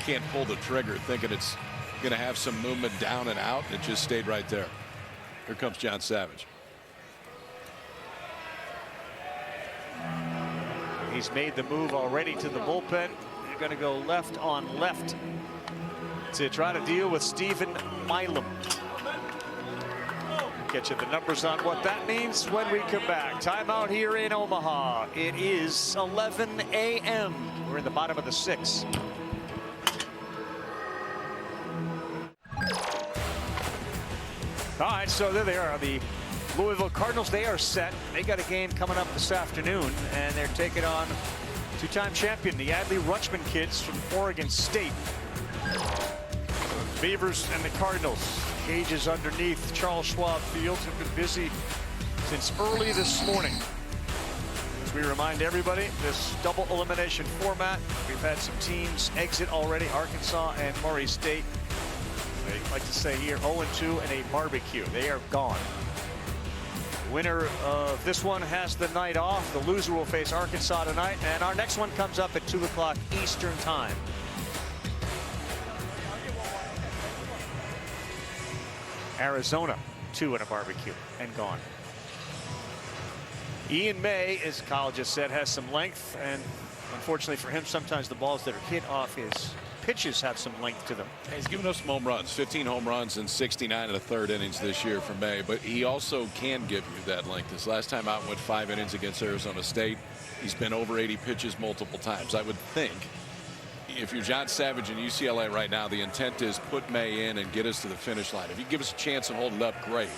can't pull the trigger thinking it's going to have some movement down and out. It just stayed right there. Here comes John Savage. He's made the move already to the bullpen. They're going to go left on left to try to deal with Stephen Milam. Get you the numbers on what that means when we come back. Timeout here in Omaha. It is 11 a.m. We're in the bottom of the 6th. All right, so there they are. The Louisville Cardinals, they are set. They got a game coming up this afternoon, and they're taking on 2-time champion, the Adley Rutschman kids from Oregon State. Beavers and the Cardinals. Cages underneath Charles Schwab Field have been busy since early this morning. As we remind everybody, this double elimination format, we've had some teams exit already, Arkansas and Murray State. I like to say here 0-2 and a barbecue. They are gone. The winner of this one has the night off. The loser will face Arkansas tonight, and our next one comes up at 2 o'clock Eastern time. Arizona 2 and a barbecue and gone. Ian May, as Kyle just said, has some length, and unfortunately for him, sometimes the balls that are hit off his pitches have some length to them. He's given us some home runs, 15 home runs in 69 and a third innings this year for May, but he also can give you that length. This last time out went 5 innings against Arizona State. He's been over 80 pitches multiple times. I would think if you're John Savage in UCLA right now, the intent is put May in and get us to the finish line. If you give us a chance and hold it up, great.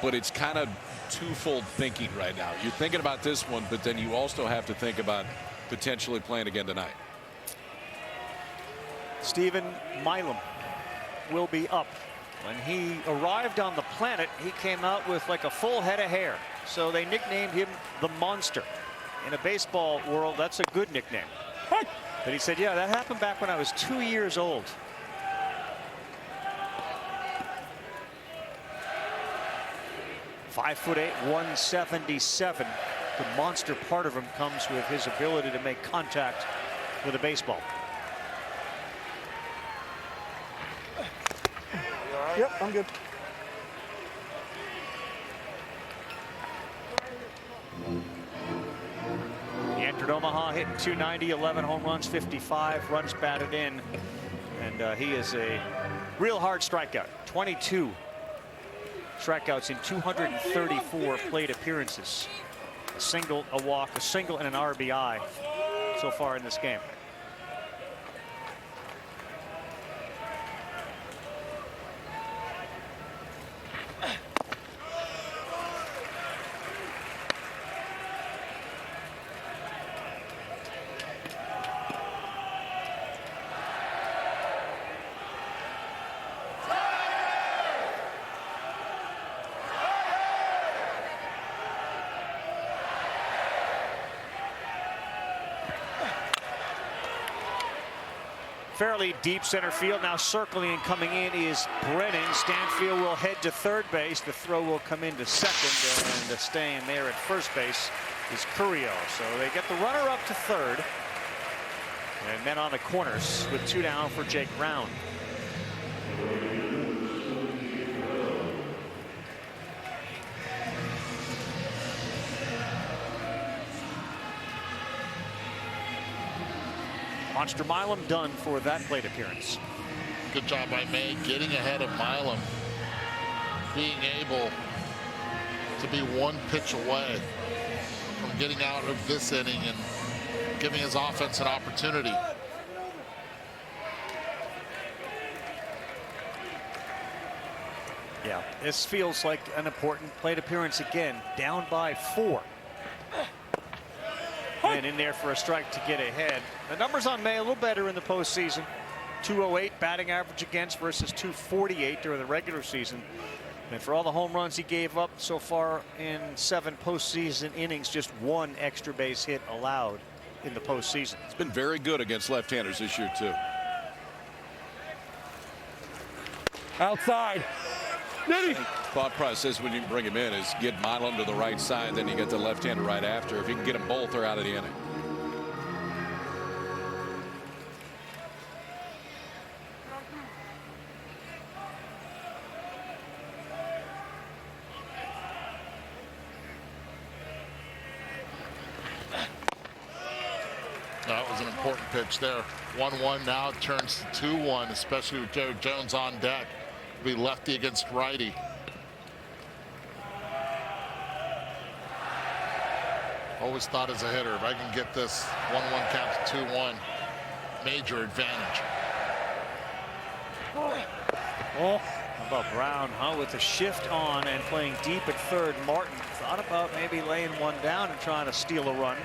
But it's kind of twofold thinking right now. You're thinking about this one, but then you also have to think about potentially playing again tonight. Stephen Milam will be up. When he arrived on the planet, he came out with like a full head of hair. So they nicknamed him the Monster. In a baseball world, that's a good nickname. But he said, yeah, that happened back when I was 2 years old. .5'8", 177. The monster part of him comes with his ability to make contact with a baseball. Yep, I'm good. He entered Omaha hitting .290, 11 home runs, 55 runs batted in. And he is a real hard strikeout. 22 strikeouts in 234 plate appearances. A single, a walk, a single, and an RBI so far in this game. Fairly deep center field. Now circling and coming in is Brennan. Stanfield will head to third base. The throw will come into second, and staying there at first base is Curio. So they get the runner up to third, and men on the corners with 2 down for Jake Brown. Monster Milam done for that plate appearance. Good job by May getting ahead of Milam, being able to be 1 pitch away from getting out of this inning and giving his offense an opportunity. Yeah, this feels like an important plate appearance again. Down by 4. And in there for a strike to get ahead. The numbers on May a little better in the postseason. 208 batting average against versus 248 during the regular season. And for all the home runs he gave up so far in 7 postseason innings, just 1 extra base hit allowed in the postseason. It's been very good against left-handers this year too. Outside. Thought process when you bring him in is get Milam to the right side, then you get the left-hander right after. If you can get them both, they're out of the inning. That was an important pitch there. 1-1 now, it turns to 2-1, especially with Joe Jones on deck. Be lefty against righty. Always thought as a hitter, if I can get this 1-1 count to 2-1, major advantage. Oh, how about Brown, huh? With the shift on and playing deep at third. Martin thought about maybe laying one down and trying to steal a run.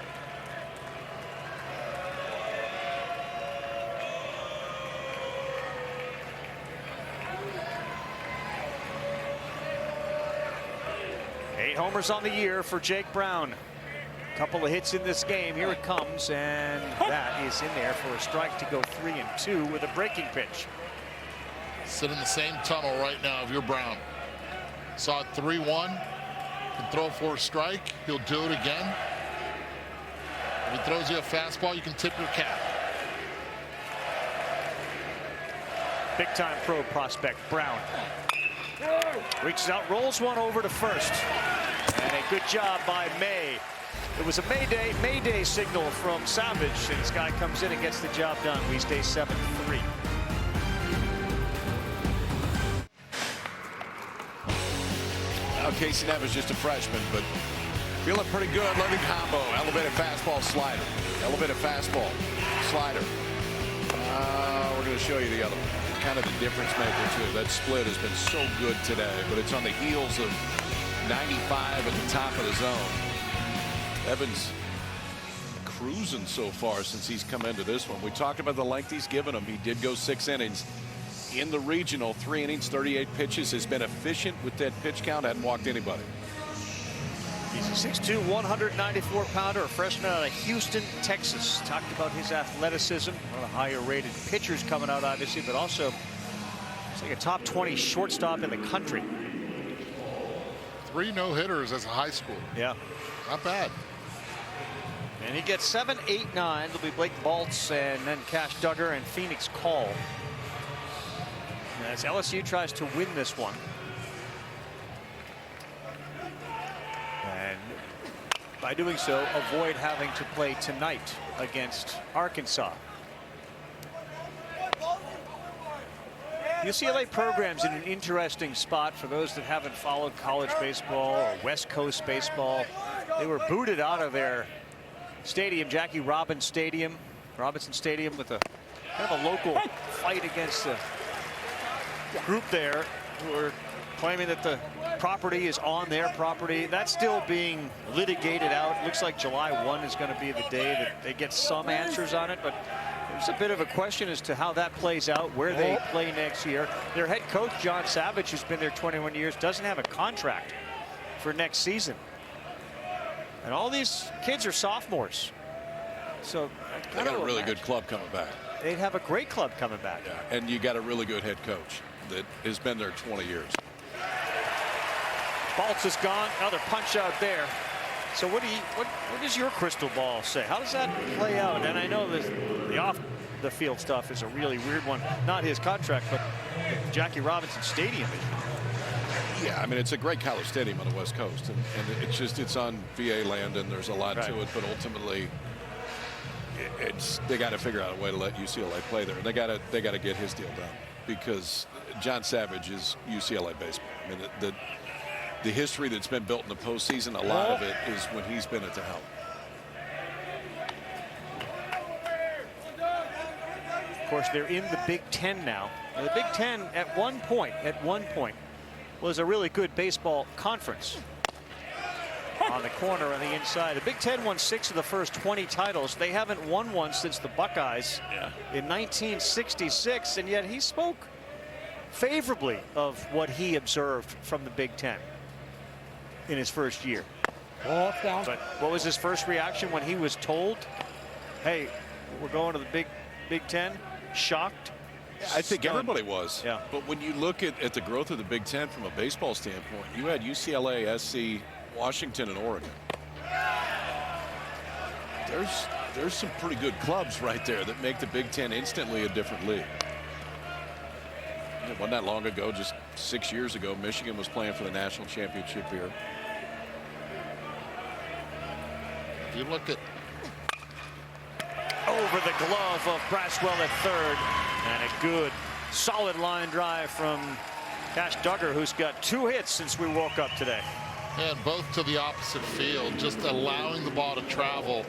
Homers on the year for Jake Brown. A couple of hits in this game. Here it comes, and that is in there for a strike to go 3-2 with a breaking pitch. Sit in the same tunnel right now if you're Brown. Saw it 3-1. Can throw for a strike. He'll do it again. If he throws you a fastball, you can tip your cap. Big time pro prospect Brown. Reaches out, rolls one over to first. And a good job by May. It was a Mayday signal from Savage, and this guy comes in and gets the job done. We stay 7-3. Now Casey Nevis just a freshman, but feeling pretty good. Loving combo. Elevated fastball, slider. Elevated fastball, slider. We're going to show you the other one. Kind of the difference maker too. That split has been so good today, but it's on the heels of 95 at the top of the zone. Evans cruising so far since he's come into this one. We talked about the length he's given him. He did go 6 innings in the regional. 3 innings, 38 pitches. Has been efficient with that pitch count. Hadn't walked anybody. He's a 6'2", 194-pounder, a freshman out of Houston, Texas. Talked about his athleticism. One of the higher-rated pitchers coming out, obviously, but also it's like a top 20 shortstop in the country. 3 no-hitters as a high school. Yeah. Not bad. And he gets 7, 8, 9. It'll be Blake Baltz and then Cash Duggar and Phoenix Call. as LSU tries to win this one. And by doing so, avoid having to play tonight against Arkansas. UCLA program's in an interesting spot for those that haven't followed college baseball or West Coast baseball. They were booted out of their stadium, Jackie Robinson Stadium, with a kind of a local fight against the group there who are claiming that the property is on their property. That's still being litigated out. Looks like July 1 is going to be the day that they get some answers on it, but there's a bit of a question as to how that plays out, where they play next year. Their head coach, John Savage, who's been there 21 years, doesn't have a contract for next season. And all these kids are sophomores. So they got a really good club coming back. They'd have a great club coming back. Yeah, and you got a really good head coach that has been there 20 years. Baltz is gone. Another punch out there. So what does your crystal ball say? How does that play out? And I know the off the field stuff is a really weird one. Not his contract, but Jackie Robinson Stadium. Yeah, I mean, it's a great college stadium on the West Coast, and it's on VA land, and there's a lot to it. But ultimately, they got to figure out a way to let UCLA play there. And they got to get his deal done, because John Savage is UCLA baseball. I mean, the history that's been built in the postseason, a lot of it is when he's been at the helm. Of course, they're in the Big Ten now. And the Big Ten, at one point, was a really good baseball conference. On the corner on the inside. The Big Ten won 6 of the first 20 titles. They haven't won one since the Buckeyes in 1966, and yet he spoke favorably of what he observed from the Big Ten in his first year. But what was his first reaction when he was told, hey, we're going to the Big Ten? Shocked? I think everybody was. Yeah. But when you look at the growth of the Big Ten from a baseball standpoint, you had UCLA, SC, Washington, and Oregon. There's some pretty good clubs right there that make the Big Ten instantly a different league. It wasn't that long ago, just 6 years ago, Michigan was playing for the national championship here. If you look at over the glove of Braswell at third, and a good solid line drive from Cash Duggar, who's got 2 hits since we woke up today. And both to the opposite field, just allowing the ball to travel,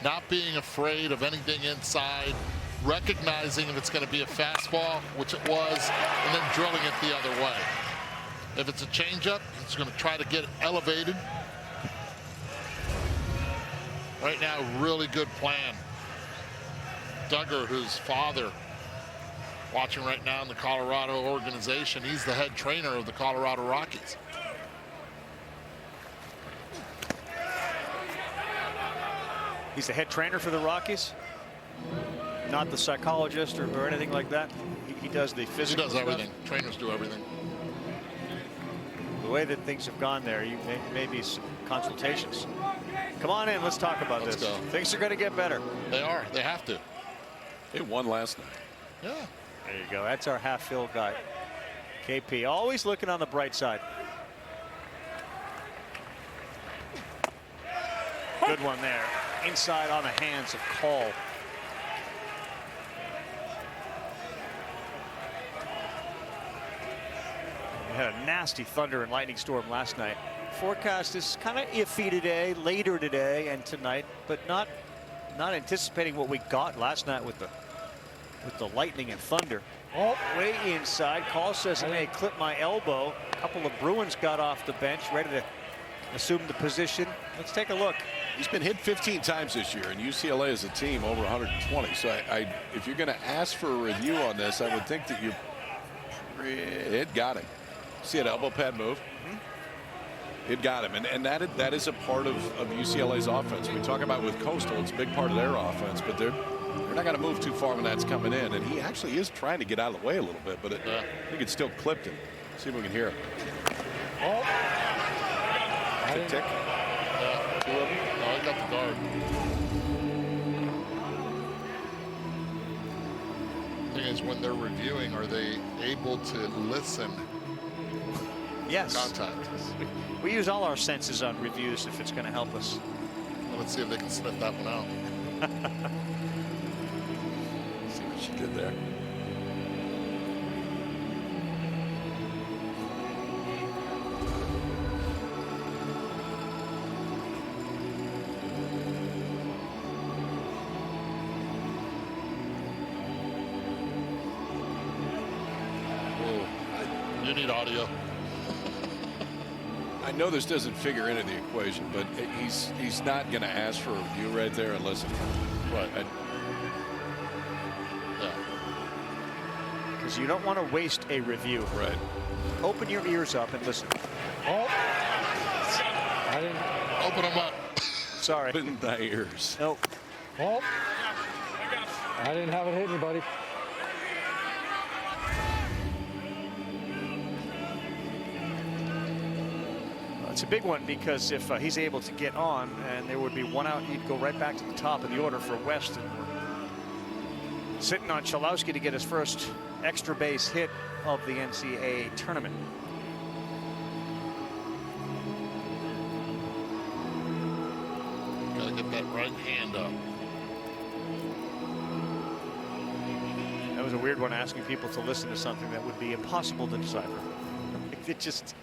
not being afraid of anything inside, recognizing if it's going to be a fastball, which it was, and then drilling it the other way. If it's a changeup, it's going to try to get elevated. Right now, really good plan. Duggar, whose father, watching right now in the Colorado organization, he's the head trainer of the Colorado Rockies. He's the head trainer for the Rockies, not the psychologist or anything like that. He does the physical stuff. He does everything. Trainers do everything. The way that things have gone there, you may be some consultations. Come on in, let's talk about this. Go. Things are going to get better. They are. They have to. They won last night. Yeah. There you go. That's our half-fill guy. KP, always looking on the bright side. Good one there. Inside on the hands of Call. We had a nasty thunder and lightning storm last night. Forecast is kind of iffy today, later today and tonight, but not anticipating what we got last night with the lightning and thunder. Oh, way inside. Call says I may clip my elbow. A couple of Bruins got off the bench, ready to assume the position. Let's take a look. He's been hit 15 times this year, and UCLA is a team over 120. So if you're going to ask for a review on this, I would think that it got him. See that elbow pad move? It got him, and that is a part of UCLA's offense. We talk about with Coastal, it's a big part of their offense, but they're not going to move too far when that's coming in. And he actually is trying to get out of the way a little bit, but I think it still clipped him. See if we can hear it. Oh. Tick, tick. Two of them. No, he got the guard. thing is, when they're reviewing, are they able to listen? Yes. Contact. We use all our senses on reviews if it's going to help us. Well, let's see if they can sniff that one out. See what she did there. You need audio. I know this doesn't figure into the equation, but he's not going to ask for a review right there unless it's right. Yeah. Because you don't want to waste a review. Right. Open your ears up and listen. Oh. I didn't open them up. Sorry. Open thy ears. Nope. Oh. I didn't have it hit anybody. It's a big one because if he's able to get on and there would be one out, he'd go right back to the top of the order for West. And sitting on Chalowski to get his first extra base hit of the NCAA tournament. Gotta get that right hand up. That was a weird one, asking people to listen to something that would be impossible to decipher. It just...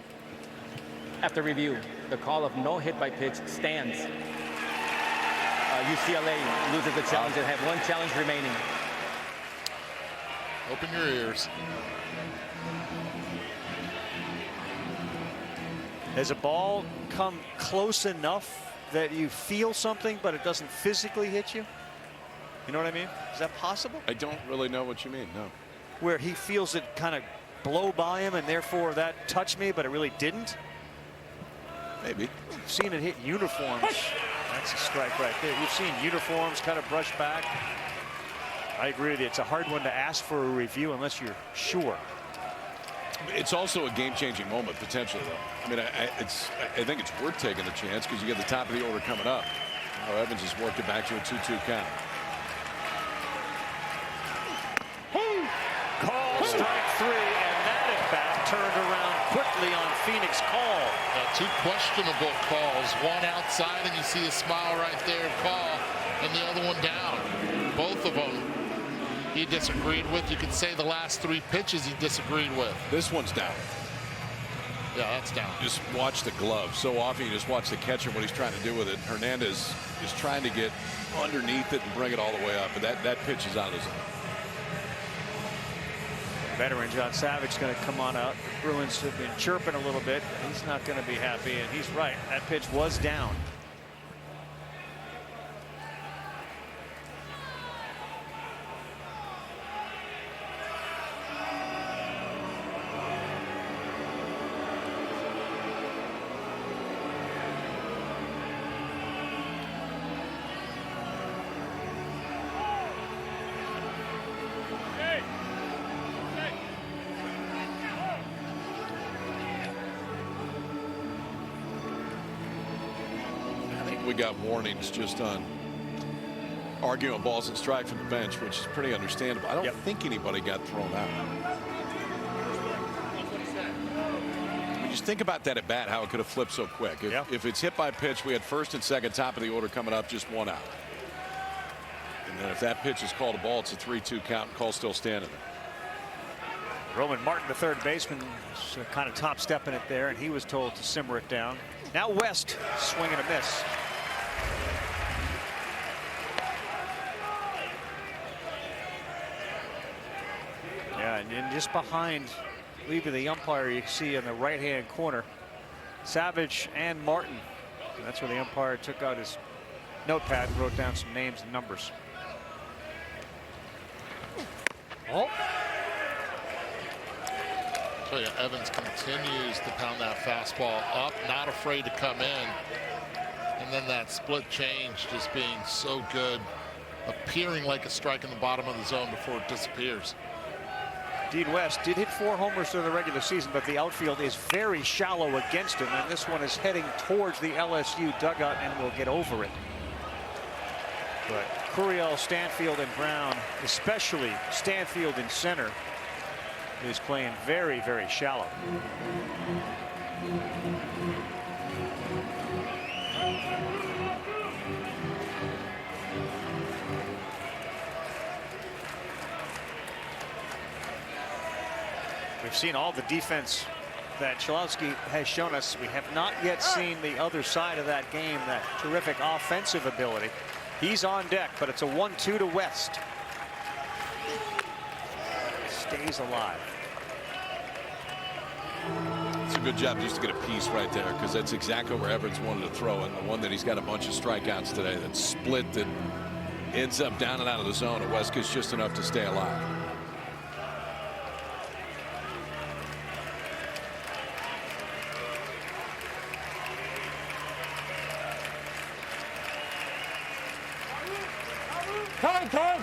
After review, the call of no hit by pitch stands. UCLA loses the challenge and have one challenge remaining. Open your ears. Has a ball come close enough that you feel something, but it doesn't physically hit you? You know what I mean? Is that possible? I don't really know what you mean, no. Where he feels it kind of blow by him and therefore that touched me, but it really didn't? Maybe. You've seen it hit uniforms. That's a strike right there. You've seen uniforms kind of brush back. I agree with you. It's a hard one to ask for a review unless you're sure. It's also a game-changing moment, potentially, though. I mean, I think it's worth taking the chance because you get the top of the order coming up. Now Evans has worked it back to a 2-2 count. Call strike three, and that at bat turned around quickly on Phoenix call. Two questionable calls. One outside, and you see a smile right there, call, and the other one down. Both of them he disagreed with. You could say the last three pitches he disagreed with. This one's down. Yeah, that's down. Just watch the glove. So often you just watch the catcher, what he's trying to do with it. Hernandez is trying to get underneath it and bring it all the way up, but that pitch is out of zone. Veteran John Savage going to come on out. The Bruins have been chirping a little bit. He's not going to be happy, and he's right. That pitch was down. We got warnings just on arguing balls and strike from the bench, which is pretty understandable. I don't think anybody got thrown out. I mean, just think about that at bat, how it could have flipped so quick. If it's hit by pitch, we had first and second, top of the order coming up, just one out. And then if that pitch is called a ball, it's a 3-2 count, and call still standing there. Roman Martin, the third baseman, was kind of top stepping it there, and he was told to simmer it down. Now West swinging a miss. Yeah, and just behind, leaving the umpire, you can see in the right-hand corner, Savage and Martin. And that's where the umpire took out his notepad and wrote down some names and numbers. Oh. So yeah, Evans continues to pound that fastball up, not afraid to come in. And then that split change just being so good, appearing like a strike in the bottom of the zone before it disappears. Dean West did hit 4 homers during the regular season, but the outfield is very shallow against him, and this one is heading towards the LSU dugout and will get over it. But Curiel, Stanfield, and Brown, especially Stanfield in center, is playing very, very shallow. We've seen all the defense that Cholowski has shown us. We have not yet seen the other side of that game, that terrific offensive ability. He's on deck, but it's a 1-2 to West. Stays alive. It's a good job just to get a piece right there, because that's exactly where Evans wanted to throw it. The one that he's got a bunch of strikeouts today, that split that ends up down and out of the zone. And West gets just enough to stay alive.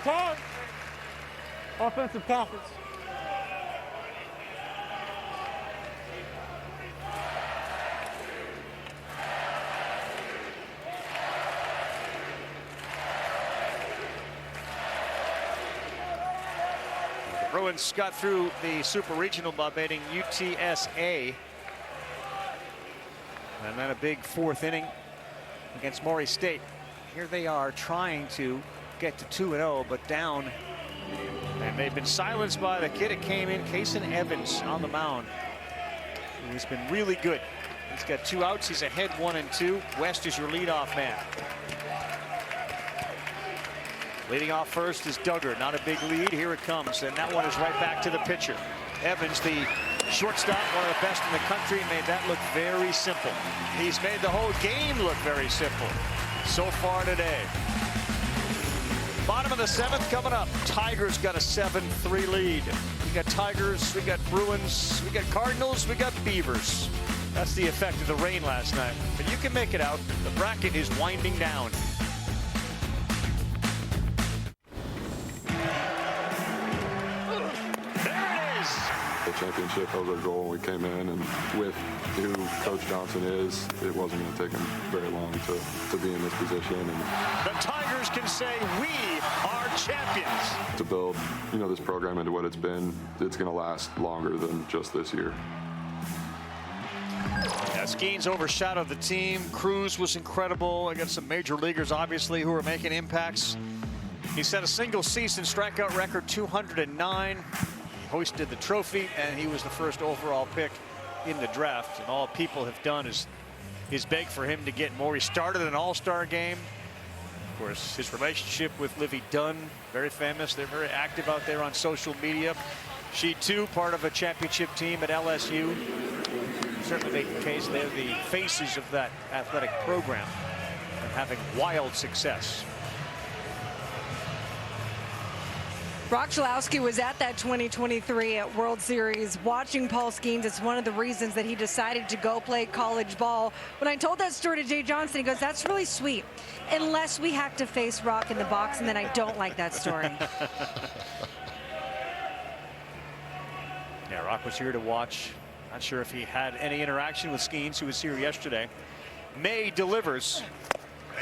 Time. Offensive conference. The Bruins got through the Super Regional by beating UTSA. And then a big fourth inning against Maury State. Here they are trying to get to 2-0, but down. And they've been silenced by the kid that came in, Kason Evans, on the mound, who's been really good. He's got 2 outs. He's ahead 1-2. West is your leadoff man. Leading off first is Duggar. Not a big lead. Here it comes, and that one is right back to the pitcher. Evans, the shortstop, one of the best in the country, made that look very simple. He's made the whole game look very simple so far today. Bottom of the 7th coming up. Tigers got a 7-3 lead. We got Tigers, we got Bruins, we got Cardinals, we got Beavers. That's the effect of the rain last night. But you can make it out. The bracket is winding down. The championship was our goal when we came in, and with who Coach Johnson is, it wasn't going to take him very long to be in this position. And the Tigers can say, we are champions. To build, this program into what it's been, it's going to last longer than just this year. Yeah, Skeens overshadowed the team. Cruz was incredible against some major leaguers, obviously, who are making impacts. He set a single season strikeout record, 209. Hoisted the trophy, and he was the first overall pick in the draft. And all people have done is beg for him to get more. He started an all-star game. Of course, his relationship with Livy Dunn, very famous. They're very active out there on social media. She, too, part of a championship team at LSU. Certainly making the case they're the faces of that athletic program and having wild success. Brock Cholowski was at that 2023 World Series watching Paul Skeens. It's one of the reasons that he decided to go play college ball. When I told that story to Jay Johnson, he goes, that's really sweet. Unless we have to face Rock in the box, and then I don't like that story. Yeah, Rock was here to watch. Not sure if he had any interaction with Skeens, who was here yesterday. May delivers,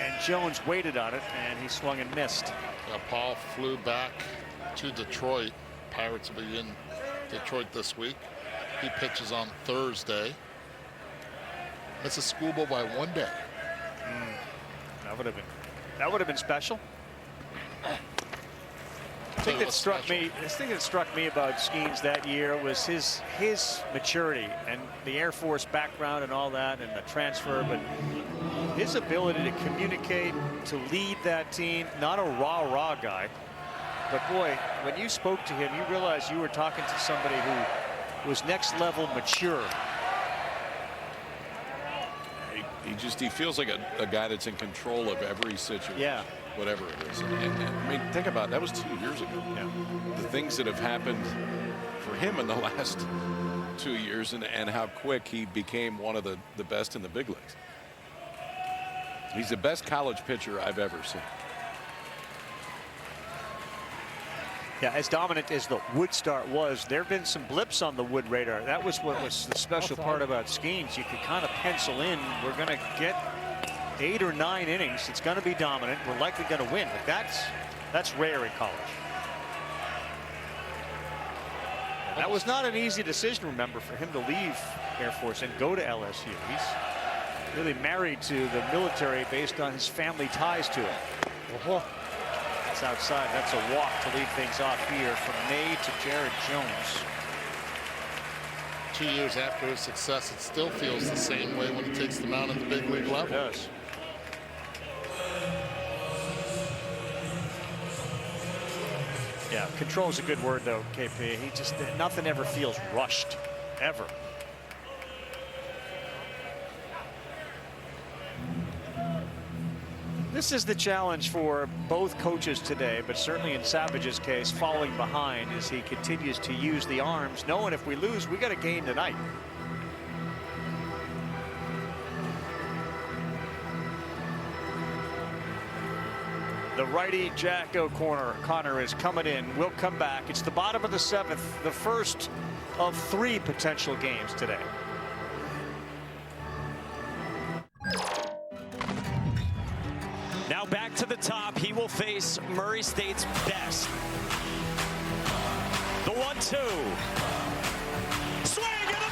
and Jones waited on it, and he swung and missed. Yeah, Paul flew back to Detroit. Pirates will be in Detroit this week. He pitches on Thursday. It's a schoolboy by 1 day. That would have been special. The thing that struck me about Skeens that year was his maturity and the Air Force background and all that, and the transfer, but his ability to communicate, to lead that team. Not a rah-rah guy. But boy, when you spoke to him, you realized you were talking to somebody who was next level mature. He feels like a guy that's in control of every situation. Yeah. Whatever it is. And I mean, think about it, that was 2 years ago. Yeah. The things that have happened for him in the last 2 years, and how quick he became one of the best in the big leagues. He's the best college pitcher I've ever seen. Yeah, as dominant as the Wood start was, there have been some blips on the Wood radar. That was what was the special part about Skeens. You could kind of pencil in, we're going to get 8 or 9 innings. It's going to be dominant. We're likely going to win, but that's rare in college. And that was not an easy decision, remember, for him to leave Air Force and go to LSU. He's really married to the military based on his family ties to it. That's outside. That's a walk to lead things off here from May to Jared Jones. 2 years after his success, it still feels the same way when he takes the mound at the big league level. It does. Yeah, control is a good word, though, KP. He just, nothing ever feels rushed, ever. This is the challenge for both coaches today, but certainly in Savage's case, falling behind as he continues to use the arms, knowing if we lose, we got a game tonight. The righty Jack O'Connor is coming in. We'll come back. It's the bottom of the 7th, the first of 3 potential games today. Now back to the top. He will face Murray State's best. The 1-2. Swing and a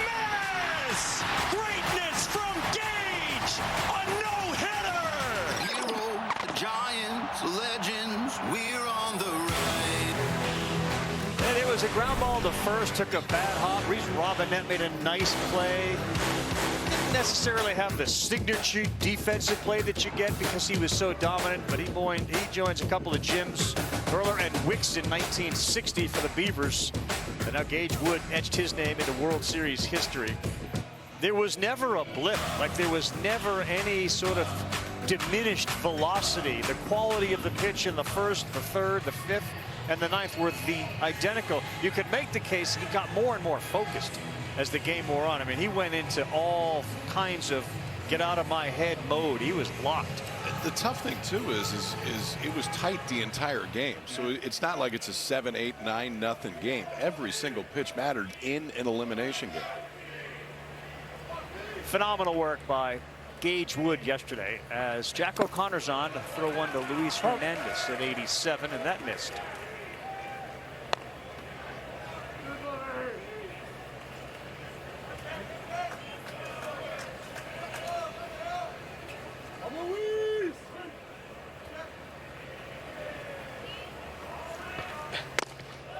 miss! Greatness from Gage! A no-hitter! Hero, Giants, legends, we're on the ride. And it was a ground ball to first, took a bad hop. Reese Robinette made a nice play. Didn't necessarily have the signature defensive play that you get because he was so dominant, but he joins a couple of Jims, Hurler and Wicks in 1960 for the Beavers. And now Gage Wood etched his name into World Series history. There was never a blip, like there was never any sort of diminished velocity. The quality of the pitch in the first, the third, the fifth, and the ninth were identical. You could make the case he got more and more focused as the game wore on. I mean, he went into all kinds of get out of my head mode. He was locked. The tough thing too is it was tight the entire game. So it's not like it's a 7, 8, 9 nothing game. Every single pitch mattered in an elimination game. Phenomenal work by Gage Wood yesterday as Jack O'Connor's on to throw one to Luis Hernandez at 87, and that missed.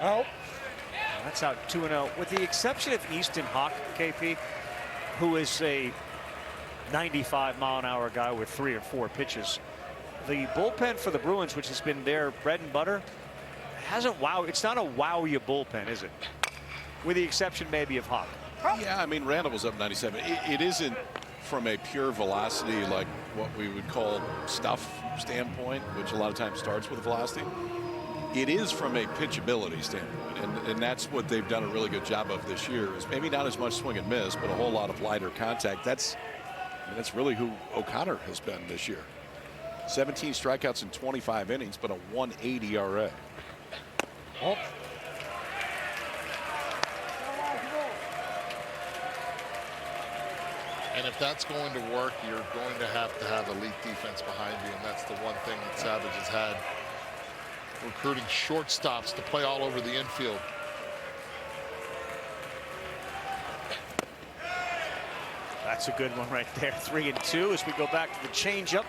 Out. That's out 2-0, with the exception of Easton Hawk, KP, who is a 95-mile-an-hour guy with 3 or 4 pitches. The bullpen for the Bruins, which has been their bread and butter, hasn't wowed. It's not a wow you bullpen, is it? With the exception maybe of Hawk. Yeah, I mean, Randall was up 97. It isn't from a pure velocity like what we would call stuff standpoint, which a lot of times starts with velocity. It is from a pitchability standpoint, and that's what they've done a really good job of this year, is maybe not as much swing and miss, but a whole lot of lighter contact. That's really who O'Connor has been this year. 17 strikeouts in 25 innings, but a 1.80 ERA. Oh. And if that's going to work, you're going to have elite defense behind you, and that's the one thing that Savage has had. Recruiting shortstops to play all over the infield. That's a good one right there. 3-2 as we go back to the changeup.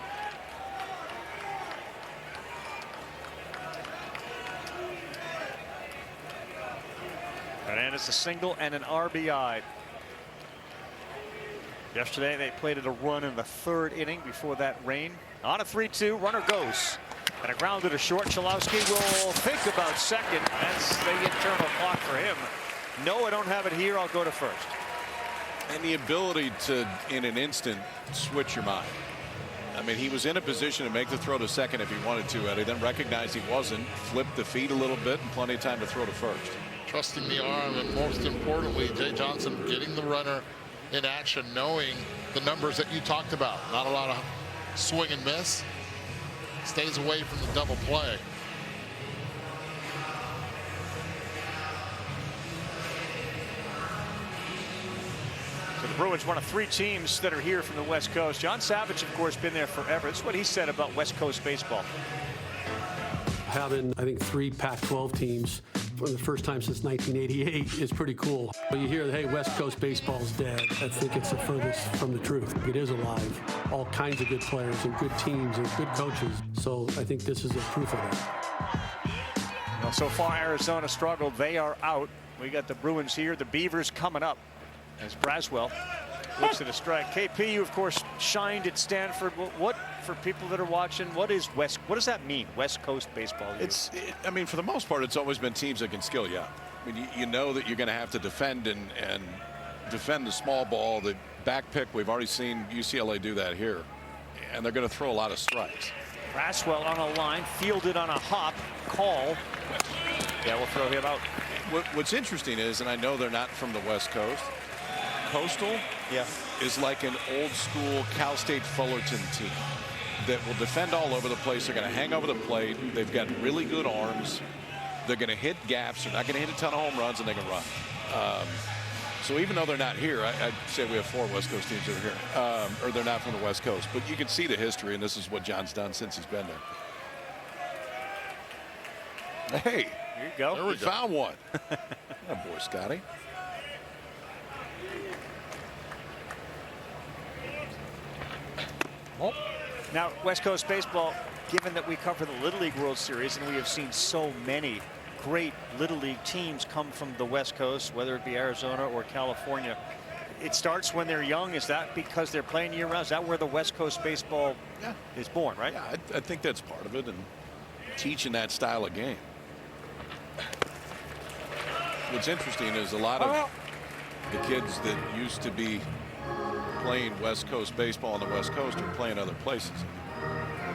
Hernandez a single and an RBI. Yesterday they played at a run in the 3rd inning before that rain. On a 3-2, runner goes. And a grounder to short. Chalowski will think about second. That's the internal clock for him. No, I don't have it here. I'll go to first. And the ability to, in an instant, switch your mind. I mean, he was in a position to make the throw to second if he wanted to, Eddie. Then recognized he wasn't. Flipped the feet a little bit and plenty of time to throw to first. Trusting the arm, and most importantly, Jay Johnson getting the runner in action, knowing the numbers that you talked about. Not a lot of swing and miss. Stays away from the double play. So the Bruins, one of 3 teams that are here from the West Coast. John Savage, of course, been there forever. That's what he said about West Coast baseball. Having, I think, 3 Pac-12 teams for the first time since 1988 is pretty cool. When you hear, hey, West Coast baseball's dead, I think it's the furthest from the truth. It is alive. All kinds of good players and good teams and good coaches. So I think this is a proof of that. Well, so far, Arizona struggled. They are out. We got the Bruins here. The Beavers coming up as Braswell looks at a strike. KP, you, of course, shined at Stanford. What for people that are watching, what does that mean, West Coast baseball? I mean, for the most part, it's always been teams that can skill you out. I mean, you know that you're going to have to defend and defend the small ball. The back pick, we've already seen UCLA do that here. And they're going to throw a lot of strikes. Braswell on a line, fielded on a hop, call. Yeah, we'll throw him out. What's interesting is, and I know they're not from the West Coast, Coastal is like an old school Cal State Fullerton team that will defend all over the place. They're going to hang over the plate. They've got really good arms. They're going to hit gaps. They're not going to hit a ton of home runs, and they can run. So even though they're not here, I'd say we have 4 West Coast teams that are here, or they're not from the West Coast. But you can see the history, and this is what John's done since he's been there. Hey, here you go. There we found one. Oh, boy, Scotty. Now, West Coast baseball, given that we cover the Little League World Series and we have seen so many great Little League teams come from the West Coast, whether it be Arizona or California, it starts when they're young. Is that because they're playing year-round? Is that where the West Coast baseball is born, right? Yeah, I think that's part of it, and teaching that style of game. What's interesting is a lot of the kids that used to be playing West Coast baseball on the West Coast are playing other places.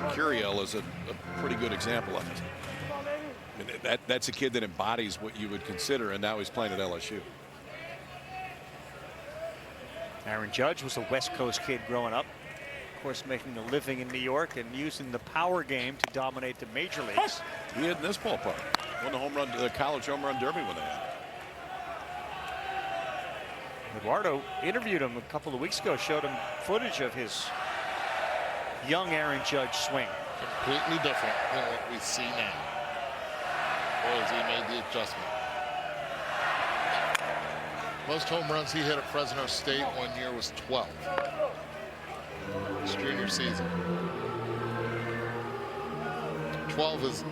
Curiel is a pretty good example of it. I mean, that's a kid that embodies what you would consider, and now he's playing at LSU. Aaron Judge was a West Coast kid growing up, of course, making a living in New York and using the power game to dominate the major leagues. He hit in this ballpark. Won the college home run derby when they had it. Eduardo interviewed him a couple of weeks ago, showed him footage of his young Aaron Judge swing. Completely different than what we see now. Boy, has he made the adjustment. Most home runs he hit at Fresno State one year was 12. His junior season. 12 is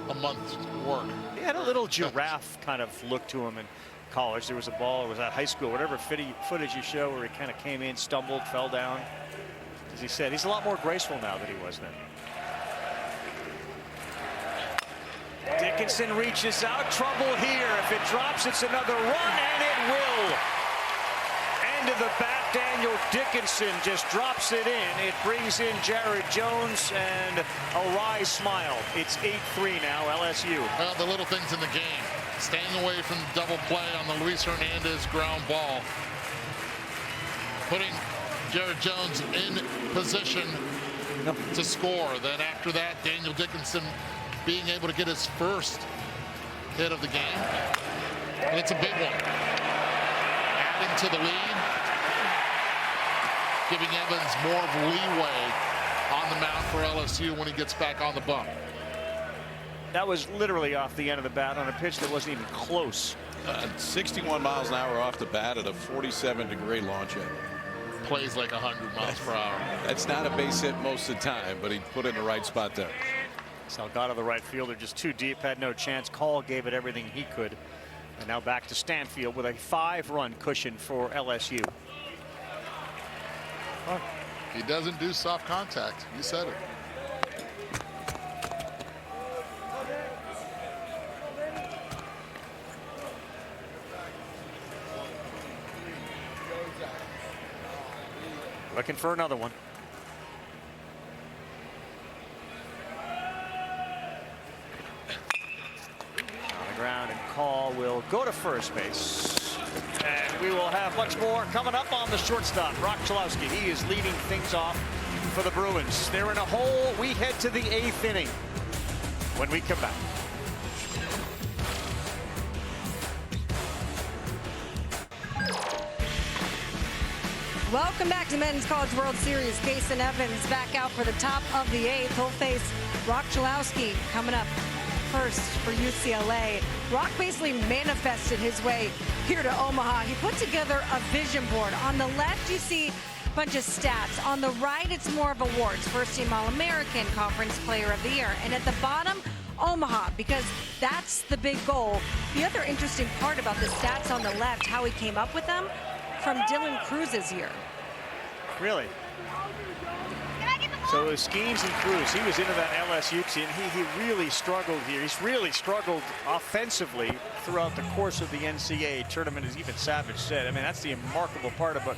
a month's work. He had a little giraffe kind of look to him in college. There was a ball, it was at high school, whatever footage you show where he kind of came in, stumbled, fell down. As he said, he's a lot more graceful now than he was then. Dickinson reaches out, trouble here. If it drops, it's another run, and it will. End of the bat, Daniel Dickinson just drops it in. It brings in Jared Jones, and a wry smile. It's 8-3 now, LSU. Well, the little things in the game. Staying away from the double play on the Luis Hernandez ground ball. Putting Jared Jones in position to score. Then after that, Daniel Dickinson being able to get his first hit of the game. And it's a big one. Adding to the lead. Giving Evans more of leeway on the mound for LSU when he gets back on the bump. That was literally off the end of the bat on a pitch that wasn't even close. 61 miles an hour off the bat at a 47-degree launch angle. Plays like 100 miles per hour. That's not a base hit most of the time, but he put it in the right spot there. Salgado, the right fielder, just too deep, had no chance. Call gave it everything he could. And now back to Stanfield with a 5-run cushion for LSU. He doesn't do soft contact. You said it. Looking for another one. On the ground, and Call will go to first base. And we will have much more coming up on the shortstop, Brock Chalowski. He is leading things off for the Bruins. They're in a hole. We head to the 8th inning when we come back. Welcome back to Men's College World Series. Case and Evans back out for the top of the 8th. He'll face Rock Chalowski coming up first for UCLA. Rock basically manifested his way here to Omaha. He put together a vision board. On the left, you see a bunch of stats. On the right, it's more of awards. First team All-American, Conference Player of the Year. And at the bottom, Omaha, because that's the big goal. The other interesting part about the stats on the left, how he came up with them, from Dylan Cruz's year. Really? So it was Skeens and Cruz. He was into that LSU team. He really struggled here. He's really struggled offensively throughout the course of the NCAA tournament, as even Savage said. I mean, that's the remarkable part about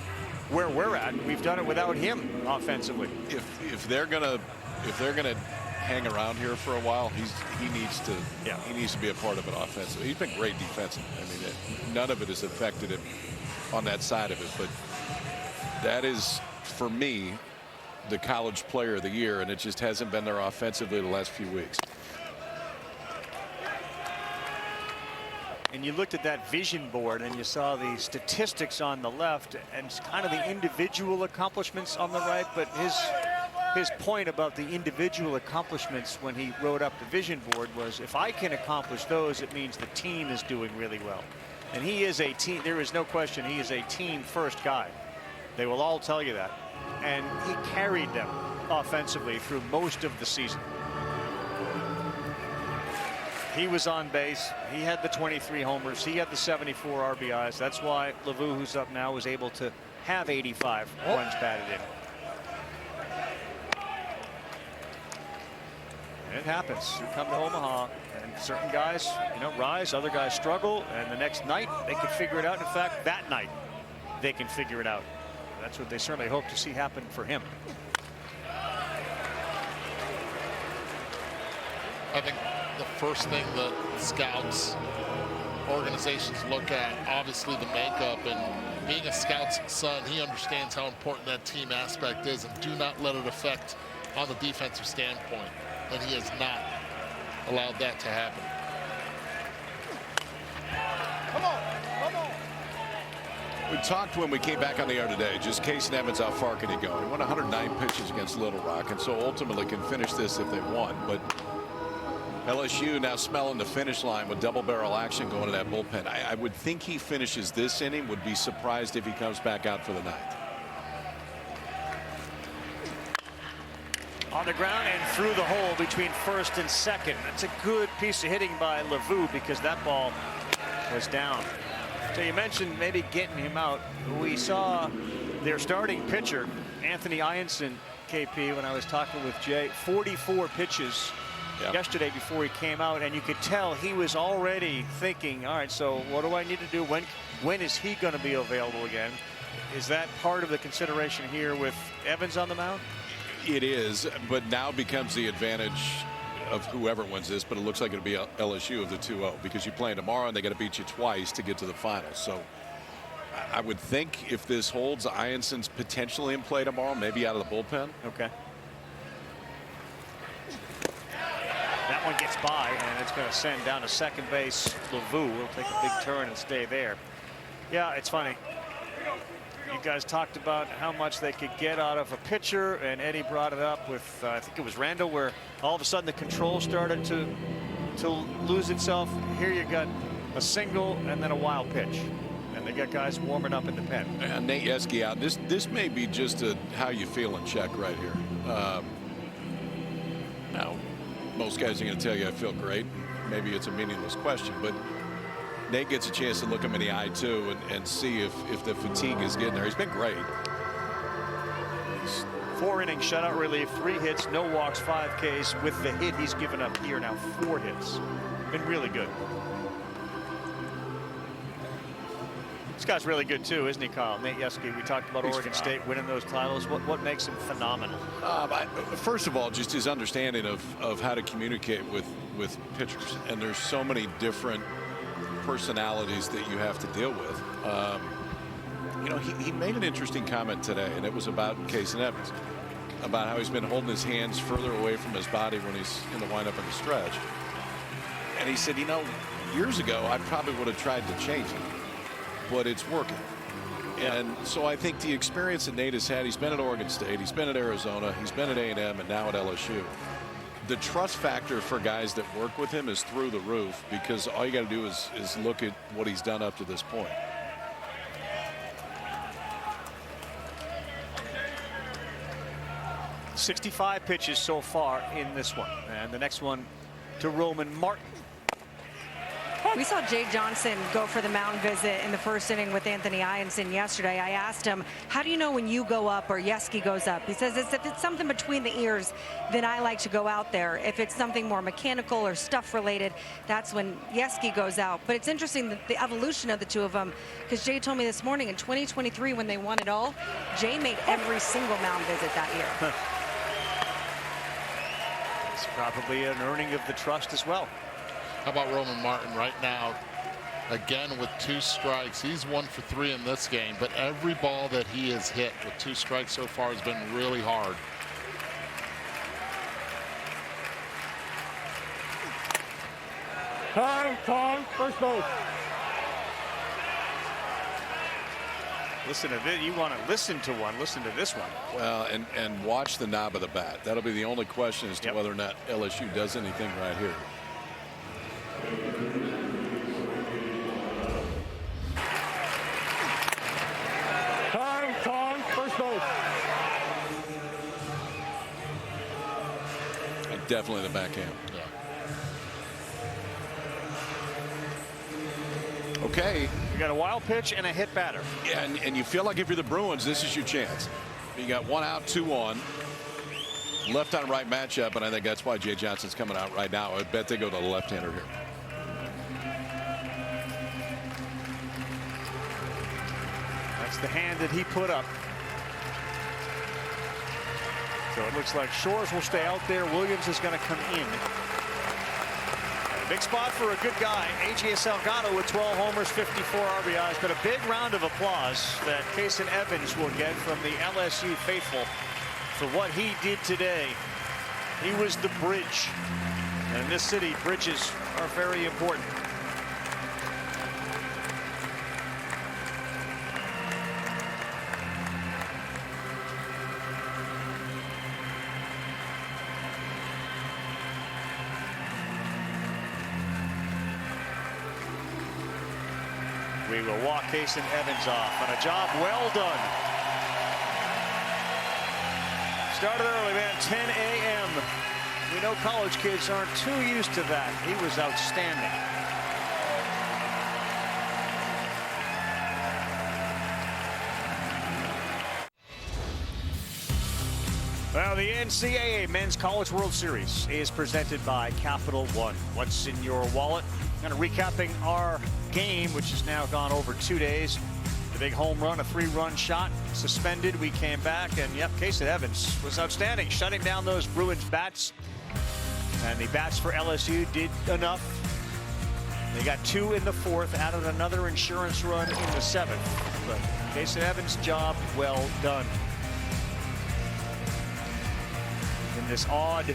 where we're at. We've done it without him offensively. If they're gonna hang around here for a while, he needs to be a part of it offensively. He's been great defensively. I mean, none of it has affected him on that side of it, but that is, for me, the college player of the year, and it just hasn't been there offensively the last few weeks. And you looked at that vision board and you saw the statistics on the left and kind of the individual accomplishments on the right, but his point about the individual accomplishments when he wrote up the vision board was, if I can accomplish those, it means the team is doing really well. And he is a team, there is no question, he is a team first guy. They will all tell you that. And he carried them offensively through most of the season. He was on base. He had the 23 homers. He had the 74 RBIs. That's why Lavu, who's up now, was able to have 85 runs batted in. And it happens. You come to Omaha, and certain guys, rise, other guys struggle, and the next night they can figure it out. In fact, that night they can figure it out. That's what they certainly hope to see happen for him. I think the first thing that scouts, organizations look at, obviously the makeup, and being a scout's son, he understands how important that team aspect is, and do not let it affect on the defensive standpoint. And he has not allowed that to happen. Come on, come on. We talked when we came back on the air today, just Case and Evans, how far can he go? He won 109 pitches against Little Rock, and so ultimately can finish this if they won. But LSU now smelling the finish line with double barrel action going to that bullpen. I would think he finishes this inning, would be surprised if he comes back out for the ninth. On the ground and through the hole between first and second. That's a good piece of hitting by Lavu, because that ball was down. So you mentioned maybe getting him out. We saw their starting pitcher, Anthony Ianson, KP, when I was talking with Jay, 44 pitches yesterday before he came out, and you could tell he was already thinking, all right, so what do I need to do? When is he going to be available again? Is that part of the consideration here with Evans on the mound? It is, but now becomes the advantage of whoever wins this, but it looks like it'll be LSU of the 2-0, because you play tomorrow and they got to beat you twice to get to the finals. So I would think if this holds, Ianson's potentially in play tomorrow, maybe out of the bullpen. Okay. That one gets by, and it's going to send down to second base. Lavu will take a big turn and stay there. Yeah, it's funny. You guys talked about how much they could get out of a pitcher, and Eddie brought it up with, I think it was Randall, where all of a sudden the control started to lose itself. Here you got a single and then a wild pitch, and they got guys warming up in the pen. And Nate Yeskie out. This may be just a how you feel in check right here. Now, most guys are going to tell you I feel great. Maybe it's a meaningless question, but Nate gets a chance to look him in the eye too and see if the fatigue is getting there. He's been great. He's 4 innings shutout relief, 3 hits, no walks, 5 Ks. With the hit he's given up here now, 4 hits. Been really good. This guy's really good too, isn't he, Kyle? Nate Yeskie. We talked about Oregon State winning those titles. What makes him phenomenal? First of all, just his understanding of how to communicate with pitchers, and there's so many different personalities that you have to deal with. He made an interesting comment today, and it was about Case and Evans, about how he's been holding his hands further away from his body when he's in the windup and the stretch. And he said, years ago I probably would have tried to change it, but it's working. And so I think the experience that Nate has had, he's been at Oregon State, he's been at Arizona, he's been at A&M, and now at LSU. The trust factor for guys that work with him is through the roof, because all you got to do is look at what he's done up to this point. .65 pitches so far in this one, and the next one to Roman Martin. We saw Jay Johnson go for the mound visit in the first inning with Anthony Ianson yesterday. I asked him, how do you know when you go up or Yeskie goes up? He says, if it's something between the ears, then I like to go out there. If it's something more mechanical or stuff related, that's when Yeskie goes out. But it's interesting that the evolution of the two of them, because Jay told me this morning in 2023 when they won it all, Jay made every single mound visit that year. It's probably an earning of the trust as well. How about Roman Martin right now? Again with 2 strikes. He's 1 for 3 in this game, but every ball that he has hit with 2 strikes so far has been really hard. Time, first base. Listen to this. You want to listen to one. Listen to this one. Well, and watch the knob of the bat. That'll be the only question as to whether or not LSU does anything right here. Time, first base. Definitely the backhand. Okay. You got a wild pitch and a hit batter. Yeah, and you feel like if you're the Bruins, this is your chance. You got 1 out, 2 on. Left on right matchup, and I think that's why Jay Johnson's coming out right now. I bet they go to the left-hander here. That's the hand that he put up. So it looks like Shores will stay out there. Williams is going to come in. Big spot for a good guy. A.J. Salgado with 12 homers, 54 RBIs. But a big round of applause that Kason Evans will get from the LSU faithful for what he did today. He was the bridge. And in this city, bridges are very important. We will walk Kason Evans off on a job well done. Started early, man, 10 a.m. We know college kids aren't too used to that. He was outstanding. Well, the NCAA Men's College World Series is presented by Capital One. What's in your wallet? Kind of recapping our game, which has now gone over 2 days. The big home run, a 3-run shot, suspended. We came back, and yep, Kason Evans was outstanding, shutting down those Bruins bats. And the bats for LSU did enough. They got 2 in the 4th, added another insurance run in the 7th. But Kason Evans' job well done. In this odd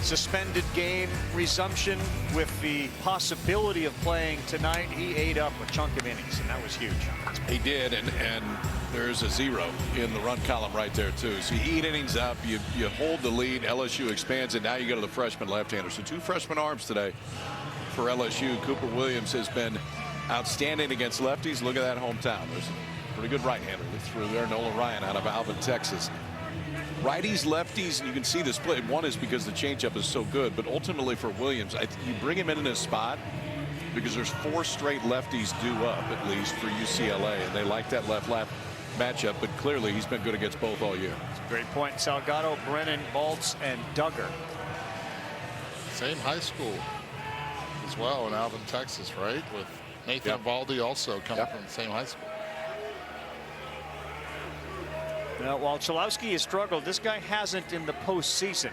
suspended game resumption with the possibility of playing tonight, he ate up a chunk of innings, and that was huge. He did, and there's a 0 in the run column right there too. So you eat innings up, you hold the lead, LSU expands, and now you go to the freshman left-hander. So 2 freshman arms today for LSU. Cooper Williams has been outstanding against lefties. Look at that hometown. There's a pretty good right-hander through there. Nolan Ryan out of Alvin, Texas. Righties, lefties, and you can see the split. One is because the changeup is so good, but ultimately for Williams, you bring him in his spot because there's 4 straight lefties due up, at least, for UCLA, and they like that left-left matchup, but clearly he's been good against both all year. That's a great point. Salgado, Brennan, Baltz, and Duggar. Same high school as well in Alvin, Texas, right? With Nathan Valdi also coming from the same high school. Now, while Chalowski has struggled, this guy hasn't in the postseason.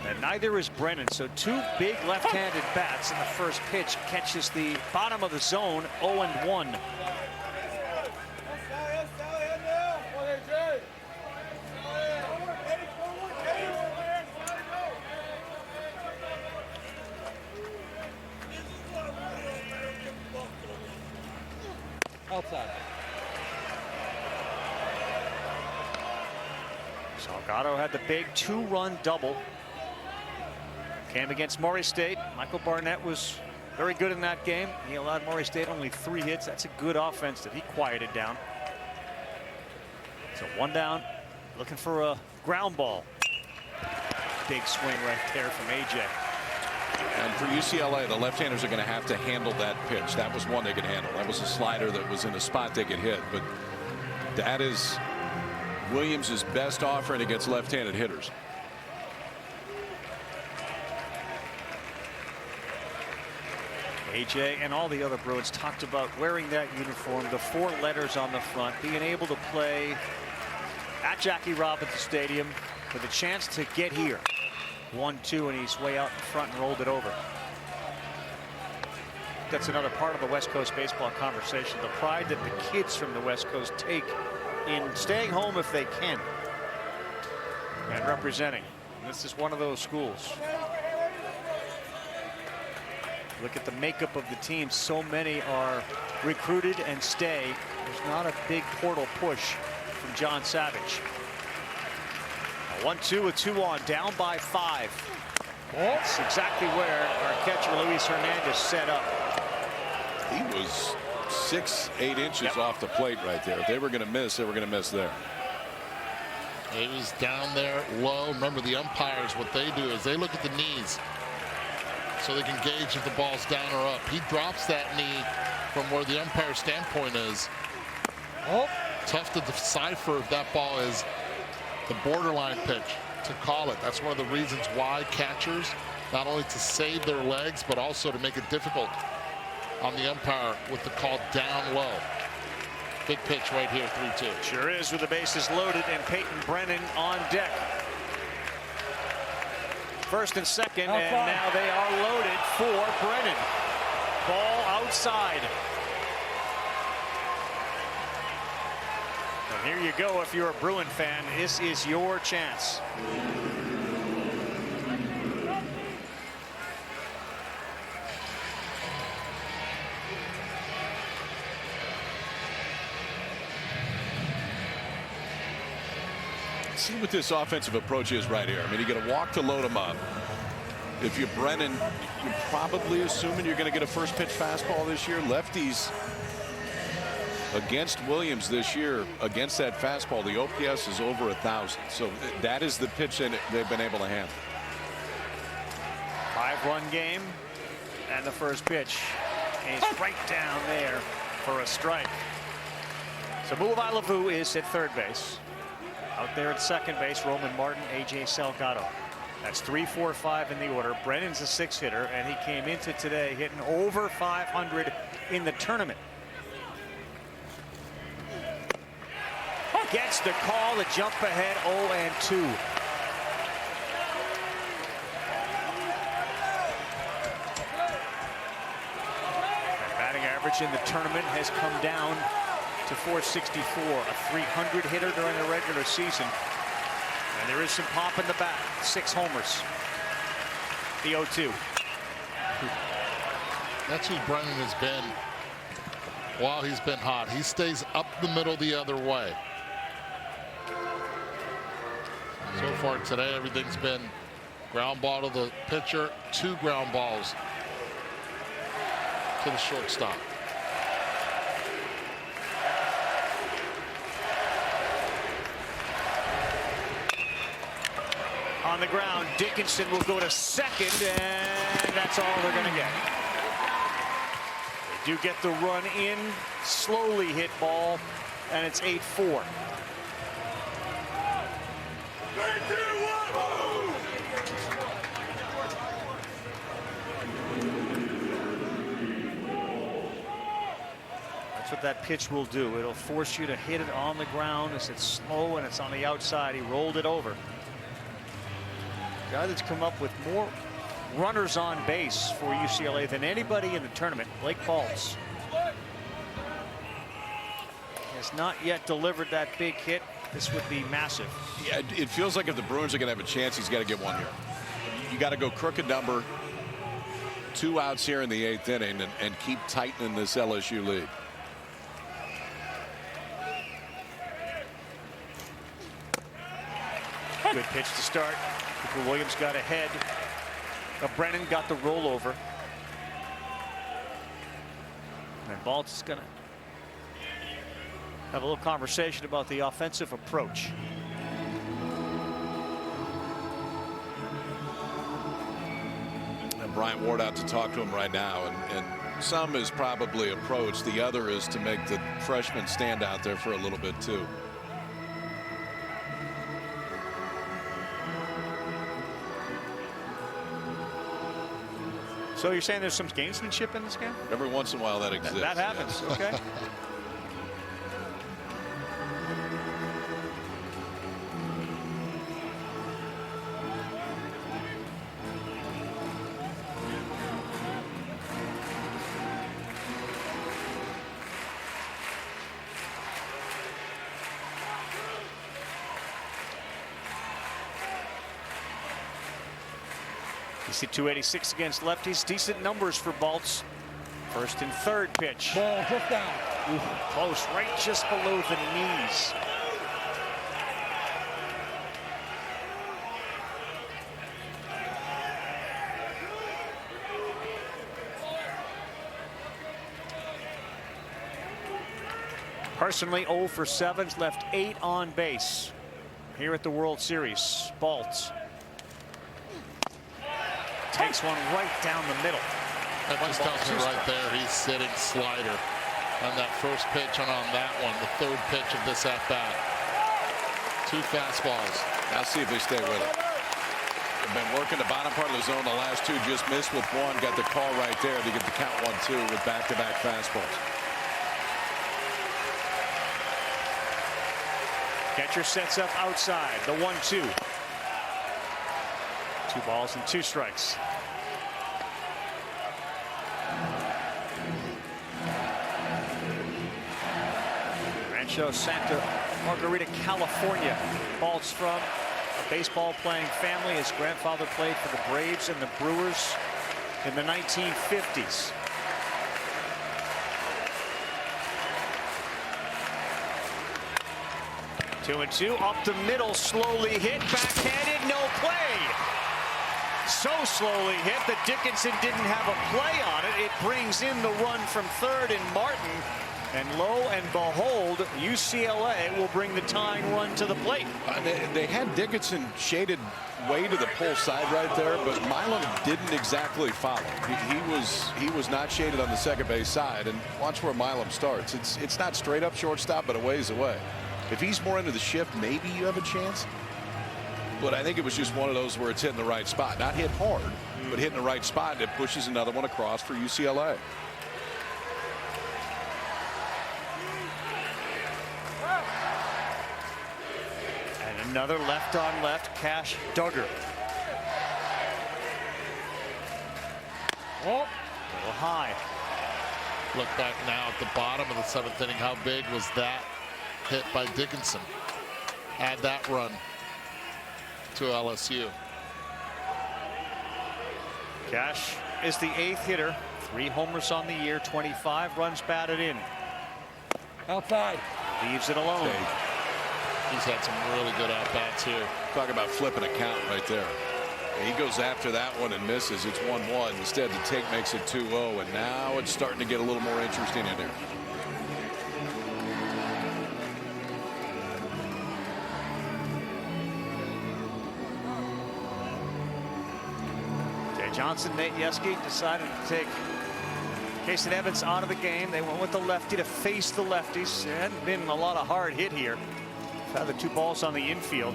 And neither is Brennan. So 2 big left-handed bats, and the first pitch catches the bottom of the zone, 0-1. Outside. Salgado had the big 2-run double. Came against Murray State. Michael Barnett was very good in that game. He allowed Murray State only 3 hits. That's a good offense that he quieted down. So 1 down, looking for a ground ball. Big swing right there from AJ. And for UCLA, the left-handers are going to have to handle that pitch. That was one they could handle. That was a slider that was in a spot they could hit. But that is Williams' best offering against left-handed hitters. AJ and all the other Bruins talked about wearing that uniform, the 4 letters on the front, being able to play at Jackie Robinson Stadium with a chance to get here. 1-2, and he's way out in front and rolled it over. That's another part of the West Coast baseball conversation, the pride that the kids from the West Coast take in staying home if they can and representing. And this is one of those schools. Look at the makeup of the team. So many are recruited and stay. There's not a big portal push from John Savage. A 1-2 with 2 on, down by 5. That's exactly where our catcher Luis Hernandez set up. He was 6-8 inches off the plate right there. If they were going to miss, they were going to miss there. He was down there low. Remember, the umpires, what they do is they look at the knees so they can gauge if the ball's down or up. He drops that knee from where the umpire standpoint is. Tough to decipher if that ball is the borderline pitch to call it. That's one of the reasons why catchers, not only to save their legs, but also to make it difficult on the umpire with the call down low. Big pitch right here, 3-2. Sure is, with the bases loaded and Peyton Brennan on deck. First and second, and now they are loaded for Brennan. Ball outside. And here you go, if you're a Bruin fan, this is your chance. See what this offensive approach is right here. I mean, you got to walk to load him up. If you're Brennan, you're probably assuming you're going to get a first pitch fastball this year. Lefties against Williams this year, against that fastball, the OPS is over 1,000. So that is the pitch that they've been able to handle. 5-run game, and the first pitch is right down there for a strike. So Mu'availavoe is at third base. Out there at second base, Roman Martin, AJ Salgado. That's 3, 4, 5 in the order. Brennan's a 6 hitter, and he came into today hitting over 500 in the tournament. Gets the call, the jump ahead, 0-2. The batting average in the tournament has come down to 464, a 300 hitter during the regular season. And there is some pop in the bat. 6 homers. The 0-2. That's who Brennan has been while he's been hot. He stays up the middle the other way. So far today, everything's been ground ball to the pitcher, 2 ground balls to the shortstop. On the ground, Dickinson will go to second, and that's all they're going to get. They do get the run in, slowly hit ball, and it's 8-4. That's what that pitch will do. It'll force you to hit it on the ground as it's slow and it's on the outside. He rolled it over. Guy that's come up with more runners on base for UCLA than anybody in the tournament, Blake Baltz. Has not yet delivered that big hit. This would be massive. Yeah, it feels like if the Bruins are going to have a chance, he's got to get one here. You got to go crooked number, 2 outs here in the 8th inning and keep tightening this LSU lead. Good pitch to start. Cooper Williams got ahead. Brennan got the rollover. And Baltz is going to have a little conversation about the offensive approach. And Brian Ward out to talk to him right now, and some is probably approach. The other is to make the freshman stand out there for a little bit too. So you're saying there's some gamesmanship in this game? Every once in a while that exists. That happens, yeah. Okay. You see 286 against lefties. Decent numbers for Baltz. First and third pitch. Ball just down. Ooh, close, right just below the knees. Personally, 0 for 7, left 8 on base here at the World Series. Baltz takes one right down the middle. That just tells me right there he's sitting slider on that first pitch and on that one, the third pitch of this at-bat. 2 fastballs. Now see if they stay with it. They've been working the bottom part of the zone. The last 2 just missed with 1. Got the call right there to get the count 1-2 with back-to-back fastballs. Catcher sets up outside. The 1-2. 2 balls and 2 strikes. Rancho Santa Margarita, California. Baltz from a baseball playing family. His grandfather played for the Braves and the Brewers in the 1950s. Two and two, up the middle, slowly hit, backhanded, no play. So slowly hit that Dickinson didn't have a play on it. It brings in the run from third and Martin. And lo and behold, UCLA will bring the tying run to the plate. They had Dickinson shaded way to the pull side right there, but Milam didn't exactly follow. He was not shaded on the second base side. And watch where Milam starts. It's not straight up shortstop, but a ways away. If he's more into the shift, maybe you have a chance. But I think it was just one of those where it's hitting the right spot. Not hit hard, but hitting the right spot. And it pushes another one across for UCLA. And another left on left, Cash Duggar. Oh, a little high. Look back now at the bottom of the 7th inning. How big was that hit by Dickinson? Add that run to LSU. Cash is the 8th hitter. 3 homers on the year, 25 runs batted in. Outside. Leaves it alone. He's had some really good at-bats here. Talk about flipping a count right there. And he goes after that one and misses. It's 1-1. Instead, the take makes it 2-0. And now it's starting to get a little more interesting in there. Johnson, Nate Yeske decided to take Casey Evans out of the game. They went with the lefty to face the lefties. There hadn't been a lot of hard hit here. Had the 2 balls on the infield.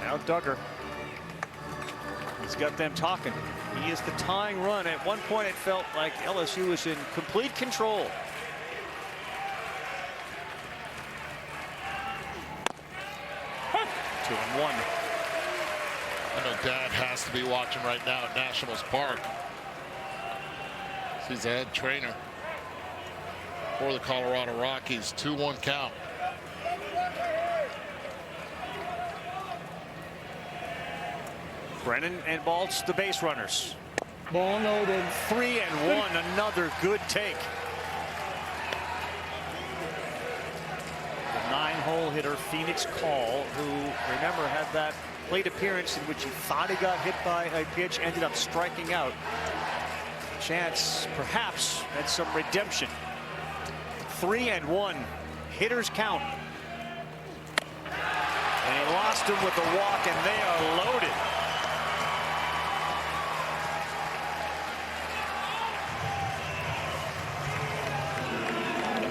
Now Duggar. He's got them talking. He is the tying run. At one point it felt like LSU was in complete control. Two and one. I know Dad has to be watching right now at Nationals Park. He's the head trainer for the Colorado Rockies. 2-1 count. Brennan and Baltz, the base runners. Ball loaded. 3-1, another good take. 9 9-hole hitter Phoenix Call, who, remember, had that plate appearance in which he thought he got hit by a pitch, ended up striking out. Chance, perhaps, at some redemption. 3-1. Hitters count. And he lost him with a walk, and they are loaded.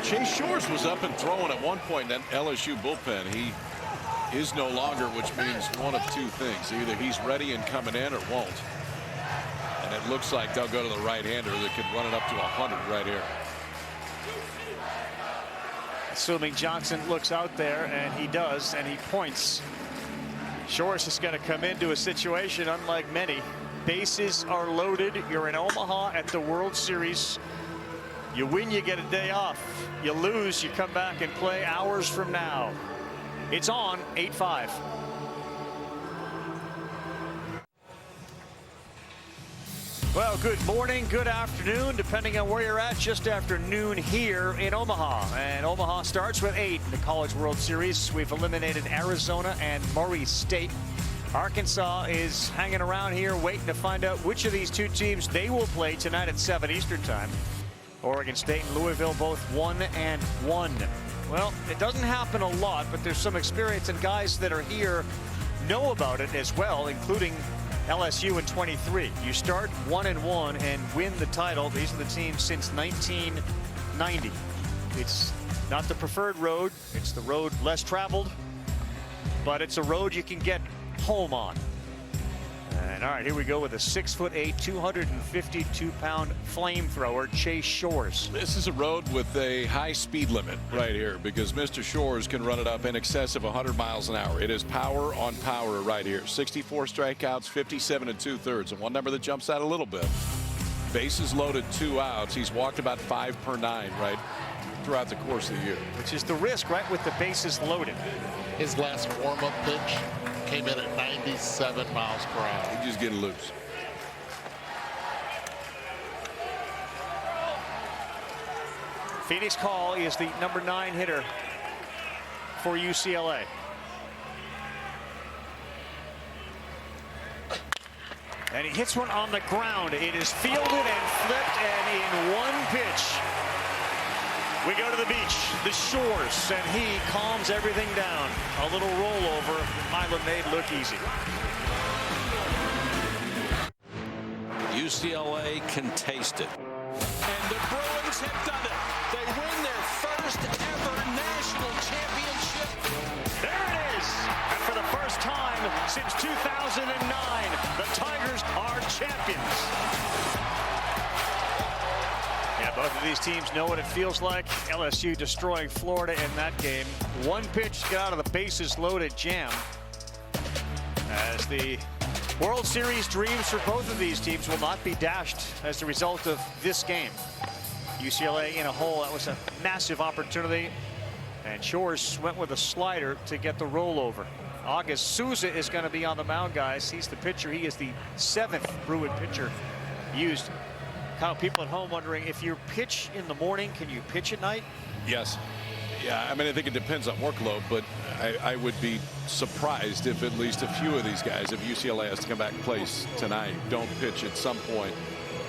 Chase Shores was up and throwing at one point in that LSU bullpen. He is no longer, which means one of two things. Either he's ready and coming in or won't. And it looks like they'll go to the right-hander that could run it up to 100 right here. Assuming Johnson looks out there, and he does, and he points. Shores is going to come into a situation unlike many. Bases are loaded. You're in Omaha at the World Series. You win, you get a day off. You lose, you come back and play hours from now. It's on 8-5. Well, good morning, good afternoon, depending on where you're at. Just after noon here in Omaha. And Omaha starts with 8 in the College World Series. We've eliminated Arizona and Murray State. Arkansas is hanging around here waiting to find out which of these two teams they will play tonight at 7 Eastern time. Oregon State and Louisville both 1-1. Well, it doesn't happen a lot, but there's some experience, and guys that are here know about it as well, including LSU in 23. You start 1-1 and win the title. These are the teams since 1990. It's not the preferred road. It's the road less traveled, but it's a road you can get home on. And all right, here we go with a 6'8", 252-pound flamethrower, Chase Shores. This is a road with a high speed limit right here, because Mr. Shores can run it up in excess of 100 miles an hour. It is power on power right here. 64 strikeouts, 57 2/3, and one number that jumps out a little bit. Bases loaded, 2 outs. He's walked about 5 per 9 right throughout the course of the year. Which is the risk, right, with the bases loaded. His last warm-up pitch came in at 97 miles per hour. He's just getting loose. Phoenix Call is the number 9 hitter for UCLA. And he hits one on the ground. It is fielded and flipped, and in one pitch, we go to the beach, the shores, and he calms everything down. A little rollover, Milan made look easy. UCLA can taste it. And the Bruins have done it. They win their first ever national championship. There it is. And for the first time since 2009, the Tigers are champions. Yeah, both of these teams know what it feels like. LSU destroying Florida in that game. One pitch to get out of the bases loaded jam. As the World Series dreams for both of these teams will not be dashed as a result of this game. UCLA in a hole. That was a massive opportunity. And Shores went with a slider to get the rollover. August Souza is going to be on the mound, guys. He's the pitcher. He is the 7th Bruin pitcher used. Kyle, people at home wondering, if you pitch in the morning, can you pitch at night? Yes. Yeah, I mean, I think it depends on workload, but I would be surprised if at least a few of these guys, if UCLA has to come back and play tonight, don't pitch at some point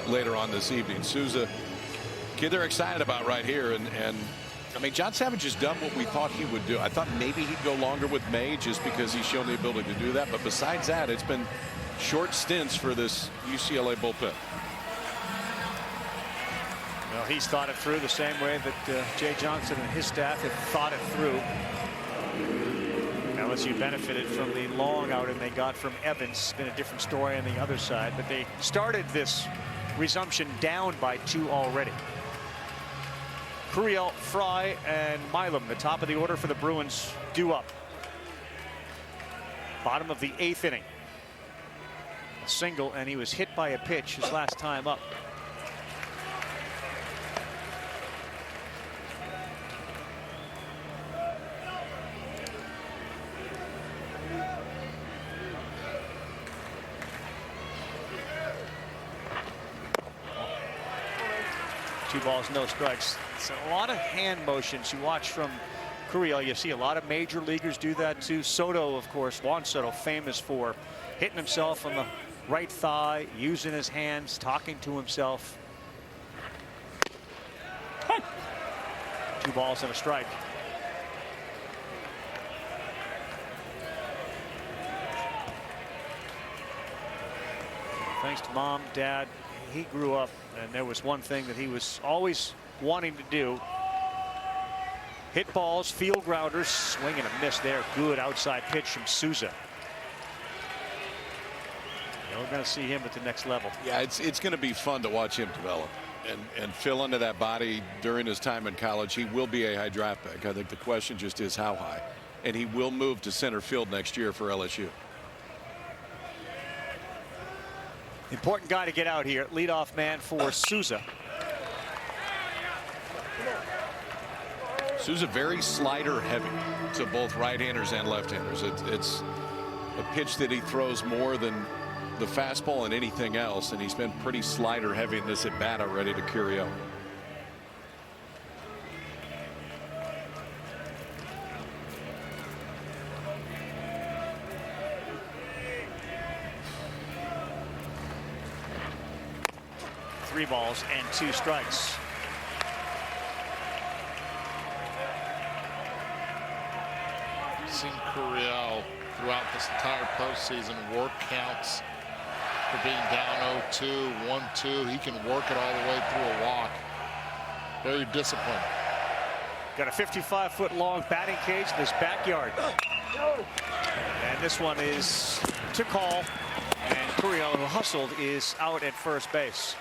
later on this evening. Souza, kid they're excited about right here, and I mean, John Savage has done what we thought he would do. I thought maybe he'd go longer with May just because he's shown the ability to do that, but besides that, it's been short stints for this UCLA bullpen. Well, he's thought it through the same way that Jay Johnson and his staff have thought it through. LSU benefited from the long outing they got from Evans. It's been a different story on the other side, but they started this resumption down by 2 already. Curiel, Fry, and Milam, the top of the order for the Bruins, due up. Bottom of the 8th inning. A single, and he was hit by a pitch his last time up. Two balls, no strikes. It's a lot of hand motions you watch from Curiel, you see a lot of major leaguers do that too. Soto, of course, Juan Soto, famous for hitting himself on the right thigh, using his hands, talking to himself. 2 balls and a strike. Thanks to Mom, Dad, he grew up, and there was one thing that he was always wanting to do. Hit balls, field grounders, swing and a miss there. Good outside pitch from Souza. We're going to see him at the next level. Yeah, it's going to be fun to watch him develop and fill into that body during his time in college. He will be a high draft pick. I think the question just is how high. And he will move to center field next year for LSU. Important guy to get out here. Leadoff man for Souza. Souza very slider heavy to both right-handers and left-handers. It's a pitch that he throws more than the fastball and anything else, and he's been pretty slider heavy in this at bat already to Curiel. Three balls and 2 strikes. Seen Curiel throughout this entire postseason work counts for being down 0-2, 1-2. He can work it all the way through a walk. Very disciplined. Got a 55-foot long batting cage in this backyard. And this one is to call. And Curiel, who hustled, is out at first base.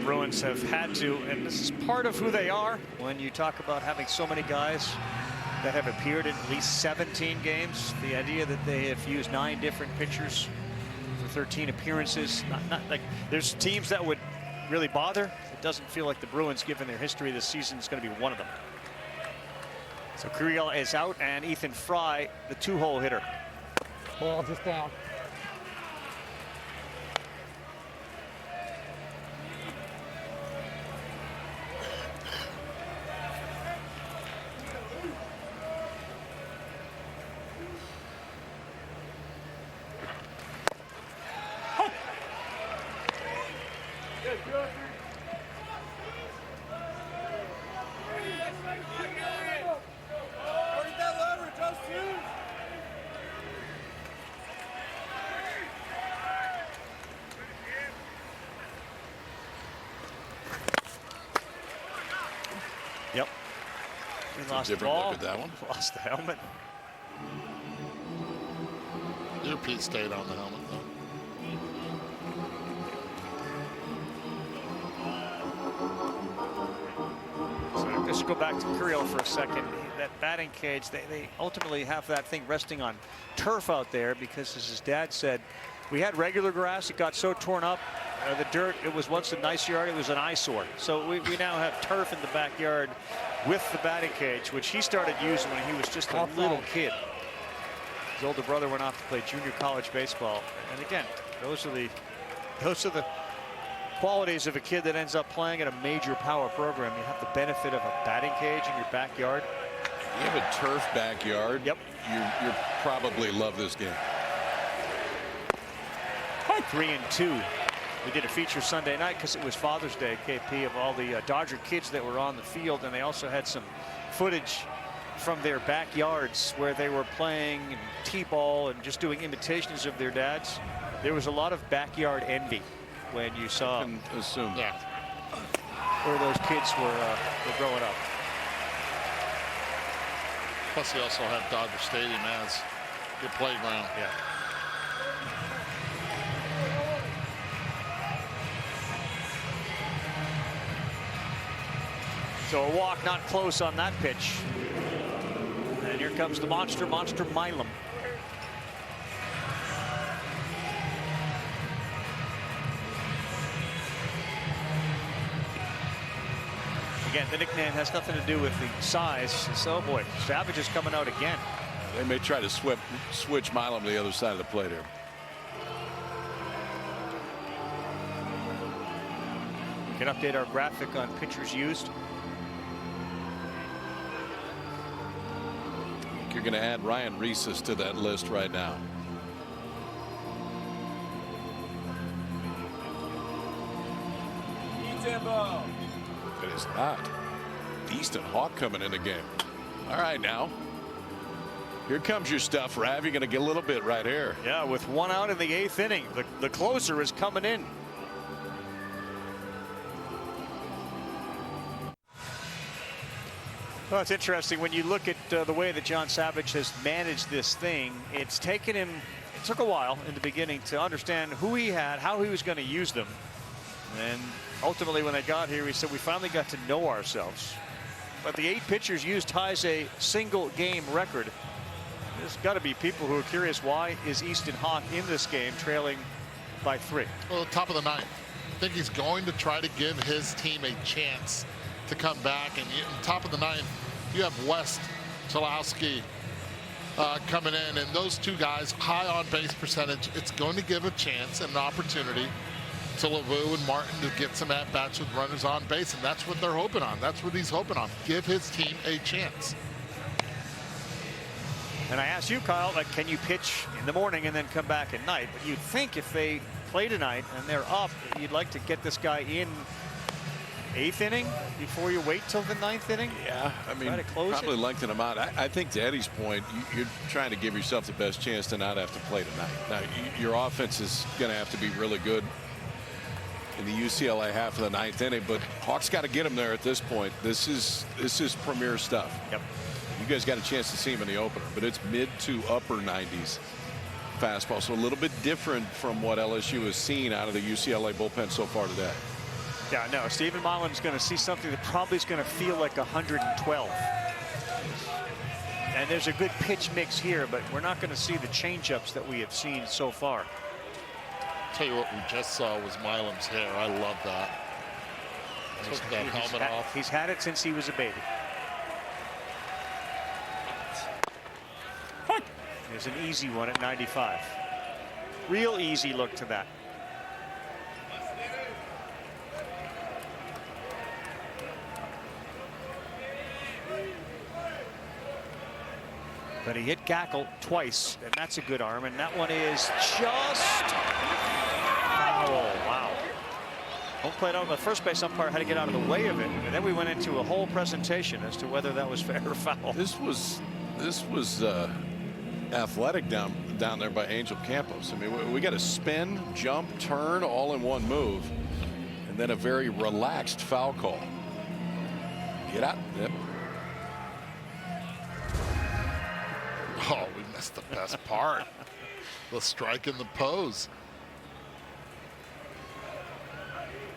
Bruins have had to, and this is part of who they are when you talk about having so many guys that have appeared in at least 17 games. The idea that they have used 9 different pitchers for 13 appearances. Not like there's teams that would really bother. It doesn't feel like the Bruins, given their history this season, is going to be one of them. So Curiel is out, and Ethan Fry, the 2-hole hitter. Ball just down. Yep. He lost the ball. Look at that one. Lost the helmet. Earpiece stayed on the helmet, though. So just go back to Curiel for a second. That batting cage, they ultimately have that thing resting on turf out there because, as his dad said, we had regular grass. It got so torn up. The dirt, it was once a nice yard. It was an eyesore. So we now have turf in the backyard with the batting cage, which he started using when he was just a little kid. His older brother went off to play junior college baseball. And again, those are the qualities of a kid that ends up playing at a major power program. You have the benefit of a batting cage in your backyard. You have a turf backyard. Yep. You probably love this game. 3-2. We did a feature Sunday night because it was Father's Day, KP, of all the Dodger kids that were on the field, and they also had some footage from their backyards where they were playing t-ball and just doing imitations of their dads. There was a lot of backyard envy when you saw where those kids were growing up. Plus, they also have Dodger Stadium as your playground. Yeah. So a walk not close on that pitch. And here comes the monster Milam. Again, the nickname has nothing to do with the size. So, oh boy, Savage is coming out again. They may try to switch Milam to the other side of the plate here. Can update our graphic on pitchers used. You're going to add Ryan Reeses to that list right now. It is not. Easton Hawk coming in the game. All right, now. Here comes your stuff, Rav. You're going to get a little bit right here. Yeah, with 1 out in the 8th inning. The closer is coming in. Well, it's interesting when you look at the way that John Savage has managed this thing. It took a while in the beginning to understand who he had, how he was going to use them. And ultimately, when they got here, he said, we finally got to know ourselves. But the 8 pitchers used ties a single game record. There's got to be people who are curious, why is Easton Hawk in this game trailing by 3? Well, top of the 9th. I think he's going to try to give his team a chance to come back. And top of the 9th, you have West Chalowski coming in, and those 2 guys, high on base percentage. It's going to give a chance and an opportunity to LeVou and Martin to get some at-bats with runners on base, and that's what they're hoping on. That's what he's hoping on. Give his team a chance. And I asked you, Kyle, like, can you pitch in the morning and then come back at night? But you'd think if they play tonight and they're up, you'd like to get this guy in 8th inning before you wait till the 9th inning. Yeah, I mean, probably lengthen him out. I think to Eddie's point, you're trying to give yourself the best chance to not have to play tonight. Now, your offense is going to have to be really good in the UCLA half of the 9th inning, but Hawks got to get him there at this point. This is premier stuff. Yep. You guys got a chance to see him in the opener, but it's mid to upper 90s fastball, so a little bit different from what LSU has seen out of the UCLA bullpen so far today. Yeah, no, Stephen Milam's going to see something that probably is going to feel like 112. And there's a good pitch mix here, but we're not going to see the changeups that we have seen so far. Tell you what we just saw was Milam's hair. I love that. Took that helmet off. He's had it since he was a baby. There's an easy one at 95. Real easy look to that. But he hit Gackle twice, and that's a good arm, and that one is just foul. Wow. Home plate out. The first base umpire had to get out of the way of it, and then we went into a whole presentation as to whether that was fair or foul. This was athletic down there by Angel Campos. I mean, we got a spin, jump, turn all in one move, and then a very relaxed foul call. Get out. Yep. Oh, we missed the best part. The strike in the pose.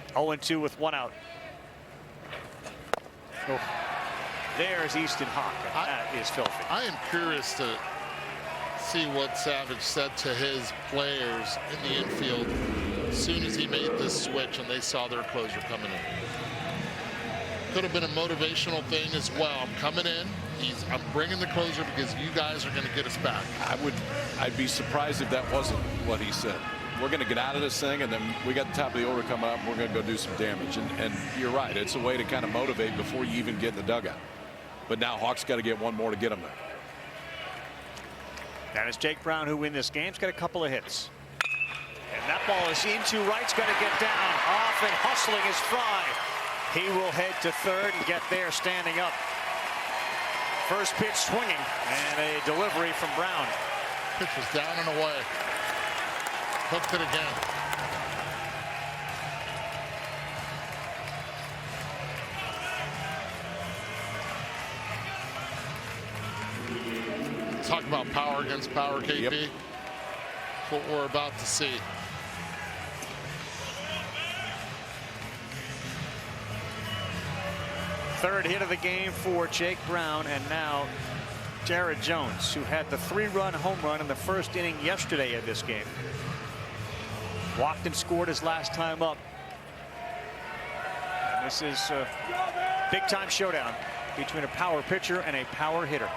0-2 with 1 out. Oh. There's Easton Hawk. That is filthy. I am curious to see what Savage said to his players in the infield as soon as he made this switch and they saw their closer coming in. Could have been a motivational thing as well. I'm coming in. I'm bringing the closer because you guys are going to get us back. I'd be surprised if that wasn't what he said. We're going to get out of this thing, and then we got the top of the order coming up, and we're going to go do some damage. And you're right. It's a way to kind of motivate before you even get in the dugout. But now Hawks got to get one more to get him there. That is Jake Brown, who in this game's got a couple of hits. And that ball is into right's going to get down. Off and hustling is Fry. He will head to third and get there standing up. First pitch swinging, and a delivery from Brown. Pitch was down and away. Hooked it again. Talk about power against power, KP. Yep. What we're about to see. Third hit of the game for Jake Brown, and now Jared Jones, who had the 3-run home run in the first inning yesterday of this game. Walked and scored his last time up. And this is a big-time showdown between a power pitcher and a power hitter.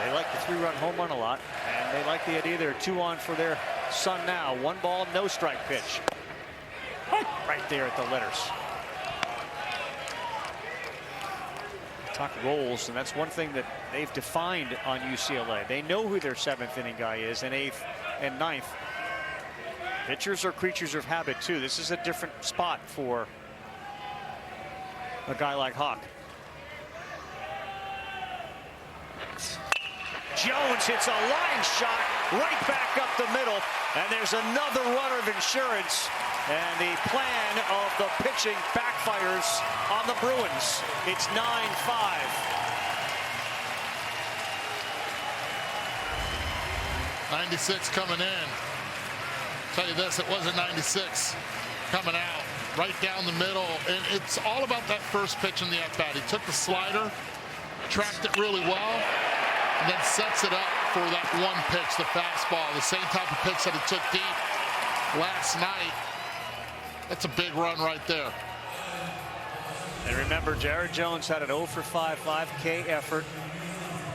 They like the 3-run home run a lot, and they like the idea they're 2 on for their son now. 1 ball, no strike pitch. Right there at the letters. Talk rolls, and that's one thing that they've defined on UCLA. They know who their 7th inning guy is, and 8th and 9th. Pitchers are creatures of habit too. This is a different spot for a guy like Hawk. Jones hits a line shot right back up the middle, and there's another runner of insurance, and the plan of the pitching backfires on the Bruins. It's 9-5. '96 coming in. Tell you this, it wasn't 96 coming out right down the middle, and it's all about that first pitch in the at-bat. He took the slider, tracked it really well, and then sets it up for that one pitch, the fastball, the same type of pitch that he took deep last night. That's a big run right there. And remember, Jared Jones had an 0 for 5 5K effort.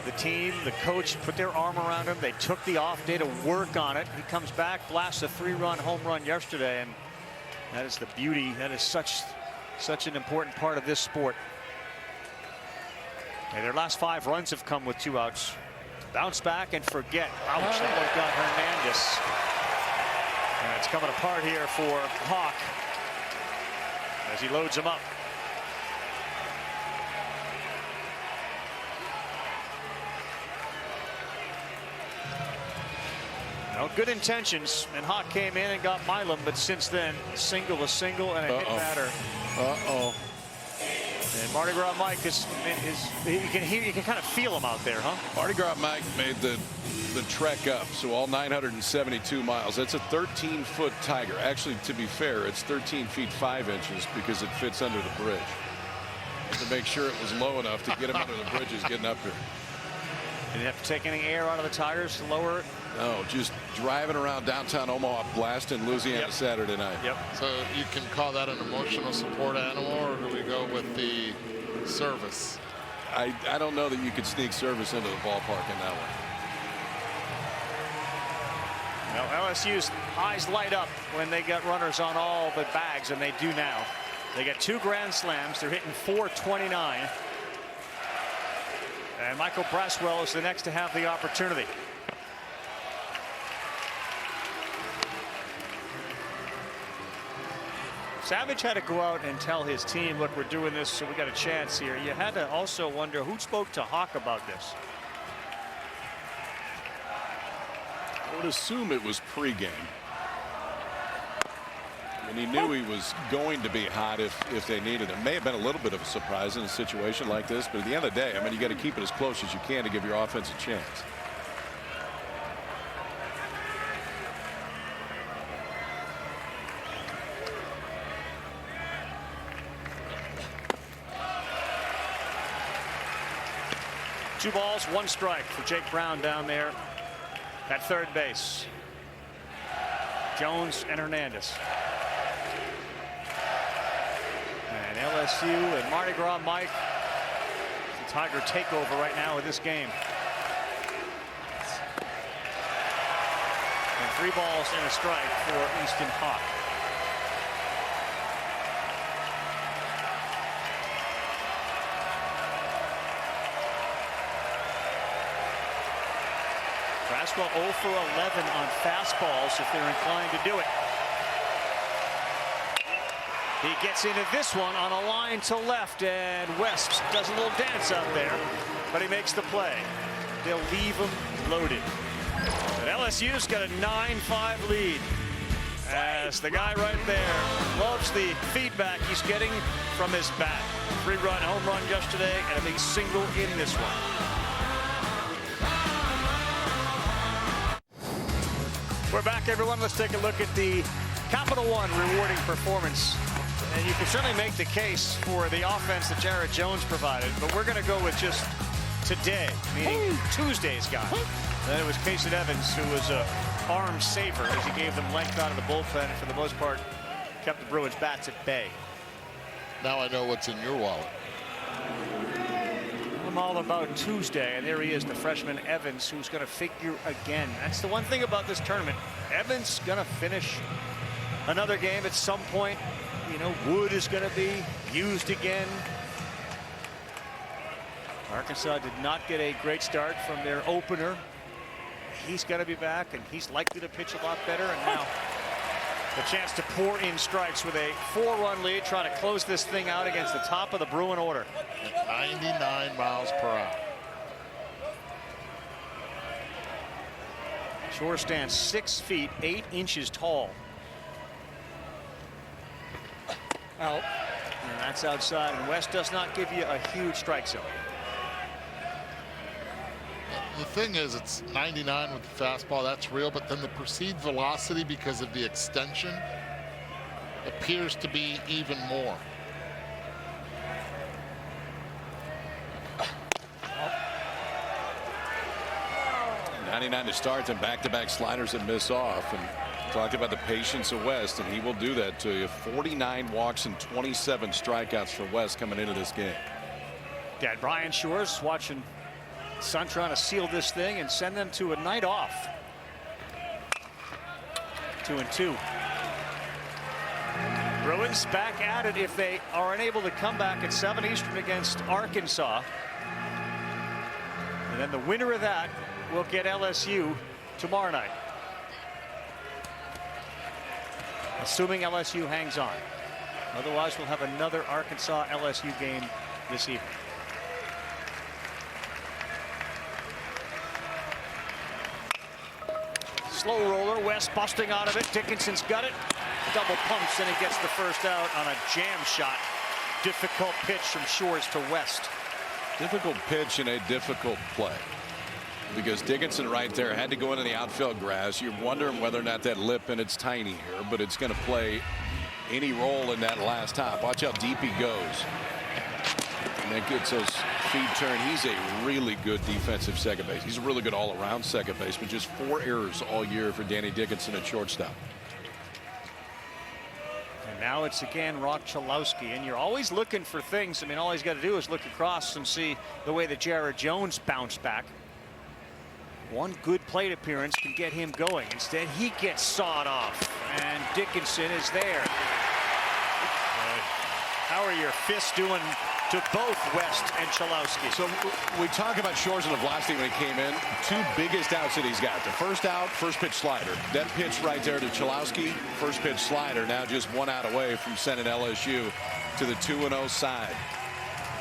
The team, the coach put their arm around him. They took the off day to work on it. He comes back, blasts a 3-run home run yesterday, and that is the beauty. That is such an important part of this sport. And their last 5 runs have come with 2 outs. Bounce back and forget. Ouch, that one got Hernandez. And it's coming apart here for Hawk as he loads him up. Now, good intentions, and Hawk came in and got Milam, but since then, a single and a hit batter. And Mardi Gras Mike is you can kind of feel him out there, huh? Mardi Gras Mike made the trek up, so all 972 miles. That's a 13-foot Tiger. Actually, to be fair, it's 13 feet 5 inches because it fits under the bridge. To make sure it was low enough to get him under the bridges getting up here. Did you have to take any air out of the tires to lower it? No, just driving around downtown Omaha, blasting Louisiana Saturday night. Yep. So you can call that an emotional support animal, or do we go with the service? I don't know that you could sneak service into the ballpark in that one. Now, LSU's eyes light up when they get runners on all the bags, and they do now. They got 2 grand slams. They're hitting .429. And Michael Braswell is the next to have the opportunity. Savage had to go out and tell his team, look, we're doing this, so we got a chance here. You had to also wonder who spoke to Hawk about this. I would assume it was pregame. And he knew he was going to be hot if they needed him. May have been a little bit of a surprise in a situation like this, but at the end of the day, I mean, you got to keep it as close as you can to give your offense a chance. Two balls, 1 strike for Jake Brown down there at third base. Jones and Hernandez. And LSU and Mardi Gras Mike. The Tiger takeover right now in this game. And 3 balls and a strike for Easton Hawk. Braswell 0 for 11 on fastballs if they're inclined to do it. He gets into this one on a line to left, and West does a little dance out there, but he makes the play. They'll leave him loaded. And LSU's got a 9-5 lead as the guy right there loves the feedback he's getting from his bat. 3-run home run yesterday and a big single in this one. We're back, everyone. Let's take a look at the Capital One rewarding performance. And you can certainly make the case for the offense that Jared Jones provided, but we're going to go with just today, meaning Tuesday's guy. Then it was Casey Evans, who was a arm saver as he gave them length out of the bullpen, and for the most part kept the Bruins bats at bay. Now I know what's in your wallet. them all about Tuesday, and there he is, the freshman Evans, who's going to figure again. That's the one thing about this tournament. Evans going to finish another game at some point. You know, Wood is going to be used again. Arkansas did not get a great start from their opener. He's got to be back, and he's likely to pitch a lot better. And now the chance to pour in strikes with a 4-run lead, trying to close this thing out against the top of the Bruin order. At 99 miles per hour. Shore stands 6 feet 8 inches tall. Out. And that's outside, and West does not give you a huge strike zone. The thing is, it's 99 with the fastball, that's real, but then the perceived velocity because of the extension appears to be even more. .99 to start, and back-to-back sliders that miss off. And talked about the patience of West, and he will do that to you. 49 walks and 27 strikeouts for West coming into this game. Dad Brian Shores watching son trying to seal this thing and send them to a night off. 2-2. Bruins back at it if they are unable to come back at 7 Eastern against Arkansas. And then the winner of that will get LSU tomorrow night, assuming LSU hangs on. Otherwise, we'll have another Arkansas LSU game this evening. Slow roller, West busting out of it. Dickinson's got it. Double pumps, and he gets the first out on a jam shot. Difficult pitch from Shores to West. Difficult pitch and a difficult play, because Dickinson right there had to go into the outfield grass. You're wondering whether or not that lip, and it's tiny here, but it's going to play any role in that last hop. Watch how deep he goes. And that gets those feet turned. He's a really good defensive second base. He's a really good all-around second baseman. Just 4 errors all year for Danny Dickinson at shortstop. And now it's again Rock Chalowski, and you're always looking for things. I mean, all he's got to do is look across and see the way that Jared Jones bounced back. One good plate appearance can get him going. Instead, he gets sawed off, and Dickinson is there. How are your fists doing to both West and Chalowski? So we talk about Shores and the velocity when he came in. 2 biggest outs that he's got. The first out, first pitch slider. That pitch right there to Chalowski, first pitch slider. Now just 1 out away from sending LSU to the 2-0 side.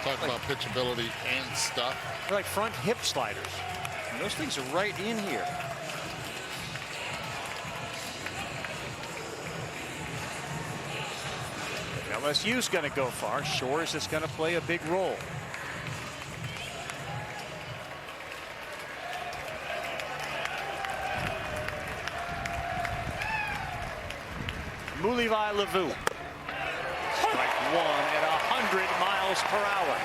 Talk about pitchability and stuff. They're like front hip sliders. And those things are right in here. LSU's going to go far. Shores is going to play a big role. Mulivai Lavu. Strike 1 at 100 miles per hour.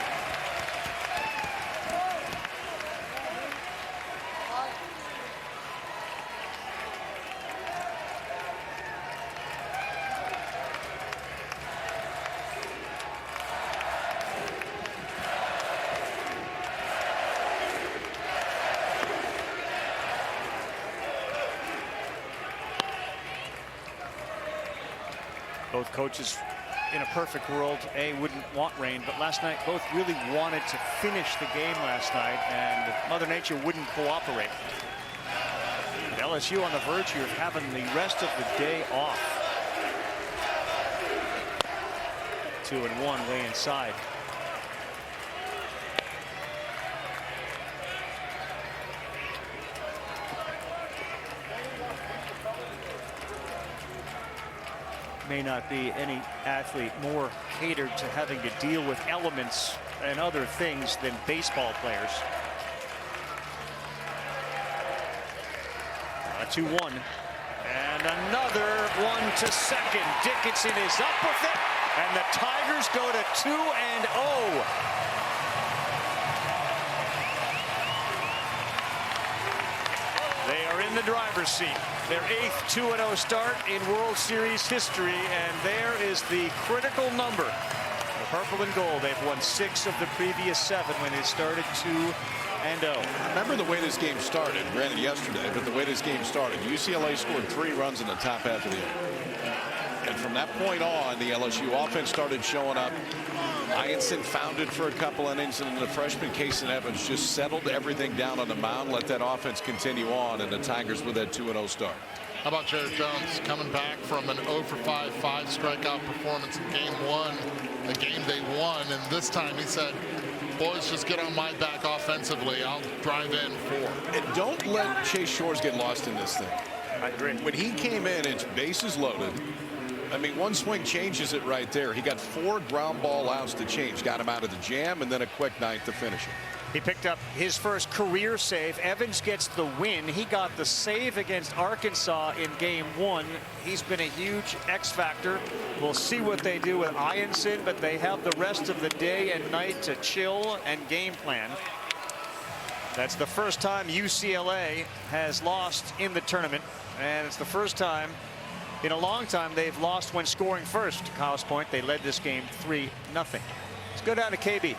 Both coaches in a perfect world, wouldn't want rain, but last night both really wanted to finish the game last night, and Mother Nature wouldn't cooperate. And LSU on the verge here of having the rest of the day off. 2-1 way inside. May not be any athlete more catered to having to deal with elements and other things than baseball players. 2-1 and another one to second. Dickinson is up with it, and the Tigers go to 2-0. They are in the driver's seat. Their 8th 2-0 start in World Series history, and there is the critical number. The Purple and gold. They've won 6 of the previous 7 when it started 2-0. Remember the way this game started, granted yesterday, but the way this game started. UCLA scored 3 runs in the top half of the inning. And from that point on, the LSU offense started showing up. Ianson founded for a couple innings, and the freshman Casey Evans just settled everything down on the mound, let that offense continue on, and the Tigers with that 2-0 start. How about Jared Jones coming back from an 0-for-5 strikeout performance in game 1, a game they won, and this time he said, boys, just get on my back offensively. I'll drive in 4. And don't let Chase Shores get lost in this thing. I agree. When he came in, it's bases loaded. I mean, one swing changes it right there. He got 4 ground ball outs to change, got him out of the jam, and then a quick ninth to finish it. He picked up his first career save. Evans gets the win. He got the save against Arkansas in game 1. He's been a huge X factor. We'll see what they do with Ianson, but they have the rest of the day and night to chill and game plan. That's the first time UCLA has lost in the tournament, and it's the first time in a long time they've lost when scoring first. To Kyle's point, they led this game 3-0. Let's go down to KB.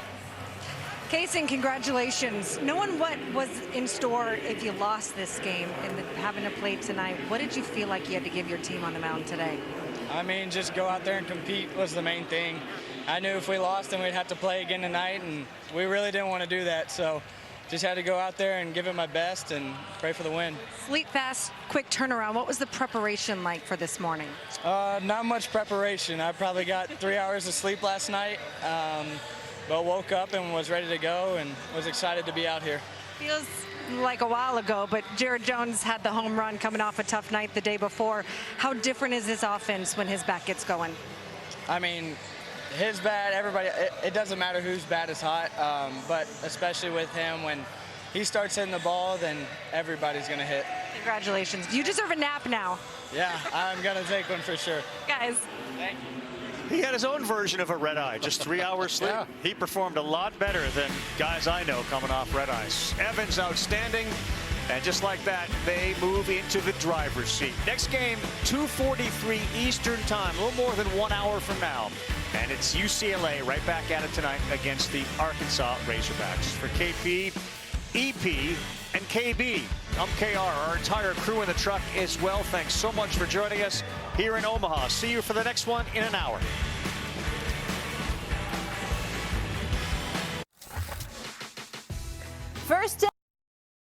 Kaysen, congratulations. Knowing what was in store if you lost this game and having to play tonight, what did you feel like you had to give your team on the mound today? I mean, just go out there and compete was the main thing. I knew if we lost, then we'd have to play again tonight, and we really didn't want to do that. So just had to go out there and give it my best and pray for the win. Sleep fast, quick turnaround. What was the preparation like for this morning? Not much preparation. I probably got 3 hours of sleep last night. But woke up and was ready to go and was excited to be out here. Feels like a while ago, but Jared Jones had the home run coming off a tough night the day before. How different is this offense when his bat gets going? I mean, his bat, everybody, it doesn't matter whose bat is hot, but especially with him, when he starts hitting the ball, then everybody's going to hit. Congratulations. You deserve a nap now. Yeah, I'm going to take one for sure. Guys. Thank you. He had his own version of a red eye, just 3 hours sleep. Yeah. He performed a lot better than guys I know coming off red eyes. Evans outstanding, and just like that, they move into the driver's seat. Next game, 2:43 Eastern time, a little more than 1 hour from now. And it's UCLA right back at it tonight against the Arkansas Razorbacks. For KP, EP, and KB, I'm KR, our entire crew in the truck as well. Thanks so much for joining us here in Omaha. See you for the next one in an hour.